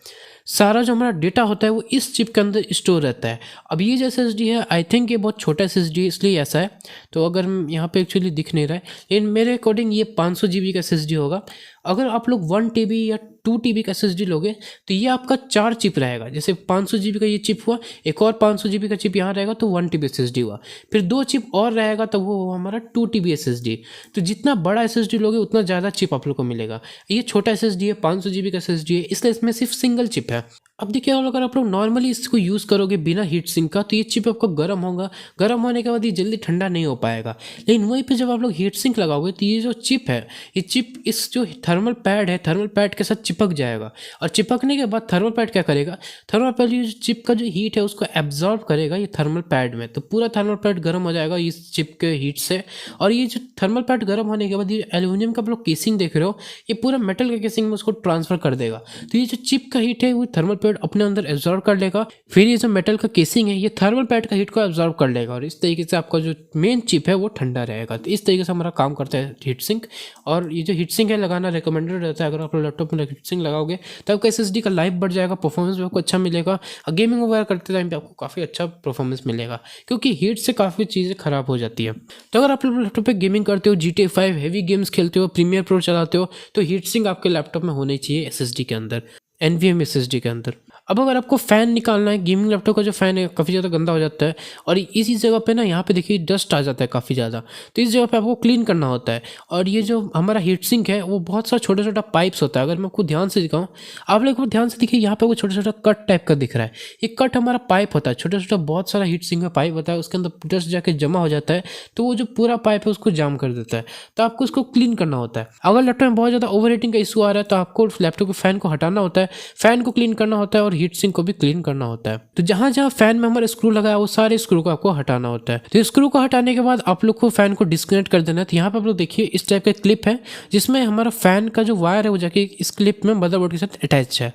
सारा जो हमारा डेटा होता है वो इस चिप के अंदर स्टोर रहता है। अब ये जो एसएसडी है, आई थिंक ये बहुत छोटा एसएसडी है, इसलिए ऐसा है। तो अगर यहाँ पे एक्चुअली दिख नहीं रहा है, लेकिन मेरे अकॉर्डिंग ये 500 जीबी का एसएसडी होगा। अगर आप लोग 1 टीबी या 2 टीबी का एसएसडी लोगे तो ये आपका 4 चिप रहेगा। जैसे 500 जीबी का ये चिप हुआ, एक और 500 जीबी का चिप यहाँ रहेगा तो 1 टीबी एसएसडी हुआ, फिर 2 चिप और रहेगा तो वो हुआ हमारा 2 टीबी एसएसडी। तो जितना बड़ा एसएसडी लोगे उतना ज़्यादा चिप आप लोग को मिलेगा। ये छोटा एसएसडी है, 500 जीबी का एसएसडी है, इसलिए इसमें सिर्फ सिंगल चिप है। अब देखिए, अगर आप लोग नॉर्मली इसको यूज़ करोगे बिना हीट सिंक का तो ये चिप आपका गर्म होगा, गर्म होने के बाद ये जल्दी ठंडा नहीं हो पाएगा। लेकिन वहीं पे जब आप लोग हीट सिंक लगाओगे तो ये जो चिप है, ये चिप इस जो थर्मल पैड है, थर्मल पैड के साथ चिपक जाएगा। और चिपकने के बाद थर्मल पैड क्या करेगा, थर्मल पैड ये चिप का जो हीट है उसको एब्जॉर्ब करेगा ये थर्मल पैड में, तो पूरा थर्मल पैड गर्म हो जाएगा इस चिप के हीट से। और ये जो थर्मल पैड गर्म होने के बाद ये एल्यूमिनियम का आप लोग केसिंग देख रहे हो, ये पूरा मेटल के केसिंग में उसको ट्रांसफर कर देगा। तो ये जो चिप का हीट है वो थर्मल पैड अपने अंदर एब्जॉर्ब कर लेगा, फिर ये जो मेटल का केसिंग है ये थर्मल पैड का हीट को एब्जॉर्ब कर लेगा, और इस तरीके से आपका जो मेन चिप है वो ठंडा रहेगा। तो इस तरीके से हमारा काम करता है हीट सिंक। और ये जो हीट सिंक है लगाना रिकमेंडेड रहता है। अगर आप लैपटॉप में हीट सिंक लगाओगे तो आपका एसएसडी का लाइफ बढ़ जाएगा, परफॉर्मेंस भी आपको अच्छा मिलेगा, और गेमिंग वगैरह करते टाइम पे आपको काफ़ी अच्छा परफॉर्मेंस मिलेगा, क्योंकि हीट से काफ़ी चीज़ें खराब हो जाती है। तो अगर आप लैपटॉप पे गेमिंग करते हो, GTA 5 हैवी गेम्स खेलते हो, प्रीमियर प्रो चलाते हो, तो हीट सिंक आपके लैपटॉप में होनी चाहिए एसएसडी के अंदर, NVMe SSD के अंदर। अब अगर आपको फ़ैन निकालना है, गेमिंग लैपटॉप का जो फ़ैन है काफ़ी ज़्यादा गंदा हो जाता है, और इसी जगह पे ना यहाँ पे देखिए डस्ट आ जाता है काफ़ी ज़्यादा, तो इस जगह पे आपको क्लीन करना होता है। और ये जो हमारा हीट सिंक है वो बहुत सारा छोटा छोटा पाइप्स होता है। अगर मैं आपको ध्यान से दिखाऊँ, आप लोग को ध्यान से देखिए, यहाँ पे वो छोटा छोटा कट टाइप का दिख रहा है, ये कट हमारा पाइप होता है। छोटा छोटा बहुत सारा हीट सिंक में पाइप होता है, उसके अंदर डस्ट जाके जमा हो जाता है, तो वो जो पूरा पाइप है उसको जाम कर देता है, तो आपको उसको क्लीन करना होता है। अगर लैपटॉप में बहुत ज़्यादा ओवर हीटिंग का इशू आ रहा है तो आपको लैपटॉप के फ़ैन को हटाना होता है, फ़ैन को क्लीन करना होता है, और हीट सिंक को भी क्लीन करना होता है। तो जहां जहां फैन में हमारा स्क्रू लगा है वो सारे स्क्रू को आपको हटाना होता है। तो स्क्रू को हटाने के बाद आप लोग को फैन को डिस्कनेक्ट कर देना है। तो यहाँ पे आप लोग देखिए इस टाइप का क्लिप है, जिसमें हमारा फैन का जो वायर है वो जाके इस क्लिप में मदरबोर्ड के साथ अटैच है।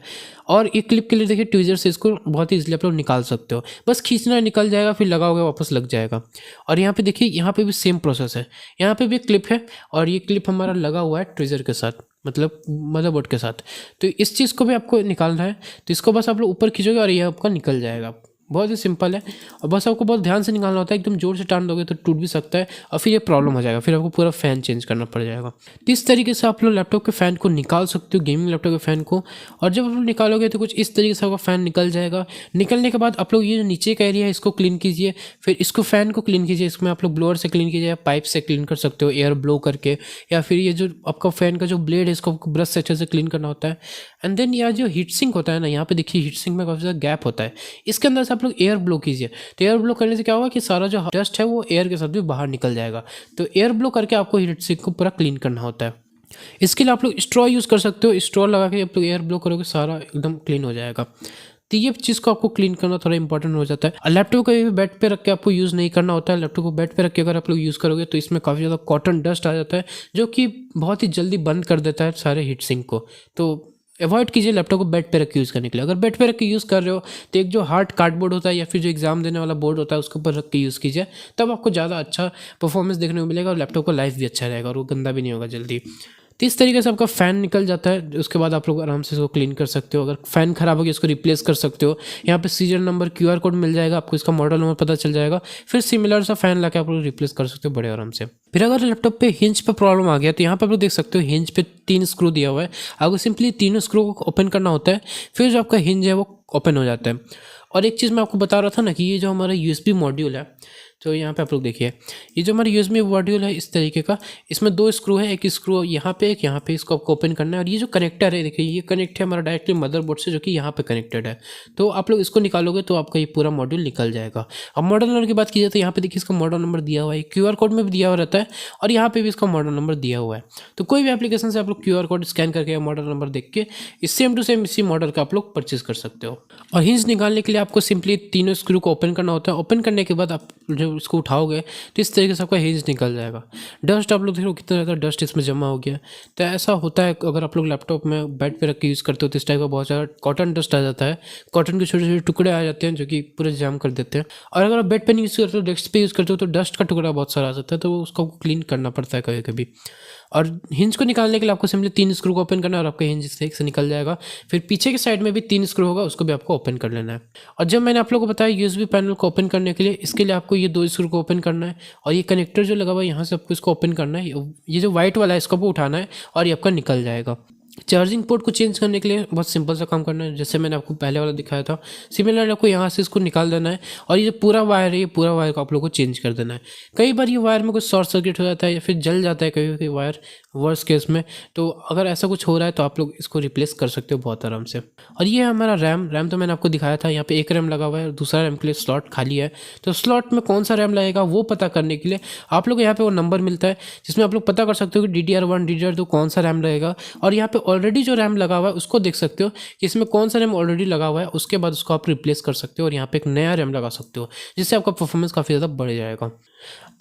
और ये क्लिप के लिए देखिए ट्वीजर से इसको बहुत ही इजीली आप लोग निकाल सकते हो, बस खींचना निकल जाएगा, फिर लगाओगे वापस लग जाएगा। और यहाँ पे देखिए, यहाँ पे भी सेम प्रोसेस है, यहाँ पे भी क्लिप है, और ये क्लिप हमारा लगा हुआ है ट्वीजर के साथ, मतलब मदरबोर्ड के साथ। तो इस चीज़ को भी आपको निकालना है, तो इसको बस आप लोग ऊपर खींचोगे और ये आपका निकल जाएगा। बहुत ही सिंपल है, और बस आपको बहुत ध्यान से निकालना होता है, एकदम जोर से टान दोगे तो टूट भी सकता है, और फिर ये प्रॉब्लम हो जाएगा, फिर आपको पूरा फ़ैन चेंज करना पड़ जाएगा। तो इस तरीके से आप लोग लैपटॉप के फ़ैन को निकाल सकते हो, गेमिंग लैपटॉप के फ़ैन को। और जब आप लोग निकालोगे तो कुछ इस तरीके से आपका फ़ैन निकल जाएगा। निकलने के बाद आप लोग ये जो नीचे का एरिया है इसको क्लीन कीजिए, फिर इसको फ़ैन को क्लीन कीजिए। इसमें आप लोग ब्लोअर से क्लीन कीजिए या पाइप से क्लीन कर सकते हो, एयर ब्लो करके, या फिर ये जो आपका फ़ैन का जो ब्लेड है इसको ब्रश से अच्छे से क्लीन करना होता है। एंड देन यह जो हीट सिंक होता है ना, यहाँ पे देखिए हीट सिंक में काफ़ी ज़्यादा गैप होता है, इसके अंदर से आप लोग एयर ब्लो कीजिए। तो एयर ब्लो करने से क्या होगा कि सारा जो डस्ट है वो एयर के साथ भी बाहर निकल जाएगा। तो एयर ब्लो करके आपको हीट सिंक को पूरा क्लीन करना होता है। इसके लिए आप लोग स्ट्रॉ यूज़ कर सकते हो, स्ट्रॉ लगा के आप लोग एयर ब्लो करोगे, सारा एकदम क्लीन हो जाएगा। तो ये चीज़ को आपको क्लीन करना थोड़ा इंपॉर्टेंट हो जाता है। और लैपटॉप को भी बेड पे रख के आपको यूज़ नहीं करना होता है। लैपटॉप को बेड पे रख के अगर आप लोग यूज़ करोगे तो इसमें काफ़ी ज़्यादा कॉटन डस्ट आ जाता है, जो कि बहुत ही जल्दी बंद कर देता है सारे हीट सिंक को। तो अवॉइड कीजिए लैपटॉप को बेड पे रख के यूज़ करने के लिए। अगर बेड पे रख के यूज़ कर रहे हो तो एक जो हार्ड कार्डबोर्ड होता है या फिर जो एग्जाम देने वाला बोर्ड होता है उसके ऊपर रख के यूज़ कीजिए, तब आपको ज़्यादा अच्छा परफॉर्मेंस देखने को मिलेगा, और लैपटॉप का लाइफ भी अच्छा रहेगा, और वो गंदा भी नहीं होगा जल्दी। तो इस तरीके से आपका फ़ैन निकल जाता है। उसके बाद आप लोग आराम से इसको क्लीन कर सकते हो। अगर फ़ैन ख़राब हो गया इसको रिप्लेस कर सकते हो। यहाँ पे सीरियल नंबर QR कोड मिल जाएगा आपको, इसका मॉडल नंबर पता चल जाएगा, फिर सिमिलर सा फ़ैन लाके आप लोग रिप्लेस कर सकते हो बड़े आराम से। फिर अगर लैपटॉप पे हिंज पे प्रॉब्लम आ गया तो यहाँ पे आप लोग देख सकते हो हिंज पे 3 स्क्रू दिया हुआ है। आपको सिंपली तीनों स्क्रू को ओपन करना होता है, फिर जो आपका हिंज है वो ओपन हो जाता है। और एक चीज़ मैं आपको बता रहा था ना कि ये जो हमारा USB मॉड्यूल है, तो यहाँ पे आप लोग देखिए ये जो हमारा USB मॉड्यूल है इस तरीके का, इसमें 2 स्क्रू है, एक स्क्रू यहाँ पे एक यहाँ पे, इसको आपको ओपन करना है। और ये जो कनेक्टर है देखिए, ये कनेक्ट है हमारा डायरेक्टली मदरबोर्ड से, जो कि यहाँ पे कनेक्टेड है। तो आप लोग इसको निकालोगे तो आपका ये पूरा मॉड्यूल निकल जाएगा। अब मॉडल नंबर की बात की जाए तो यहाँ पे देखिए इसका मॉडल नंबर दिया हुआ है, QR कोड में भी दिया हुआ रहता है, और यहाँ पे भी इसका मॉडल नंबर दिया हुआ है। तो कोई भी एप्लीकेशन से आप लोग QR कोड स्कैन करके या मॉडल नंबर देख के सेम टू सेम इसी मॉडल का आप लोग परचेज कर सकते हो। और हिंज निकालने के लिए आपको सिंपली तीनों स्क्रू को ओपन करना होता है। ओपन करने के बाद आप जब इसको उठाओगे तो इस तरीके से आपका हिंज निकल जाएगा। डस्ट आप लोग देखो कितना ज़्यादा डस्ट इसमें जमा हो गया। तो ऐसा होता है अगर आप लोग लैपटॉप में बेड पे रख के यूज़ करते हो तो इस टाइप का बहुत सारा कॉटन डस्ट आ जाता है, कॉटन के छोटे छोटे टुकड़े आ जाते हैं जो कि पूरे जाम कर देते हैं। और अगर आप बेड पे नहीं यूज़ करते हो, डेस्क पे यूज़ करते हो, तो डस्ट का टुकड़ा बहुत सारा आ जाता है, तो उसको क्लीन करना पड़ता है कभी कभी। और हिंज को निकालने के लिए आपको सिंपली 3 स्क्रू को ओपन करना है और आपका हिंज से निकल जाएगा। फिर पीछे के साइड में भी 3 स्क्रू होगा, उसको भी आपको ओपन कर लेना है। और जब मैंने आप लोगों को बताया यूएसबी पैनल को ओपन करने के लिए, इसके लिए आपको ये 2 स्क्रू को ओपन करना है और ये कनेक्टर जो लगा हुआ है यहाँ से आपको इसको ओपन करना है। ये जो व्हाइट वाला है इसको आपको उठाना है और ये आपका निकल जाएगा। चार्जिंग पोर्ट को चेंज करने के लिए बहुत सिंपल सा काम करना है, जैसे मैंने आपको पहले वाला दिखाया था। सिमिलर आपको यहाँ से इसको निकाल देना है और ये जो पूरा वायर है, ये पूरा वायर को आप लोग को चेंज कर देना है। कई बार ये वायर में कुछ शॉर्ट सर्किट हो जाता है या फिर जल जाता है कभी वायर, वर्स्ट केस में। तो अगर ऐसा कुछ हो रहा है तो आप लोग इसको रिप्लेस कर सकते हो बहुत आराम से। और ये है हमारा रैम तो मैंने आपको दिखाया था। यहाँ पे एक रैम लगा हुआ है और दूसरा रैम के लिए स्लॉट खाली है। तो स्लॉट में कौन सा रैम लगेगा वो पता करने के लिए आप लोग यहाँ पे वो नंबर मिलता है जिसमें आप लोग पता कर सकते हो कि DDR1 DDR2 कौन सा रैम लगेगा। और यहाँ पे ऑलरेडी जो रैम लगा हुआ है उसको देख सकते हो कि इसमें कौन सा रैम ऑलरेडी लगा हुआ है, उसके बाद उसको आप रिप्लेस कर सकते हो और यहाँ पे एक नया रैम लगा सकते हो, जिससे आपका परफॉर्मेंस काफ़ी ज़्यादा बढ़ जाएगा।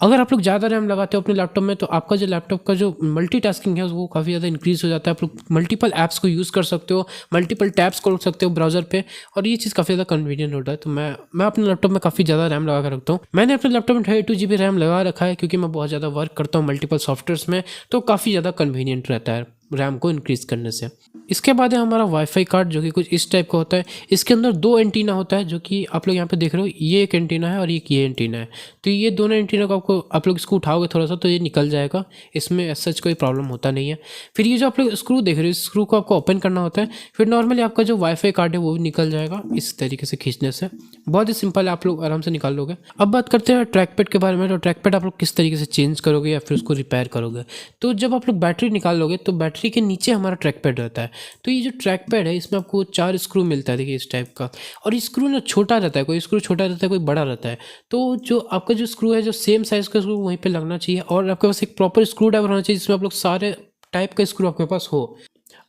अगर आप लोग ज़्यादा रैम लगाते हो अपने लैपटॉप में तो आपका जो लैपटॉप का जो मल्टीटास्किंग है वो काफ़ी ज़्यादा इंक्रीज हो जाता है। आप लोग मल्टीपल ऐप्स को यूज़ कर सकते हो, मल्टीपल टैब्स खोल सकते हो ब्राउज़र पे, और ये चीज़ काफ़ी ज़्यादा कन्वीनियंट होता है। तो मैं अपने लैपटॉप में काफ़ी ज़्यादा रैम लगा कर रखता हूँ। मैंने अपने लैपटॉप में 32 GB रैम लगा रखा है क्योंकि मैं बहुत ज़्यादा वर्क करता हूँ मल्टीपल सॉफ्टवेयर्स में, तो काफ़ी ज़्यादा कन्वीनियंट रहता है रैम को इंक्रीज़ करने से। इसके बाद है हमारा वाईफाई कार्ड जो कि कुछ इस टाइप का होता है। इसके अंदर 2 एंटीना होता है जो कि आप लोग यहाँ पे देख रहे हो, ये एक एंटीना है और एक ये एंटीना है। तो ये दोनों एंटीना को आप लोग इसको उठाओगे थोड़ा सा तो ये निकल जाएगा, इसमें ऐसा सच कोई प्रॉब्लम होता नहीं है। फिर ये जो आप लोग स्क्रू देख रहे हो, इस स्क्रू को आपको ओपन करना होता है। फिर नॉर्मली आपका जो वाईफाई कार्ड है वो भी निकल जाएगा इस तरीके से खींचने से। बहुत ही सिंपल है, आप लोग आराम से निकाल लोगे। अब बात करते हैं ट्रैक पैड के बारे में। तो ट्रैक पैड आप लोग किस तरीके से चेंज करोगे या फिर उसको रिपेयर करोगे। तो जब आप लोग बैटरी निकाल लोगे तो बैटरी के नीचे हमारा ट्रैक पैड रहता है। तो ये जो ट्रैक पैड है इसमें आपको 4 स्क्रू मिलता है, देखिए इस टाइप का। और ये स्क्रू ना छोटा रहता है, कोई स्क्रू छोटा रहता है, कोई बड़ा रहता है। तो जो आपका जो स्क्रू है, जो सेम साइज़ का स्क्रू वहीं पे लगना चाहिए और आपके पास एक प्रॉपर स्क्रू ड्राइवर होना चाहिए जिसमें आप लोग सारे टाइप का स्क्रू आपके पास हो।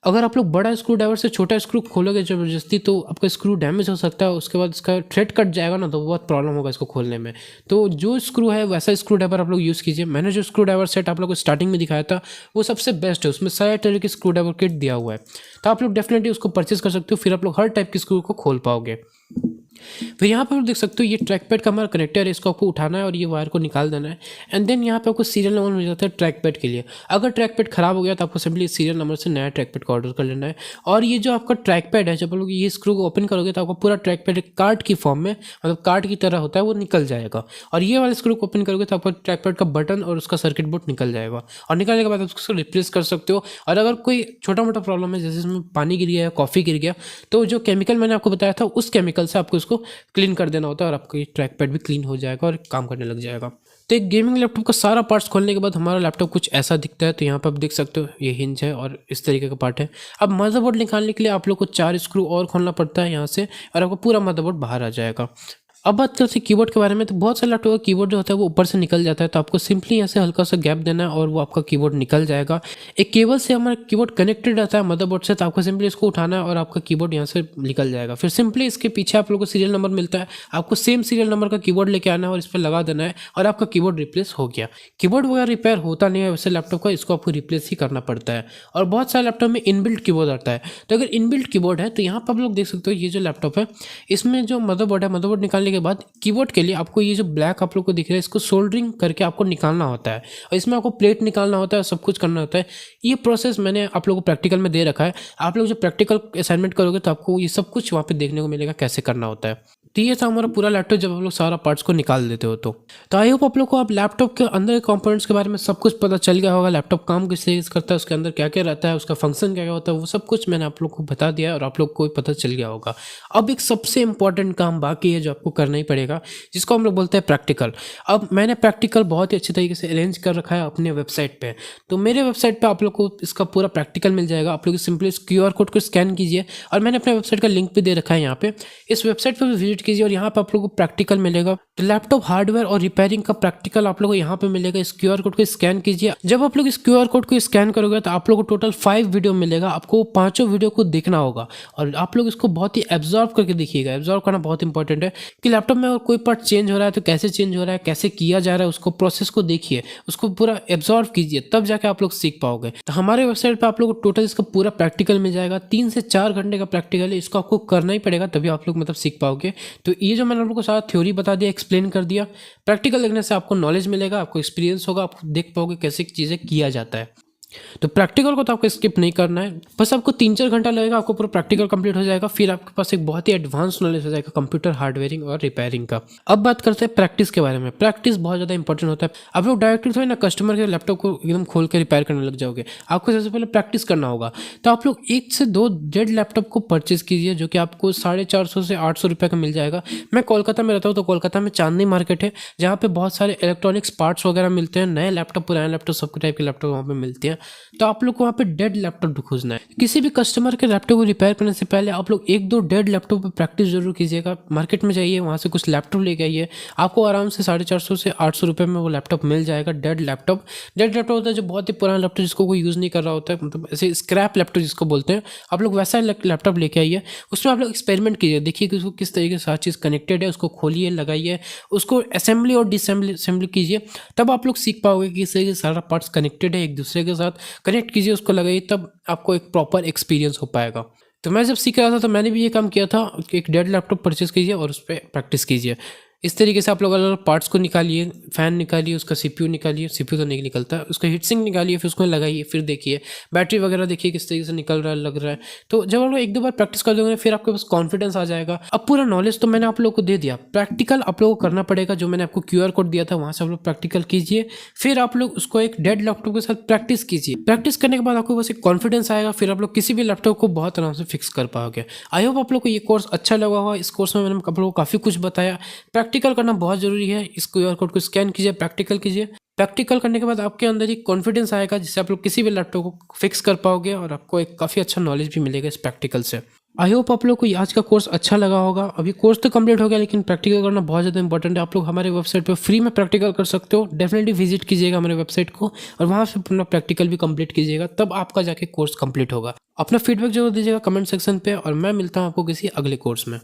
अगर आप लोग बड़ा स्क्रू ड्राइवर से छोटा स्क्रू खोलोगे ज़बरदस्ती तो आपका स्क्रू डैमेज हो सकता है, उसके बाद इसका थ्रेड कट जाएगा ना, तो बहुत प्रॉब्लम होगा इसको खोलने में। तो जो स्क्रू है वैसा स्क्रू ड्राइवर आप लोग यूज़ कीजिए। मैंने जो स्क्रू ड्राइवर सेट आप लोग को स्टार्टिंग में दिखाया था वो सबसे बेस्ट है, उसमें सारे तरह की स्क्रू ड्राइवर किट दिया हुआ है। तो आप लोग डेफिनेटली उसको परचेज कर सकते हो, फिर आप लोग हर टाइप की स्क्रू को खोल पाओगे। फिर यहाँ पर देख सकते हो ये ट्रैक पैड का हमारा कनेक्टर है, इसको आपको उठाना है और ये वायर को निकाल देना है। एंड देन यहाँ पे आपको सीरियल नंबर मिल जाता है ट्रैक पैड के लिए। अगर ट्रैक पैड खराब हो गया तो आपको सिंपली सीरियल नंबर से नया ट्रैक पैड का ऑर्डर कर लेना है। और ये जो आपका ट्रैक पैड है, जब आप लोग ये स्क्रू को ओपन करोगे तो आपका पूरा ट्रैक पैड कार्ड की फॉर्म में, मतलब कार्ड की तरह होता है, वो निकल जाएगा। और ये वाले स्क्रू को ओपन करोगे तो आपका ट्रैक पैड का बटन और उसका सर्किट बोर्ड निकल जाएगा। और निकलने के बाद आप उसको रिप्लेस कर सकते हो। और अगर कोई छोटा मोटा प्रॉब्लम है, जैसे इसमें पानी गिर गया या कॉफ़ी गिर गया, तो जो केमिकल मैंने आपको बताया था उस केमिकल से आपको इसको क्लीन कर देना होता है और आपका ये ट्रैक पैड भी क्लीन हो जाएगा और काम करने लग जाएगा। तो एक गेमिंग लैपटॉप का सारा पार्ट्स खोलने के बाद हमारा लैपटॉप कुछ ऐसा दिखता है। तो यहाँ पर आप देख सकते हो ये हिंज है और इस तरीके का पार्ट है। अब मदरबोर्ड निकालने के लिए आप लोग को 4 स्क्रू और खोलना पड़ता है यहाँ से और आपको पूरा मदरबोर्ड बाहर आ जाएगा। अब बात करते हैं कीबोर्ड के बारे में। तो बहुत सारे लैपटॉप का कीबोर्ड जो होता है वो ऊपर से निकल जाता है, तो आपको सिंपली यहाँ से हल्का सा गैप देना है और वो आपका कीबोर्ड निकल जाएगा। एक केबल से हमारा कीबोर्ड कनेक्टेड रहता है मदरबोर्ड से, तो आपको सिंपली इसको उठाना है और आपका कीबोर्ड यहाँ से निकल जाएगा। फिर सिंपली इसके पीछे आप लोगों को सीरियल नंबर मिलता है, आपको सेम सीरियल नंबर का कीबोर्ड लेके आना है और इस पर लगा देना है और आपका कीबोर्ड रिप्लेस हो गया। कीबोर्ड वगैरह रिपेयर होता नहीं है वैसे लैपटॉप का, इसको आपको रिप्लेस ही करना पड़ता है। और बहुत सारे लैपटॉप में इनबिल्ट कीबोर्ड आता है। तो अगर इनबिल्ट कीबोर्ड है तो यहाँ पर आप लोग देख सकते हो ये जो लैपटॉप है इसमें जो मदरबोर्ड है, मदरबोर्ड निकालने के बाद कीबोर्ड के लिए आपको ये जो ब्लैक आप लोग को दिख रहा है इसको सोल्डरिंग करके आपको निकालना होता है और इसमें आपको प्लेट निकालना होता है, सब कुछ करना होता है। ये प्रोसेस मैंने आप लोगों को प्रैक्टिकल में दे रखा है। आप लोग जब प्रैक्टिकल असाइनमेंट करोगे तो आपको ये सब कुछ वहाँ पे देखने को मिलेगा कैसे करना होता है। तो ये था हमारा पूरा लैपटॉप जब आप लोग सारा पार्ट्स को निकाल देते हो। तो आई होप आप लोग को आप लैपटॉप के अंदर के कंपोनेंट्स के बारे में सब कुछ पता चल गया होगा। लैपटॉप काम किस तरीके से करता है, उसके अंदर क्या क्या रहता है, उसका फंक्शन क्या क्या होता है, वो सब कुछ मैंने आप लोग को बता दिया और आप लोग को पता चल गया होगा। अब एक सबसे इंपॉर्टेंट काम बाकी है जो आपको करना ही पड़ेगा, जिसको हम लोग बोलते हैं प्रैक्टिकल। अब मैंने प्रैक्टिकल बहुत ही अच्छे तरीके से अरेंज कर रखा है अपने वेबसाइट पे। तो मेरे वेबसाइट पे आप लोग को इसका पूरा प्रैक्टिकल मिल जाएगा। आप लोग सिंपली इस QR कोड को स्कैन कीजिए और मैंने अपने वेबसाइट का लिंक भी दे रखा है यहाँ पे। इस वेबसाइट पे भी विजिट कीजिए और यहाँ पे आप लोगों को प्रैक्टिकल मिलेगा। तो लैपटॉप हार्डवेयर और रिपेयरिंग का प्रैक्टिकल आप लोगों को यहाँ पे मिलेगा। इस क्यूआर कोड को स्कैन कीजिए। जब आप लोग इस क्यूआर कोड को स्कैन करोगे तो आप लोगों को टोटल 5 वीडियो मिलेगा। आपको पांचों वीडियो को देखना होगा और आप लोग इसको बहुत ही एब्जॉर्व करके देखिएगा। एब्जॉर्व करना बहुत इंपॉर्टेंट है कि लैपटॉप में अगर कोई पार्ट चेंज हो रहा है तो कैसे चेंज हो रहा है, कैसे किया जा रहा है, उसको प्रोसेस को देखिए, उसको पूरा एब्जॉर्व कीजिए, तब जाके आप लोग सीख पाओगे। तो हमारे वेबसाइट पे आप लोग को टोटल इसका पूरा प्रैक्टिकल मिल जाएगा। 3 से 4 घंटे का प्रैक्टिकल है, इसको आपको करना ही पड़ेगा तभी आप लोग मतलब सीख पाओगे। तो ये जो मैंने आप लोगों को सारा थ्योरी बता दिया, एक्सप्लेन कर दिया, प्रैक्टिकल देखने से आपको नॉलेज मिलेगा, आपको एक्सपीरियंस होगा, आप देख पाओगे कैसे चीज़ें किया जाता है। तो प्रैक्टिकल को तो आपको स्किप नहीं करना है, बस आपको 3-4 घंटा लगेगा, आपको पूरा प्रैक्टिकल कंप्लीट हो जाएगा। फिर आपके पास एक बहुत ही एडवांस नॉलेज हो जाएगा कंप्यूटर हार्डवेयरिंग और रिपेयरिंग का। अब बात करते हैं प्रैक्टिस के बारे में। प्रैक्टिस बहुत ज़्यादा इंपॉर्टेंट होता है। आप लोग डायरेक्टली थोड़ी ना कस्टमर के लैपटॉप को एकदम खोल के रिपेयर करने लग जाओगे। आपको सबसे पहले प्रैक्टिस करना होगा। तो आप लोग 1 से 2 डेड लैपटॉप को परचेज कीजिए, जो कि आपको 450 से 800 रुपये का मिल जाएगा। मैं कोलकाता में रहता हूँ, तो कोलकाता में चांदनी मार्केट है, जहाँ पे बहुत सारे इलेक्ट्रॉनिक्स पार्ट्स वगैरह मिलते हैं। नए लैपटॉप, पुराने लैपटॉप, सबके टाइप के लैपटॉप वहाँ पे मिलते हैं। तो आप लोग को वहाँ पे डेड लैपटॉप खोजना है। किसी भी कस्टमर के लैपटॉप को रिपेयर करने से पहले आप लोग 1-2 डेड लैपटॉप पे प्रैक्टिस जरूर कीजिएगा। मार्केट में जाइए, वहाँ से कुछ लैपटॉप लेके आइए, आपको आराम से 450 से 800 रुपये में वो लैपटॉप मिल जाएगा। डेड लैपटॉप होता है जो बहुत ही पुराना लैपटॉप, जिसको कोई यूज़ नहीं कर रहा होता है, मतलब ऐसे स्क्रैप लैपटॉप जिसको बोलते हैं। आप लोग वैसा लैपटॉप लेके आइए, उसमें आप लोग एक्सपेरिमेंट कीजिए, देखिए कि उसको किस तरीके से हर चीज़ कनेक्टेड है, उसको खोलिए, लगाइए, उसको असेंबली और डिसम्बली कीजिए। तब आप लोग सीख पाओगे कि इस तरीके से सारा पार्ट्स कनेक्टेड है, एक दूसरे के साथ कनेक्ट कीजिए, उसको लगाइए, तब आपको एक प्रॉपर एक्सपीरियंस हो पाएगा। तो मैं जब सीख रहा था तो मैंने भी ये काम किया था कि एक डेड लैपटॉप परचेज कीजिए और उस पर प्रैक्टिस कीजिए। इस तरीके से आप लोग अलग अलग पार्ट्स को निकालिए, फैन निकालिए, उसका सीपीयू निकालिए, सीपीयू तो नहीं निकलता, उसका हीट सिंक निकालिए, फिर उसको लगाइए, फिर देखिए बैटरी वगैरह, देखिए किस तरीके से निकल रहा है, लग रहा है। तो जब आप लोग 1-2 बार प्रैक्टिस कर दोगे फिर आपके पास कॉन्फिडेंस आ जाएगा। अब पूरा नॉलेज तो मैंने आप लोगों को दे दिया, प्रैक्टिकल आप लोगों को करना पड़ेगा। जो मैंने आपको क्यूआर कोड दिया था वहाँ से आप लोग प्रैक्टिकल कीजिए, फिर आप लोग उसको एक डेड लैपटॉप के साथ प्रैक्टिस कीजिए। प्रैक्टिस करने के बाद आपको बस एक कॉन्फिडेंस आएगा, फिर आप लोग किसी भी लैपटॉप को बहुत आराम से फिक्स कर पाओगे। आई होप आप लोग को ये कोर्स अच्छा लगा होगा। इस कोर्स में मैंने आप लोगों को काफ़ी कुछ बताया। प्रैक्टिकल करना बहुत जरूरी है। इस क्यूआर कोड को स्कैन कीजिए, प्रैक्टिकल कीजिए। प्रैक्टिकल करने के बाद आपके अंदर एक कॉन्फिडेंस आएगा, जिससे आप लोग किसी भी लैपटॉप को फिक्स कर पाओगे और आपको एक काफ़ी अच्छा नॉलेज भी मिलेगा इस प्रैक्टिकल से। आई होप आप लोग को आज का कोर्स अच्छा लगा होगा। अभी कोर्स तो कंप्लीट हो गया, लेकिन प्रैक्टिकल करना बहुत ज़्यादा इंपॉर्टेंट है। आप लोग हमारे वेबसाइट पर फ्री में प्रैक्टिकल कर सकते हो। डेफिनेटली विजिट कीजिएगा हमारे वेबसाइट को और वहाँ से अपना प्रैक्टिकल भी कंप्लीट कीजिएगा, तब आपका जाके कोर्स कंप्लीट होगा। अपना फीडबैक जरूर दीजिएगा कमेंट सेक्शन पे और मैं मिलता हूँ आपको किसी अगले कोर्स में।